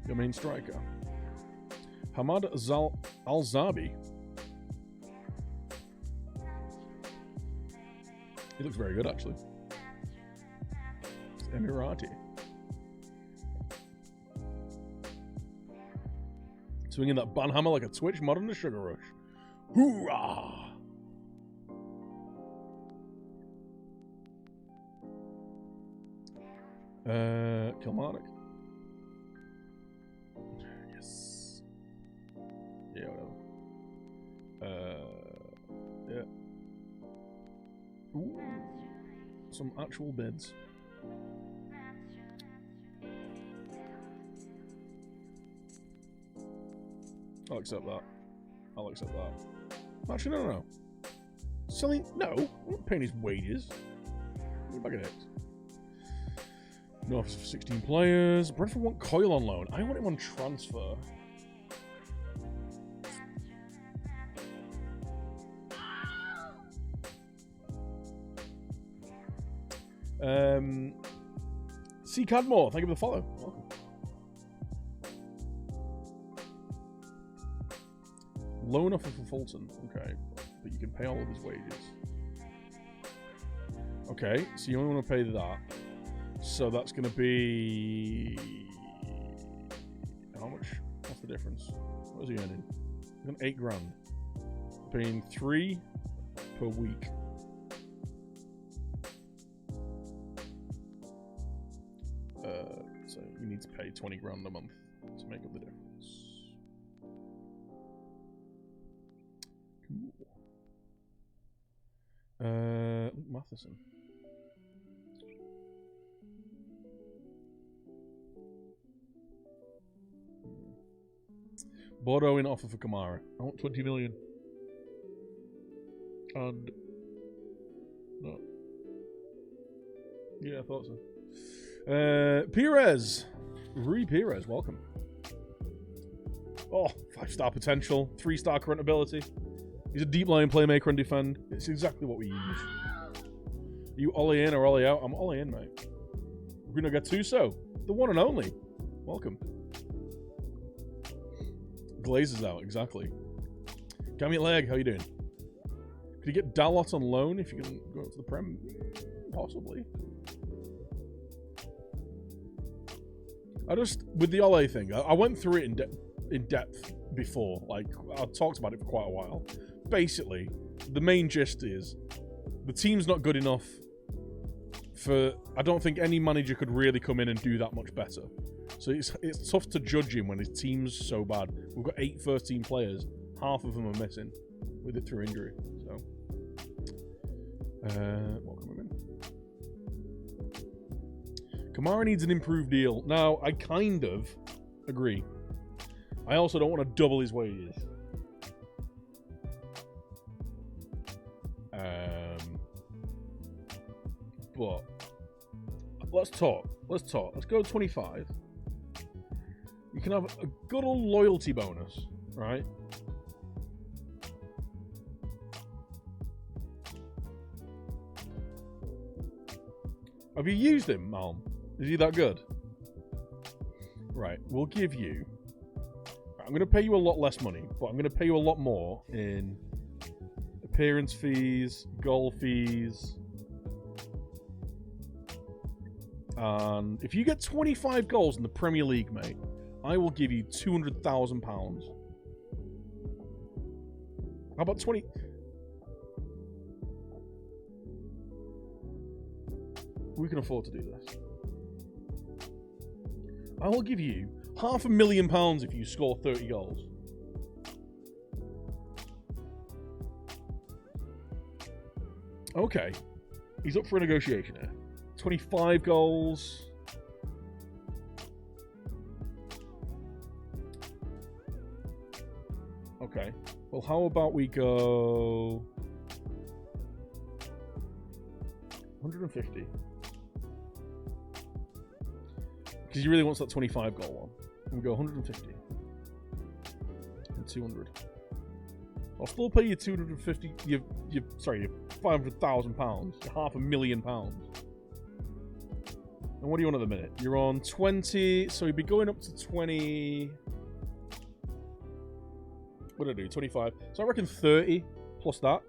Your main striker. Hamad Al-Zabi. He looks very good, actually. It's Emirati. Swinging that ban hammer like a twitch, modern to Sugar Rush. Hoorah! Kilmarnock. Yes. Yeah, whatever. Yeah. Ooh. Some actual bids. I'll accept that. I'll accept that. Actually, no. Selling? No. I'm not paying his wages. Get back at it. No offers for 16 players. Brentford want Coyle on loan. I want him on transfer. C. Cadmore, thank you for the follow. Welcome. Loan offer for Fulton. Okay. But you can pay all of his wages. Okay, so you only want to pay that. So that's going to be... How much? What's the difference? What is he earning? He's got 8 grand. Paying 3 per week. So you need to pay 20 grand a month to make up the difference. Cool. Luke Matheson. Bordeaux in offer for Kamara. I want 20 million. And no. Yeah, I thought so. Perez. Rui Perez, welcome. Oh, 5-star potential, 3-star current ability. He's a deep line playmaker and defend. It's exactly what we use. Are you Ollie in or Ollie out? I'm Ollie in, mate. Bruno Gattuso, the one and only. Welcome. Glazers out, exactly. Gamiot Leg, how you doing? Could you get Dalot on loan if you can go up to the Prem? Possibly. With the Ole thing, I went through it in depth before. Like, I talked about it for quite a while. Basically, the main gist is the team's not good enough for... I don't think any manager could really come in and do that much better. So it's tough to judge him when his team's so bad. We've got 8 first-team players. Half of them are missing with it through injury. So, welcome him in. Kamara needs an improved deal. Now, I kind of agree. I also don't want to double his wages. But let's talk. Let's go 25. You can have a good old loyalty bonus, right? Have you used him, Malm? Is he that good? Right, we'll give you... I'm going to pay you a lot less money, but I'm going to pay you a lot more in appearance fees, goal fees. And if you get 25 goals in the Premier League, mate, I will give you £200,000. How about 20... We can afford to do this. I will give you £500,000 if you score 30 goals. Okay. He's up for a negotiation here. 25 goals. Okay. Well, how about we go 150? Because he really wants that 25 goal one. And we go 150. And 200. I'll still pay you 250. Sorry, £500,000. £500,000. And what do you want at the minute? You're on 20. So you'd be going up to 20. What did I do? 25. So I reckon 30 plus that.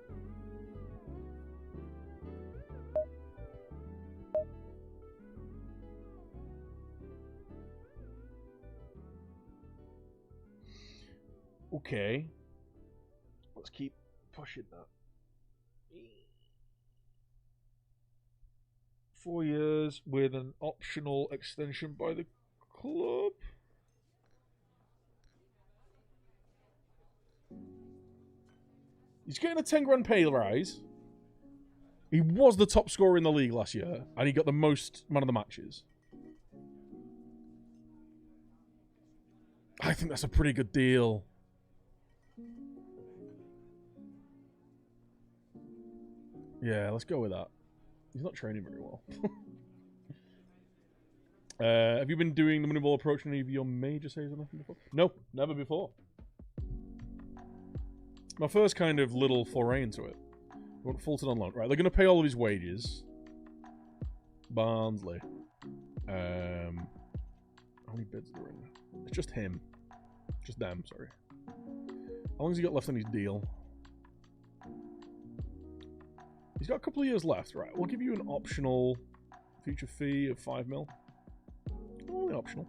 Okay. Let's keep pushing that. 4 years with an optional extension by the club. He's getting a 10 grand pay rise. He was the top scorer in the league last year, and he got the most man of the matches. I think that's a pretty good deal. Yeah, let's go with that. He's not training very well. Have you been doing the Moneyball approach on any of your major saves or nothing before? No, never before. My first kind of little foray into it. I want Fulton on loan. Right, they're going to pay all of his wages. Barnsley. How many bids are there in? It's just him. Just them, sorry. How long has he got left on his deal? He's got a couple of years left, right? We'll give you an optional future fee of 5 mil. Only optional.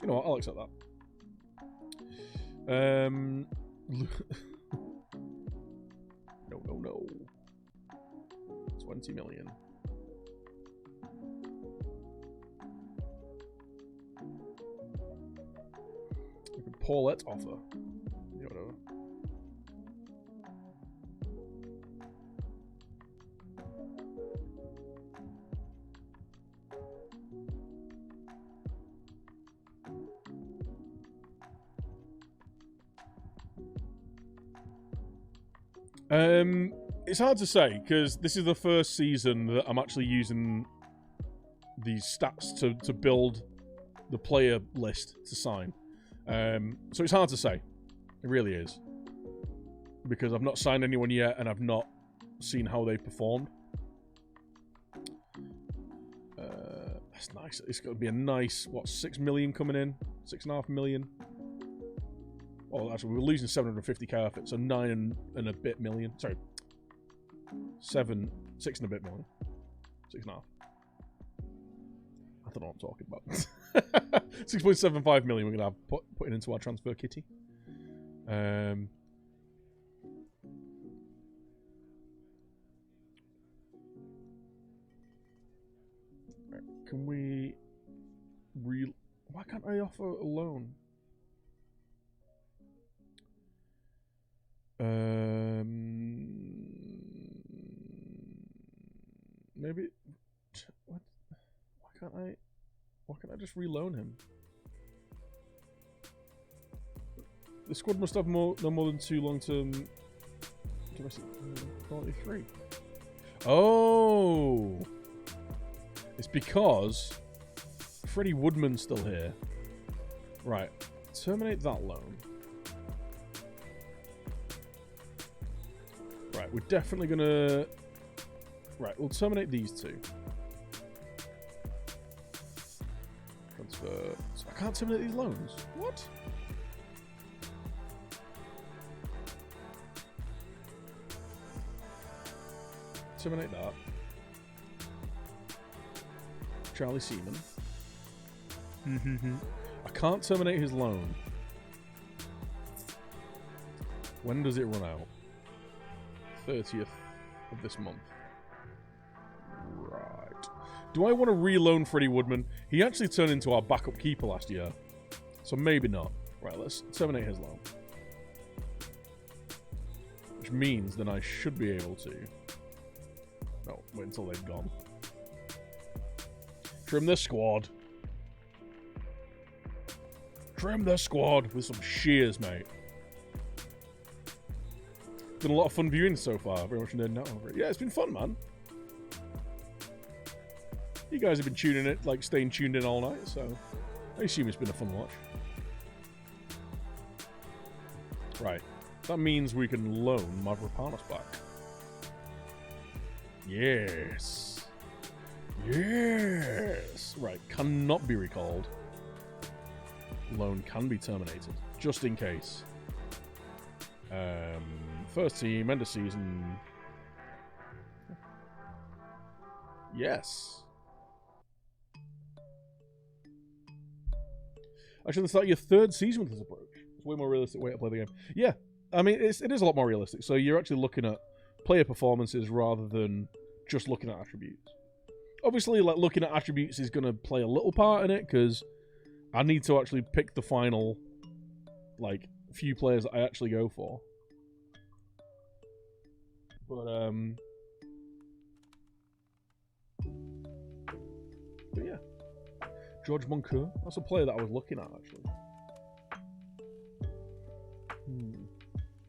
You know what? I'll accept that. No. 20 million. Paulette's offer. Yeah, whatever. It's hard to say because this is the first season that I'm actually using these stats to build the player list to sign. So it's hard to say. It really is. Because I've not signed anyone yet and I've not seen how they performed. That's nice. It's going to be a nice, what, 6 million coming in? 6.5 million? Oh, actually, we were losing 750k off it, so 9 and a bit million. Sorry. 6 and a bit million. 6.5. I don't know what I'm talking about. 6.75 million we're going to have putting into our transfer kitty. Right, can we... Why can't I offer a loan? Maybe. What? Why can't I just reloan him? The squad must have no more than 2 long-term. 43. Oh, it's because Freddie Woodman's still here. Right, terminate that loan. Right, we're definitely gonna... Right, we'll terminate these 2. Transfer... So I can't terminate these loans? What? Terminate that. Charlie Seaman. I can't terminate his loan. When does it run out? 30th of this month. Right. Do I want to reloan Freddie Woodman? He actually turned into our backup keeper last year. So maybe not. Right, let's terminate his loan. Which means then I should be able to... No, wait until they've gone. Trim this squad. Trim this squad with some shears, mate. Been a lot of fun viewing so far. Very much nerding out over it. Yeah, it's been fun, man. You guys have been tuning it, like staying tuned in all night, so I assume it's been a fun watch. Right. That means we can loan Mavropanos back. Yes. Yes. Right. Cannot be recalled. Loan can be terminated. Just in case. First team, end of season. Yes. Actually, it's like your 3rd season with this approach. It's a way more realistic way to play the game. Yeah. I mean, it is a lot more realistic. So you're actually looking at player performances rather than just looking at attributes. Obviously, like, looking at attributes is going to play a little part in it because I need to actually pick the final, like, few players that I actually go for. But yeah. George Moncur. That's a player that I was looking at, actually.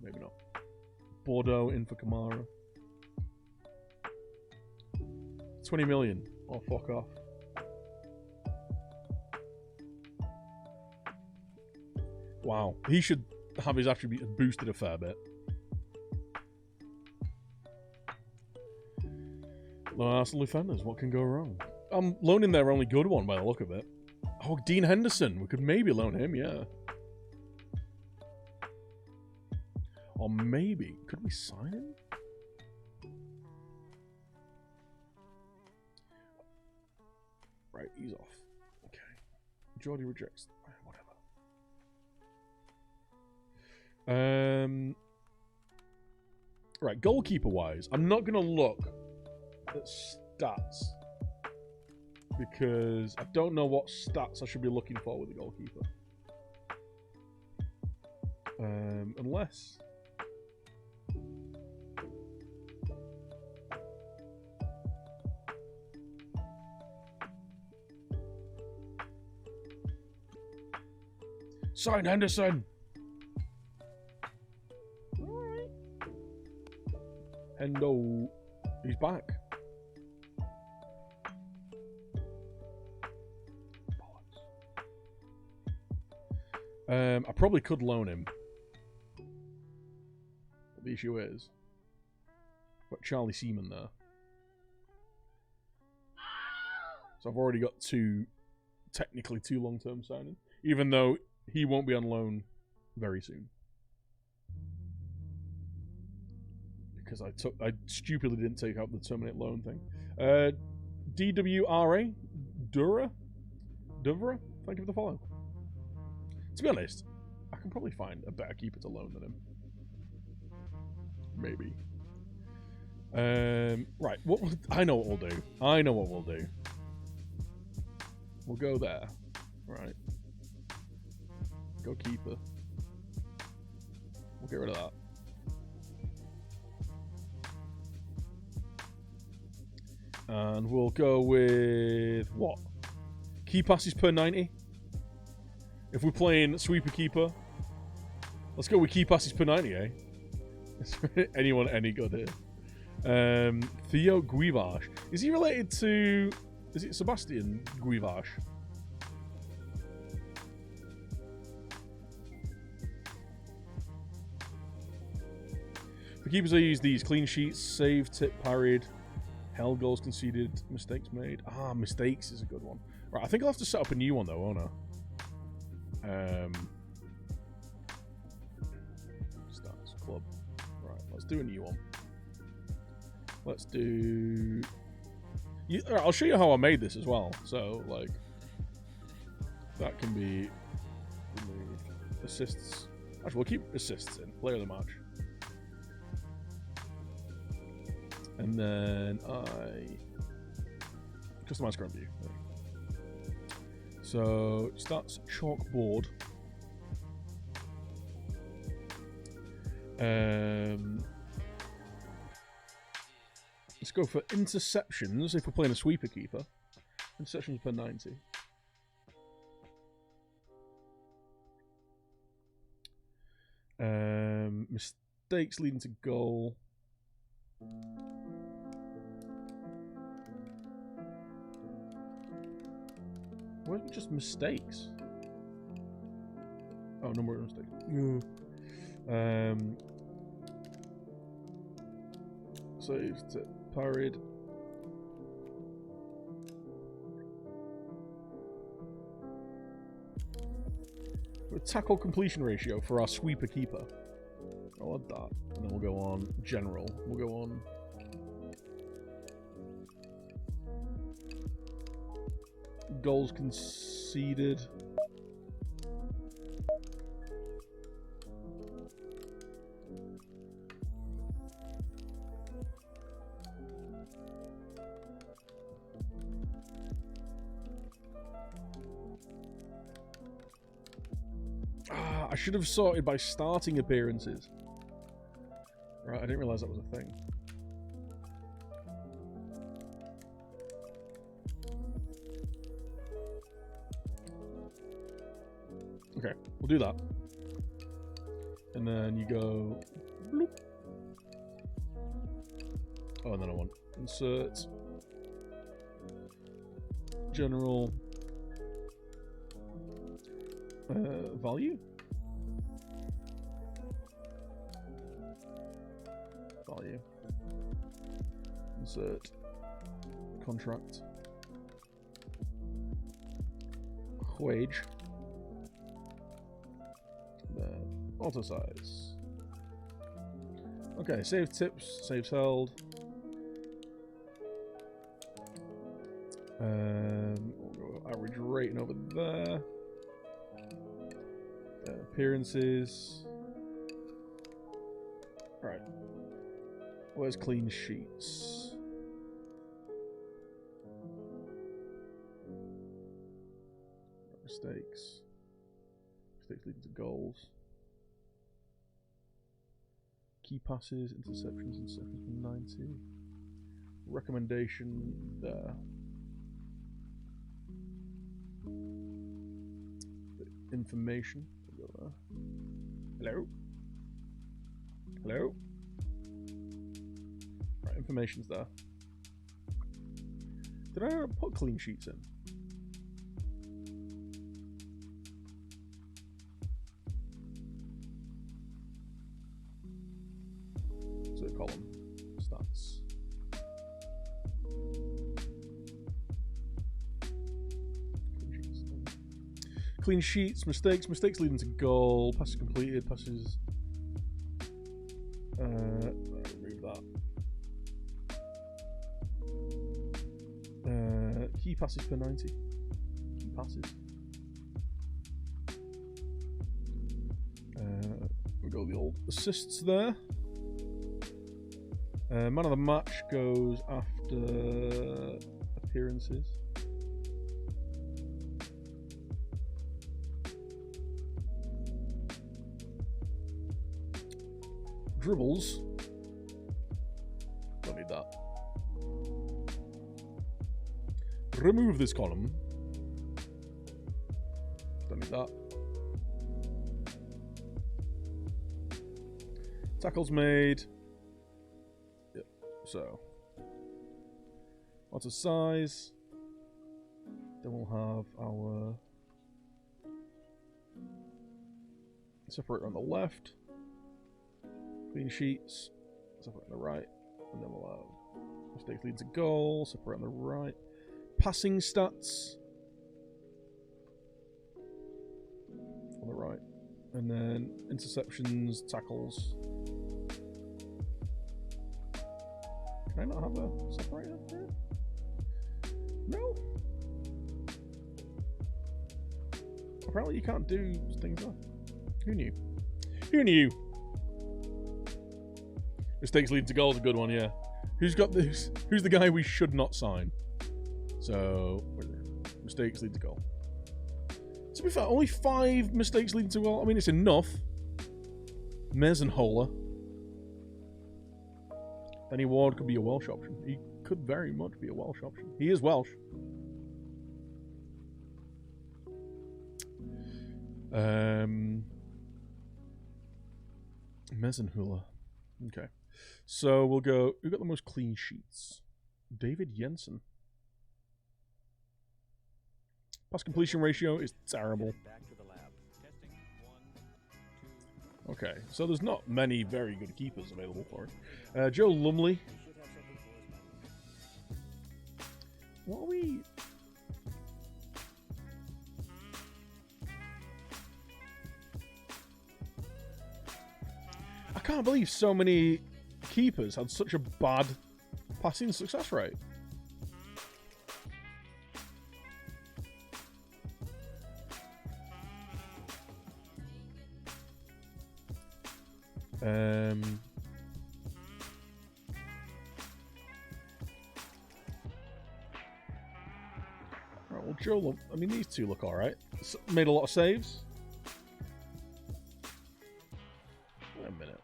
Maybe not. Bordeaux in for Kamara. 20 million. Oh, fuck off. Wow. He should have his attributes boosted a fair bit. No Arsenal defenders. What can go wrong? I'm loaning their only good one by the look of it. Oh, Dean Henderson. We could maybe loan him, yeah. Or maybe... Could we sign him? Right, he's off. Okay. Jordy rejects. Whatever. Right, goalkeeper-wise, I'm not going to look at stats because I don't know what stats I should be looking for with the goalkeeper. Unless... Sign Henderson! Alright. Hendo. He's back. I probably could loan him. But the issue is, got Charlie Seaman there. So I've already got technically two long-term signings, even though he won't be on loan very soon. Because I stupidly didn't take out the terminate loan thing. DWRA? Dura? Thank you for the follow. To be honest, I can probably find a better keeper to loan than him. Maybe. Right. I know what we'll do. We'll go there. Right. Go keeper. We'll get rid of that. And we'll go with what? Key passes per 90? If we're playing sweeper keeper, let's go with key passes per 90, eh? Is anyone any good here? Theo Guivarch. Is he related to... Is it Sebastian Guivarch? For keepers, I use these: clean sheets, save, tip, parried, held goals conceded, mistakes made. Ah, mistakes is a good one. Right, I think I'll have to set up a new one though, won't I? Stats club. Right, let's do a new one. Let's do. Right, I'll show you how I made this as well. So, like, that can be removed. Assists. Actually, we'll keep assists in. Player of the match. And then I customize current view. So stats chalkboard. Let's go for interceptions if we're playing a sweeper keeper. Interceptions per 90. Mistakes leading to goal. Where's just mistakes? Oh, number of mistakes. Saved, parried. Tackle completion ratio for our sweeper keeper. I'll add that, and then we'll go on general. We'll go on. Goals conceded. I should have sorted by starting appearances. Right, I didn't realize that was a thing. Okay, we'll do that. And then you go... bloop. Oh, and then I want insert. General. Value? Value. Insert. Contract. Wage. Auto size. Okay, save tips, saves held. We'll go average rating over there. Appearances. Alright. Where's clean sheets? Mistakes. Mistakes leading to goals. key passes, interceptions, and seconds from 90. Recommendation there. The information. Hello? Hello? Right, information's there. Did I put clean sheets in? So column stats. Clean sheets, mistakes leading to goal, passes completed, passes. Remove that. Key passes per 90. Key passes. We'll go with the old assists there. Man of the match goes after appearances. Dribbles. Don't need that. Remove this column. Don't need that. Tackles made. Yep. So. Lots of size. Then we'll have our separator on the left. Clean sheets. Separate on the right. And then we'll have mistakes lead to goal. Separate on the right. Passing stats. On the right. And then interceptions, tackles. Can I not have a separator there? No. Apparently you can't do things like that. Who knew? Who knew? Mistakes leading to goals is a good one, yeah. Who's got this? Who's the guy we should not sign? So, mistakes lead to goal. To be fair, only 5 mistakes leading to goal. I mean, it's enough. Mezenhola. Danny Ward could be a Welsh option. He could very much be a Welsh option. He is Welsh. Mezenhola. Okay. So we'll go. Who got the most clean sheets? David Jensen. Pass completion ratio is terrible. Okay, so there's not many very good keepers available for it. Joe Lumley. What are we? I can't believe so many keepers had such a bad passing success rate. Right, well, Joe, I mean, these two look alright. Made a lot of saves. Wait a minute.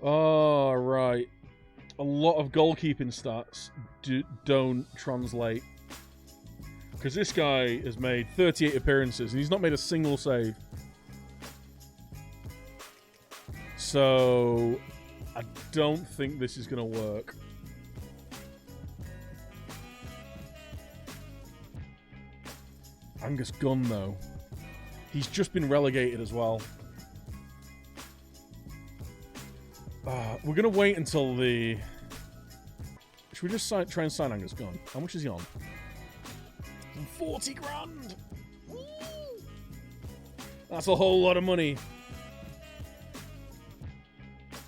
Oh, right. A lot of goalkeeping stats don't translate. Because this guy has made 38 appearances and he's not made a single save. So, I don't think this is going to work. Angus Gunn, though. He's just been relegated as well. We're going to wait until the... Should we just try and sign Angus Gunn? How much is he on? 40 grand! Woo! That's a whole lot of money.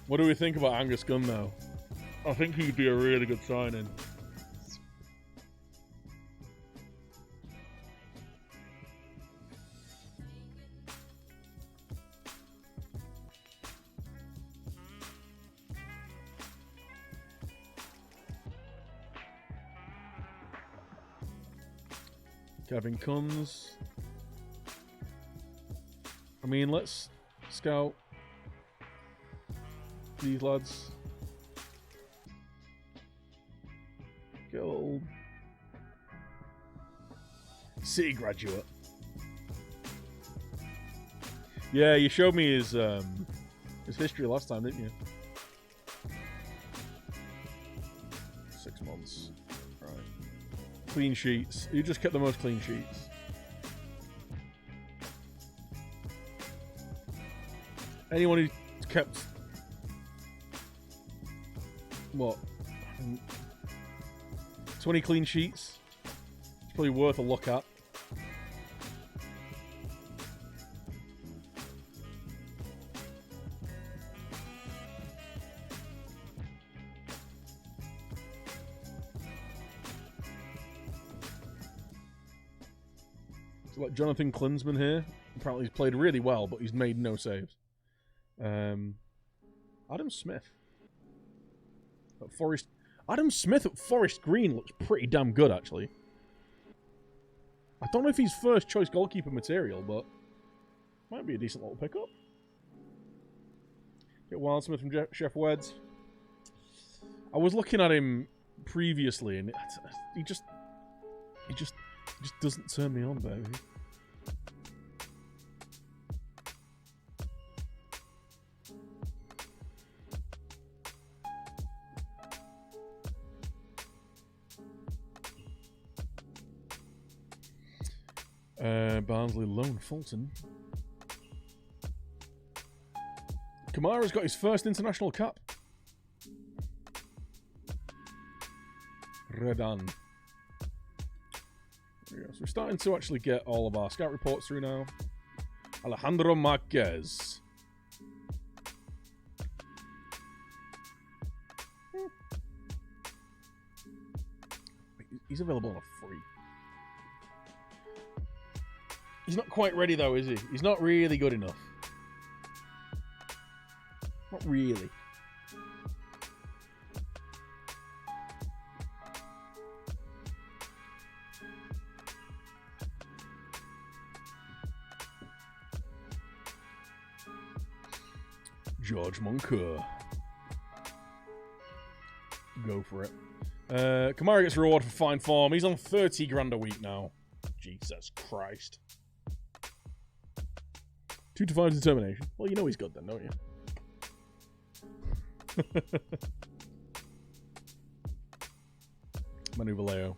What do we think about Angus Gunn, though? I think he'd be a really good signing. Kevin Kunz. I mean, let's scout these lads. Get a little city graduate. Yeah, you showed me his history last time, didn't you? 6 months. Right. Clean sheets. You just kept the most clean sheets. Anyone who kept what? 20 clean sheets. It's probably worth a look at. So like Jonathan Klinsmann here. Apparently he's played really well, but he's made no saves. Adam Smith at Forest. Adam Smith at Forest Green looks pretty damn good, actually. I don't know if he's first choice goalkeeper material, but might be a decent little pickup. Get Wildsmith from Chef Weds. I was looking at him previously, and he just doesn't turn me on, baby. Barnsley loan Fulton. Kamara's got his first international cap. Redan. There we go. So we're starting to actually get all of our scout reports through now. Alejandro Marquez. He's available on a free. He's not quite ready though, is he? He's not really good enough. Not really. George Moncur. Go for it. Kamara gets rewarded for fine form. He's on 30 grand a week now. Jesus Christ. 2 to 5 determination. Well, you know he's good then, don't you? Manu Vallejo.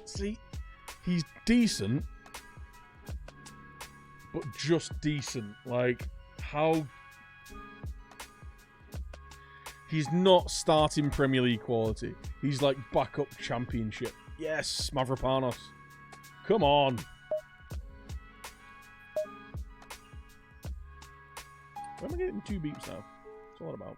See, he's decent, but just decent. Like, how... He's not starting Premier League quality. He's like backup championship. Yes, Mavropanos. Come on. Why am I getting 2 beeps now? What's all that about?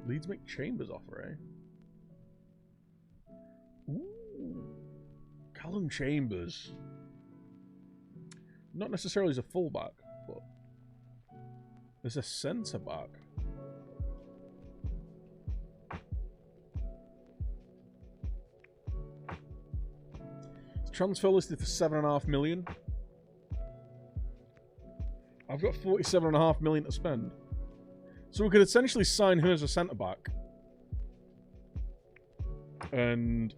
Leeds make Chambers offer, eh? Ooh. Callum Chambers. Not necessarily as a fullback, but as a centre back. His transfer listed for 7.5 million. I've got 47.5 million to spend. So we could essentially sign her as a centre-back. And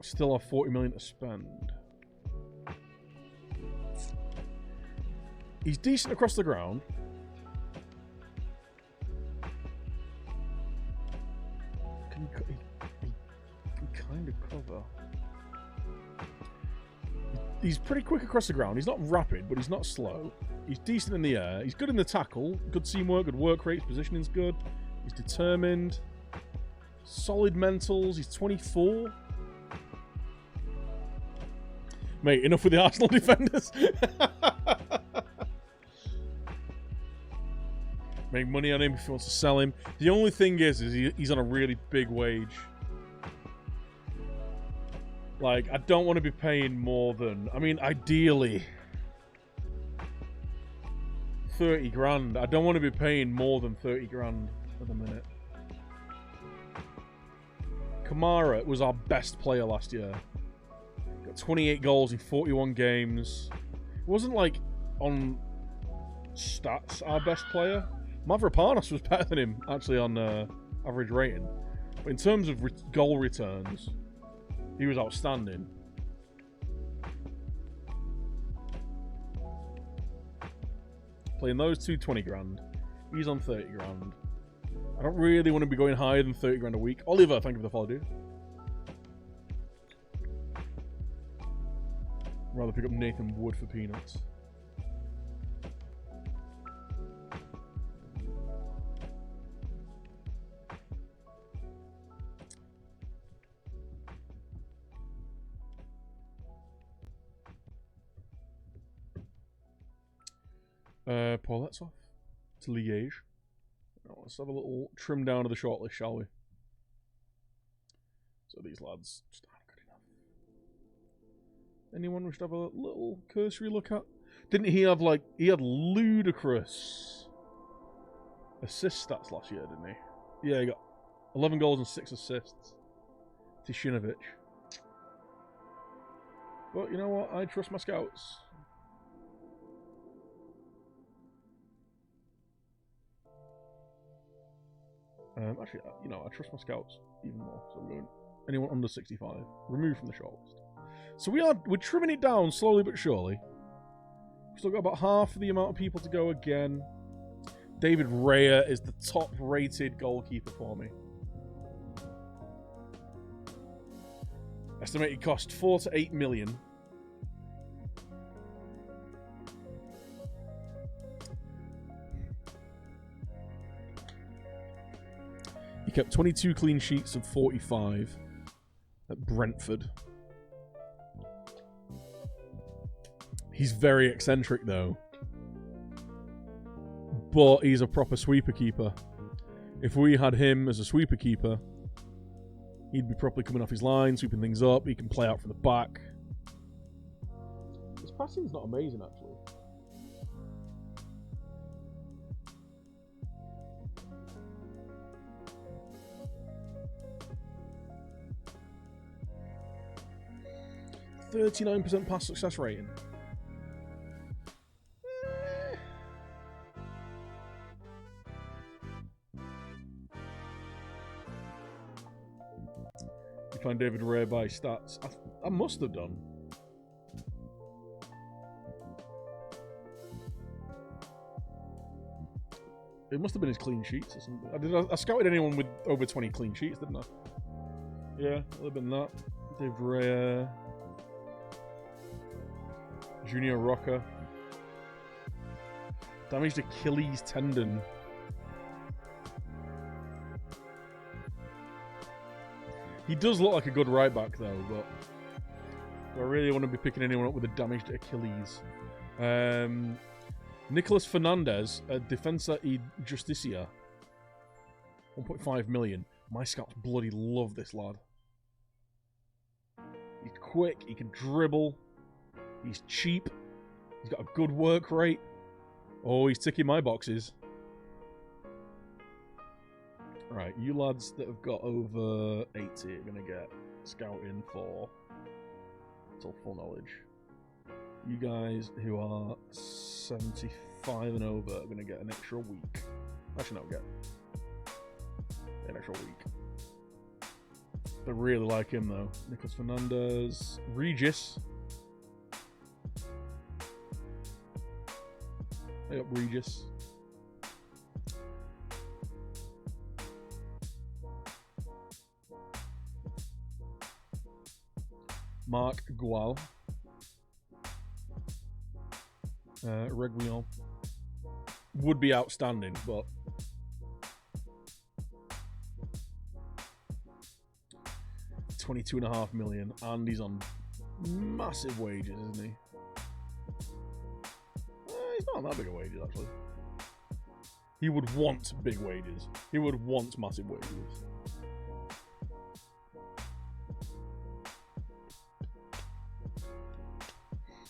still have 40 million to spend. He's decent across the ground. Can he kind of cover? He's pretty quick across the ground. He's not rapid, but he's not slow. He's decent in the air. He's good in the tackle. Good teamwork, good work rates. Positioning's good. He's determined. Solid mentals. He's 24. Mate, enough with the Arsenal defenders. Make money on him if he wants to sell him. The only thing is he's on a really big wage. Like, I don't want to be paying more than... I mean, ideally... 30 grand. I don't want to be paying more than 30 grand at the minute. Kamara was our best player last year. Got 28 goals in 41 games. It wasn't like on stats our best player. Mavropanos was better than him, actually, on average rating. But in terms of goal returns, he was outstanding. Playing those two 20 grand. He's on 30 grand. I don't really want to be going higher than 30 grand a week. Oliver, thank you for the follow, dude. I'd rather pick up Nathan Wood for peanuts. Paul, that's off to Liège. Now, let's have a little trim down of the shortlist, shall we? So these lads just aren't good enough. Anyone we should have a little cursory look at? Didn't he have, like, he had ludicrous assist stats last year, didn't he? Yeah, he got 11 goals and 6 assists. Tishinovic. But you know what? I trust my scouts. Actually, you know, I trust my scouts even more. So we're going anyone under 65 removed from the shortlist. So we're trimming it down slowly but surely. We've still got about half of the amount of people to go again. David Raya is the top-rated goalkeeper for me. Estimated cost 4 to 8 million. He kept 22 clean sheets of 45 at Brentford. He's very eccentric, though. But he's a proper sweeper keeper. If we had him as a sweeper keeper, he'd be properly coming off his line, sweeping things up. He can play out from the back. His passing's not amazing, actually. .39% pass success rating. You find David Ray by stats. I must have done. It must have been his clean sheets or something. I scouted anyone with over 20 clean sheets, didn't I? Yeah, it would have been that. David Ray. Junior Rocker. Damaged Achilles tendon. He does look like a good right back though, but do I really want to be picking anyone up with a damaged Achilles? Nicolas Fernandez, Defensa y Justicia. 1.5 million. My scouts bloody love this lad. He's quick, he can dribble. He's cheap. He's got a good work rate. Oh, he's ticking my boxes. Right, you lads that have got over 80 are going to get scouting for until full knowledge. You guys who are 75 and over are going to get an extra week. Actually, no, get an extra week. I really like him, though. Nicolas Fernandez. Regis. Hey up, Regis. Mark Gual. Reguilon. Would be outstanding, but 22.5 million, and he's on massive wages, isn't he? He's not on that big of wages, actually. He would want big wages. He would want massive wages.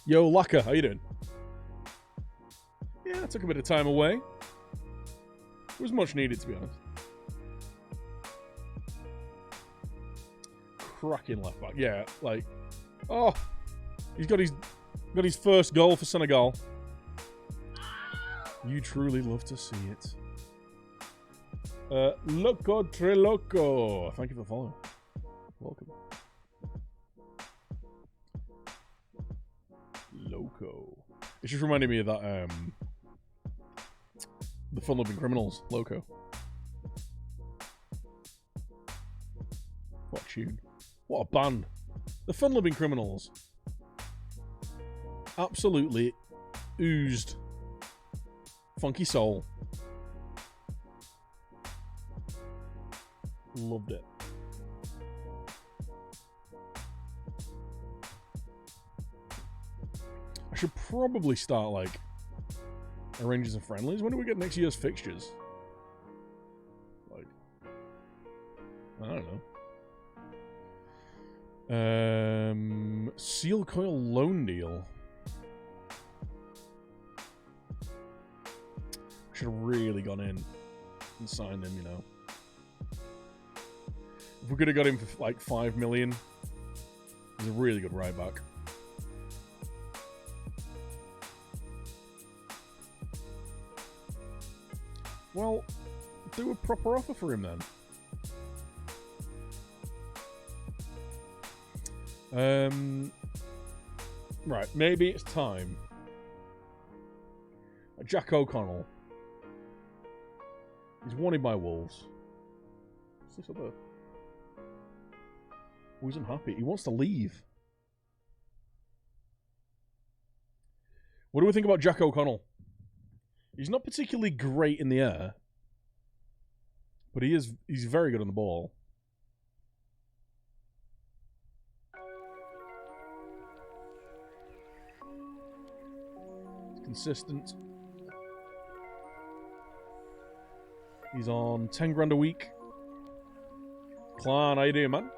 Yo, Laka, how you doing? Yeah, I took a bit of time away. It was much needed, to be honest. Cracking left back. Yeah, like, oh, he's got his first goal for Senegal. You truly love to see it. Loco Tre Loco. Thank you for following. Welcome. Loco. It just reminded me of that, the Fun-Loving Criminals, Loco. What a tune. What a band. The Fun-Loving Criminals. Absolutely oozed funky soul. Loved it. I should probably start, like, arranging some friendlies. When do we get next year's fixtures? Like, I don't know. Seal Coil loan deal. I should have really gone in and signed him, you know. If we could have got him for like 5 million, he's a really good right back. Well, do a proper offer for him then. Right, maybe it's time. Jack O'Connell. He's wanted by Wolves. What's this other? Oh, he's unhappy. He wants to leave. What do we think about Jack O'Connell? He's not particularly great in the air, but he's very good on the ball. He's consistent. He's on 10 grand a week. Clan, how you doing, man?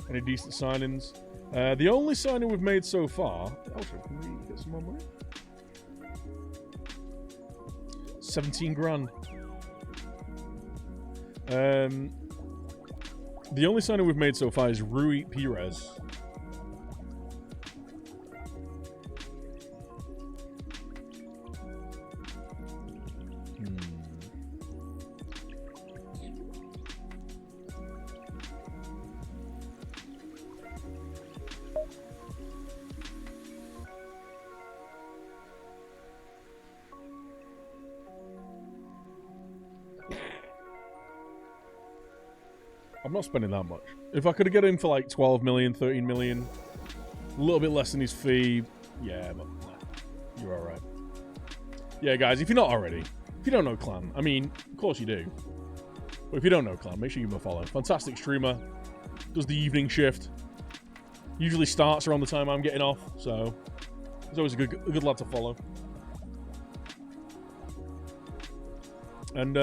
Any decent signings? The only signing we've made so far... Also, can we get some more money? 17 grand. The only signing we've made so far is Rui Pires. I'm not spending that much. If I could have got him for like 12 million, 13 million, a little bit less than his fee, yeah, but nah, you're alright. Yeah, guys, if you're not already, if you don't know Clan, I mean, of course you do. But if you don't know Clan, make sure you give him a follow. Fantastic streamer. Does the evening shift. Usually starts around the time I'm getting off, so he's always a good lad to follow. And,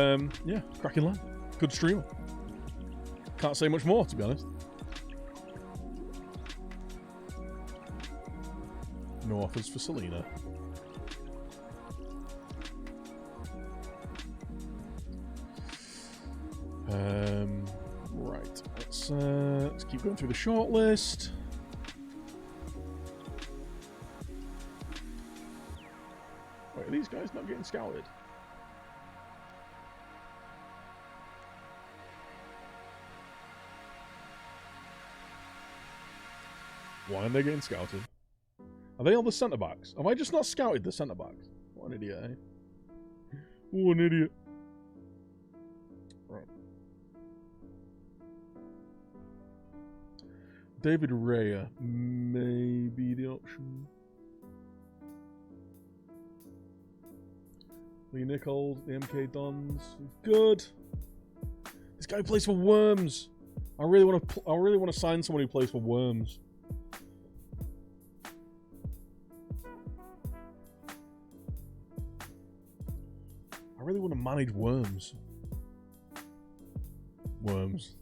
yeah, cracking lad. Good streamer. Can't say much more, to be honest. No offers for Selena. Right. Let's keep going through the shortlist. Wait, are these guys not getting scouted? Why aren't they getting scouted? Are they all the centre-backs? Have I just not scouted the centre-backs? What an idiot, eh? What an idiot. Right. David Raya may be the option. Lee Nichols, the MK Dons, good. This guy plays for Worms. I really want to sign someone who plays for Worms. I really want to manage Worms. Worms.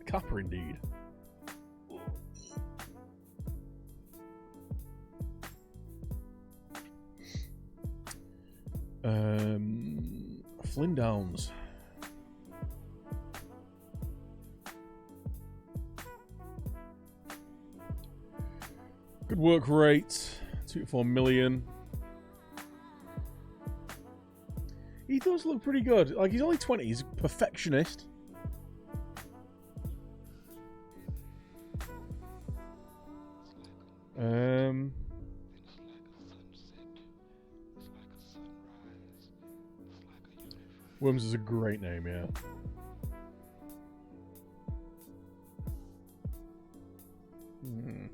Kappa indeed. Flynn Downs. Good work rate. 2 to 4 million. He does look pretty good. Like, he's only 20. He's a perfectionist. Worms is a great name, yeah. Hmm.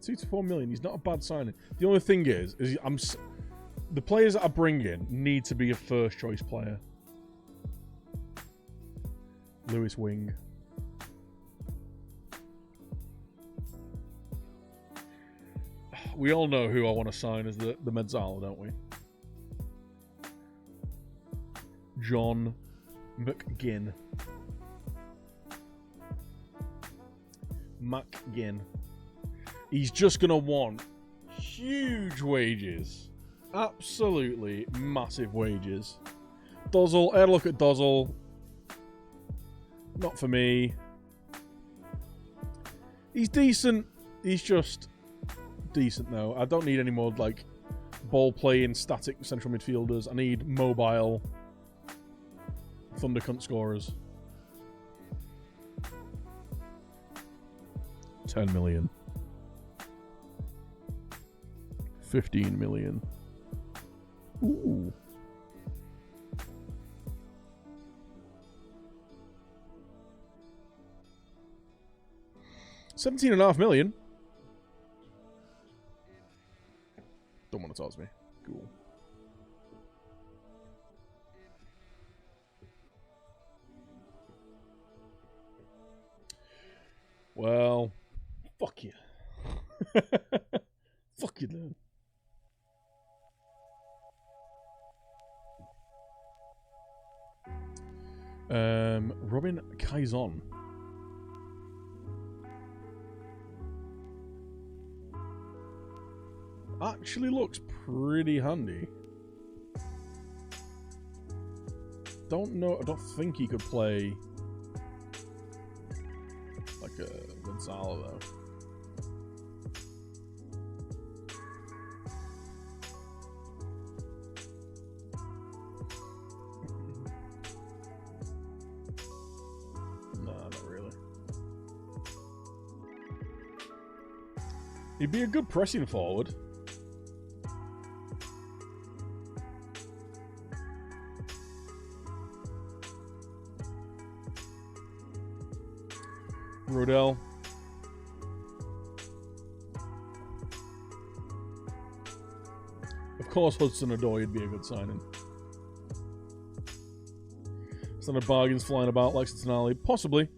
2 to 4 million. He's not a bad signing. The only thing is the players that I bring in need to be a first choice player. Lewis Wing. We all know who I want to sign as the Mezzala, don't we? John McGinn. McGinn. He's just going to want huge wages. Absolutely massive wages. Dozzle. I had a look at Dozzle. Not for me. He's decent. He's just decent, though. I don't need any more, like, ball-playing, static central midfielders. I need mobile Thundercunt scorers. 10 million. 15 million. Ooh. $17.5 million. Don't want to toss me. Cool. Well, fuck you. Fuck you, then. Robin Kaizon. Actually looks pretty handy. Don't know. I don't think he could play like a Gonzalo though. Nah, not really. He'd be a good pressing forward. Rodell. Of course, Hudson-Odoi would be a good signing. Standard bargains flying about like Cincinnati. Possibly.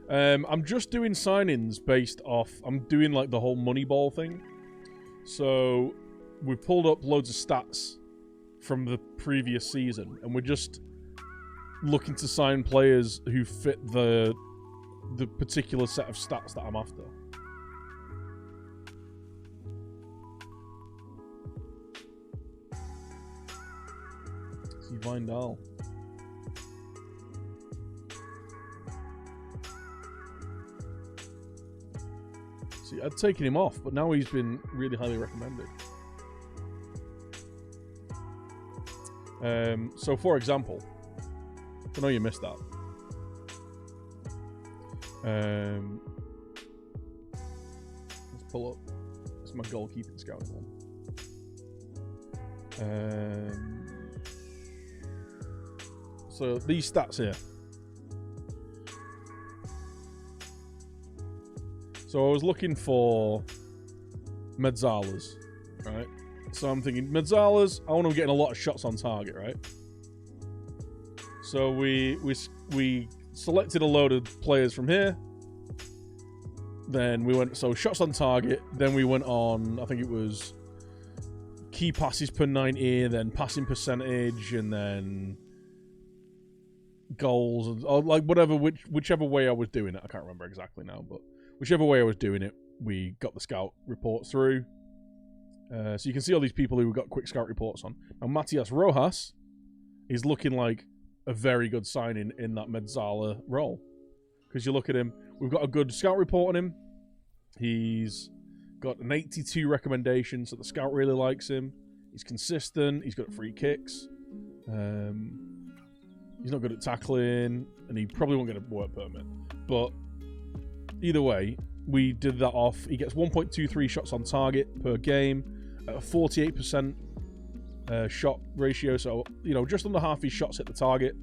I'm just doing signings based off... I'm doing like the whole Moneyball thing. So, we've pulled up loads of stats from the previous season. And we're just looking to sign players who fit the particular set of stats that I'm after. See Vindal. See, I'd taken him off, but now he's been really highly recommended. So, for example, I know you missed that. Let's pull up. That's my goalkeeping scouting one. So these stats here. So I was looking for Medzalas, right? So I'm thinking, Medzalas, I want them getting a lot of shots on target, right? So we selected a load of players from here. Then we went, so shots on target. Then we went on, I think it was key passes per 90, then passing percentage, and then goals, or like whatever, whichever way I was doing it. I can't remember exactly now, but whichever way I was doing it, we got the scout report through. So you can see all these people who got quick scout reports on. Now, Matias Rojas is looking like a very good signing in that Mezzala role. Because you look at him, we've got a good scout report on him. He's got an 82 recommendation, so the scout really likes him. He's consistent. He's good at free kicks. He's not good at tackling, and he probably won't get a work permit. But either way, we did that off. He gets 1.23 shots on target per game at a 48% shot ratio. So, you know, just under half his shots hit the target.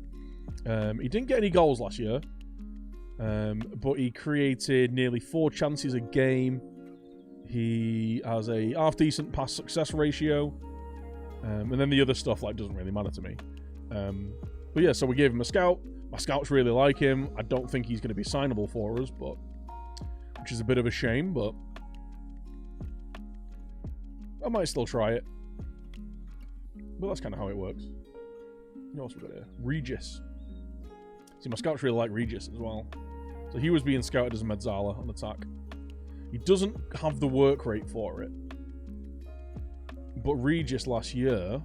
He didn't get any goals last year, but he created nearly 4 chances a game. He has a half-decent pass success ratio. And then the other stuff like doesn't really matter to me. But yeah, so we gave him a scout. My scouts really like him. I don't think he's going to be signable for us, but which is a bit of a shame, but I might still try it. But that's kind of how it works. What else we got here? Regis. See, my scouts really like Regis as well. So he was being scouted as a Mezzala on attack. He doesn't have the work rate for it. But Regis last year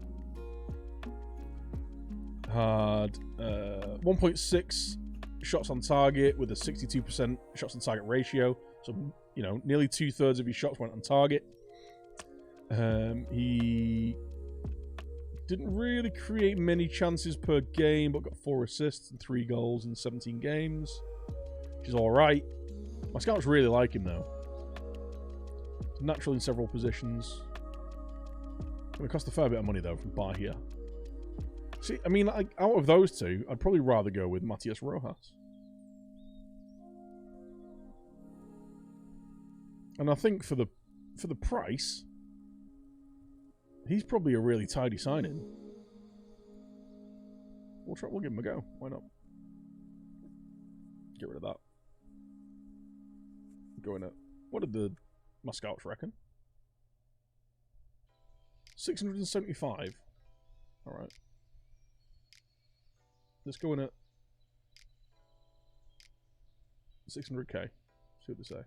had 1.6 shots on target with a 62% shots on target ratio. So, you know, nearly 2/3 of his shots went on target. He didn't really create many chances per game, but got 4 assists and 3 goals in 17 games, which is all right. My scouts really like him, though. He's natural in several positions. It's going to cost a fair bit of money, though, from Bahia. See, I mean, like, out of those two, I'd probably rather go with Matias Rojas. And I think for the price, he's probably a really tidy signing. We'll give him a go. Why not? Get rid of that. Go in at, what did my scouts reckon? 675. All right. Let's go in at 600k. See what they say.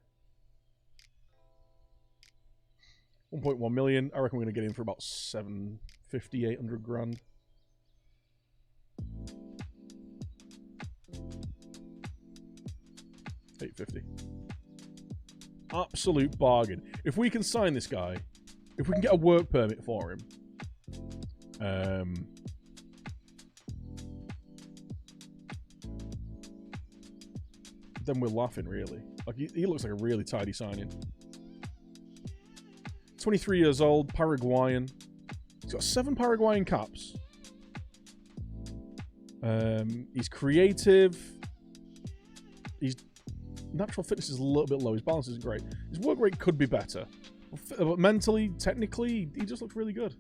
1.1 million. I reckon we're going to get in for about 750, 800 grand. $850. Absolute bargain. If we can sign this guy, if we can get a work permit for him, then we're laughing, really. Like, he looks like a really tidy signing. 23 years old, Paraguayan. He's got 7 Paraguayan caps. He's creative. His natural fitness is a little bit low. His balance isn't great. His work rate could be better. But mentally, technically, he just looks really good.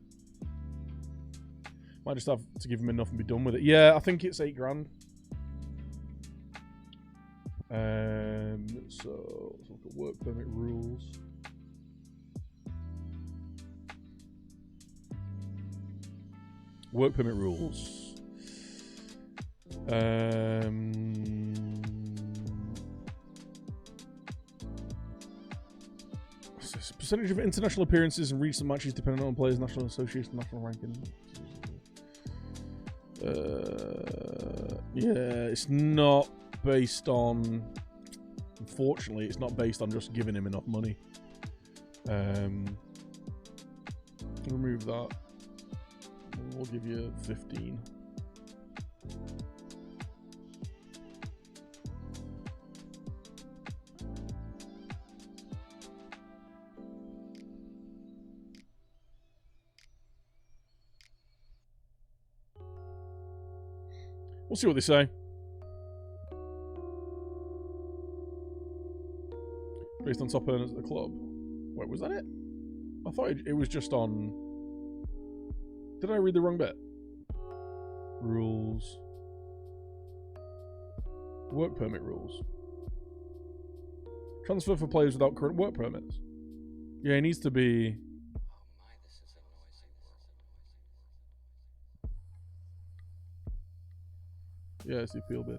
Might just have to give him enough and be done with it. Yeah, I think it's 8 grand. So let's look at work permit rules. Work permit rules. Percentage of international appearances and recent matches depending on players' national association, national ranking. Yeah, it's not based on. Unfortunately, it's not based on just giving him enough money. Remove that. We'll give you 15. We'll see what they say. Based on top earners at the club. Wait, was that it? I thought it was just on... Did I read the wrong bit? Rules. Work permit rules. Transfer for players without current work permits. Yeah, it needs to be... Yeah, it's the appeal bid.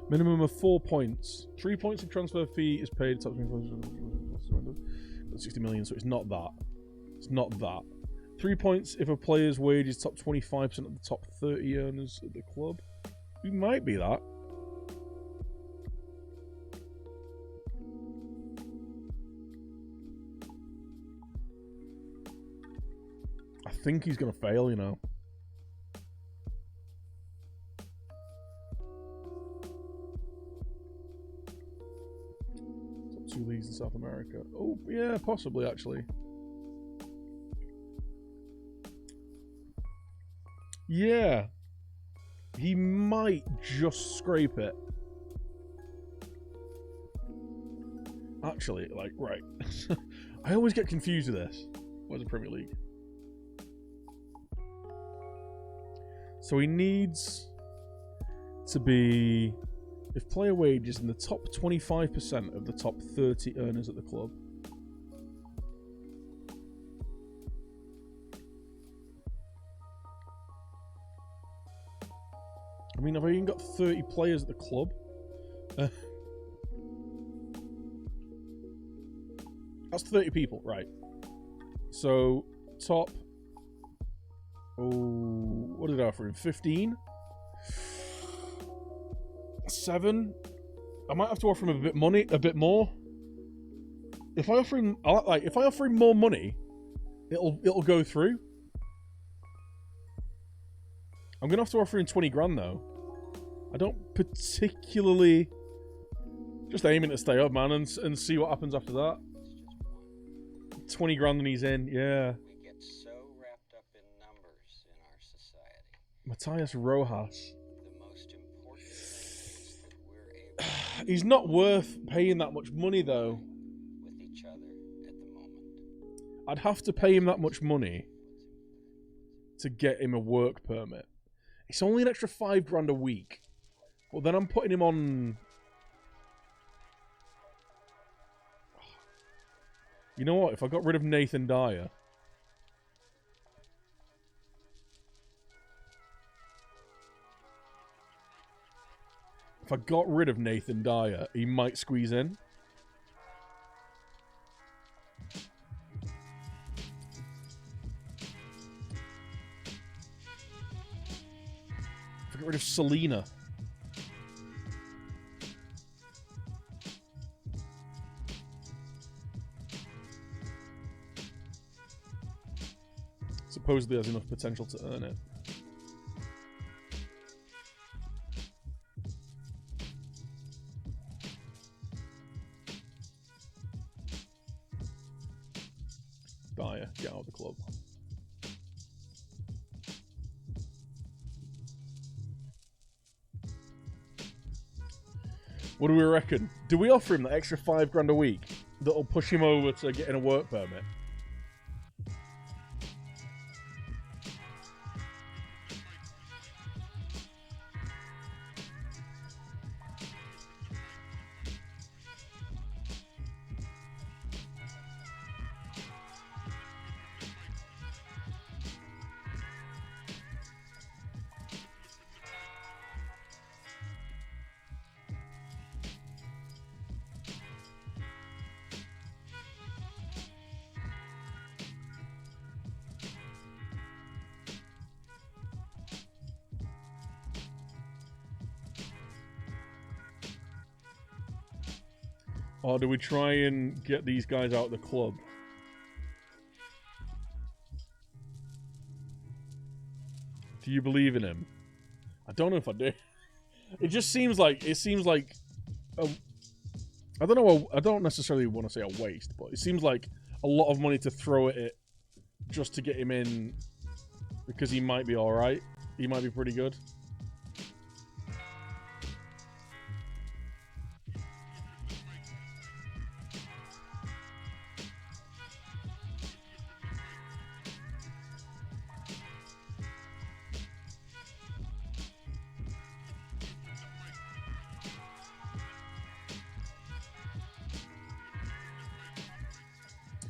Minimum of 4 points. 3 points of transfer fee is paid. Top 60 million, so it's not that. It's not that. 3 points if a player's wage is top 25% of the top 30 earners at the club. It might be that. I think he's going to fail, you know. Top 2 leagues in South America. Oh, yeah, possibly, actually. Yeah. He might just scrape it. Actually, like, right. I always get confused with this. Where's the Premier League? So he needs to be... If player wage is in the top 25% of the top 30 earners at the club. I mean, I've even got 30 players at the club. That's 30 people, right. So, top... Oh, what did I offer him? 15? 7? I might have to offer him a bit more. If I offer him, if I offer him more money, it'll go through. I'm gonna have to offer him 20 grand though. I don't particularly... Just aiming to stay up, man, and see what happens after that. 20 grand and he's in, yeah. We get so wrapped up in numbers in our society. Matthias Rojas. The most important thing is that we're able He's not worth paying that much money though. with each other at the moment. I'd have to pay him that much money to get him a work permit. It's only an extra 5 grand a week. Well, then I'm putting him on... You know what? If I got rid of Nathan Dyer... If I got rid of Nathan Dyer, he might squeeze in. If I get rid of Selena... Supposedly has enough potential to earn it. Dyer, get out of the club. What do we reckon? Do we offer him that extra 5 grand a week that'll push him over to getting a work permit? Or do we try and get these guys out of the club? Do you believe in him? I don't know if I do. It just seems like... It seems like... I don't know. I don't necessarily want to say a waste, but it seems like a lot of money to throw at it just to get him in because he might be all right. He might be pretty good.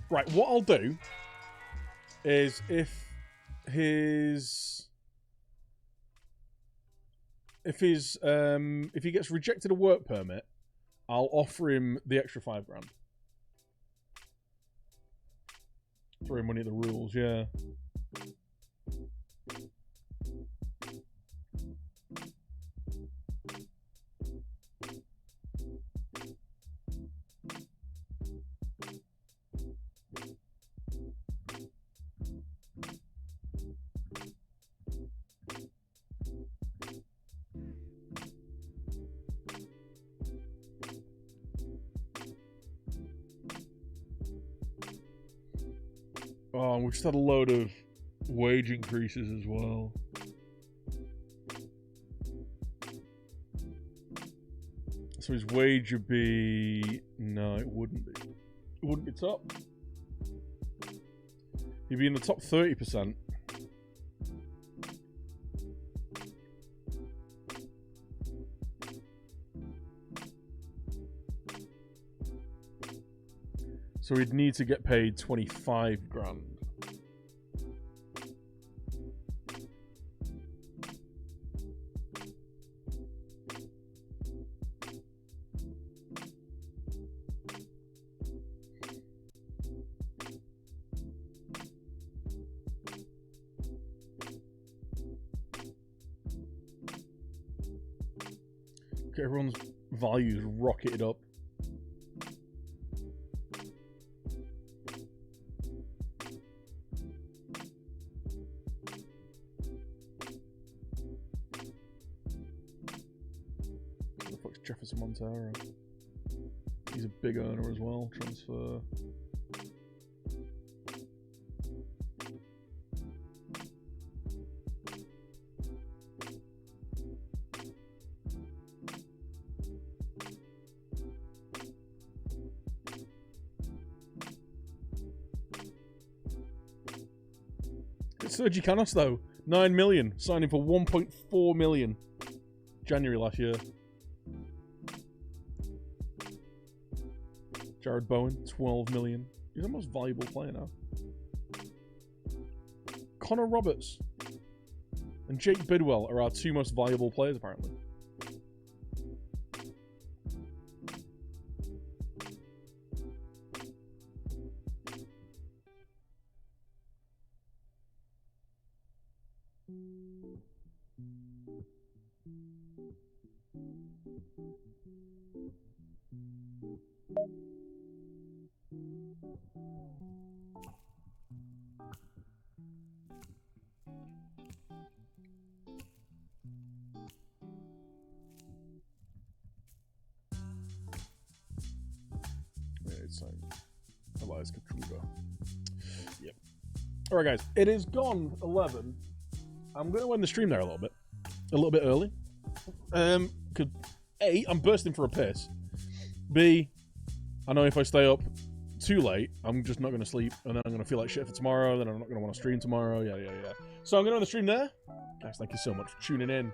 Right, what I'll do is if he gets rejected a work permit, I'll offer him the extra $5 grand. Throw him money at the rules, yeah. Oh, we just had a load of wage increases as well. So his wage would be... No, it wouldn't be. It wouldn't be top. He'd be in the top 30%. So he'd need to get paid 25 grand. Okay, everyone's values rocketed up. Jefferson Montero. He's a big earner as well. Transfer. It's Sergi Canos though. 9 million. Signing for 1.4 million. January last year. Jared Bowen, 12 million. He's the most valuable player now. Connor Roberts and Jake Bidwell are our two most valuable players, apparently. Elias Katuba. Yep. Alright guys, it is gone 11. I'm going to end the stream there a little bit early. Cause A, I'm bursting for a piss. B, I know if I stay up too late, I'm just not going to sleep, and then I'm going to feel like shit for tomorrow, then I'm not going to want to stream tomorrow, yeah. So I'm going to end the stream there. Guys, thank you so much for tuning in.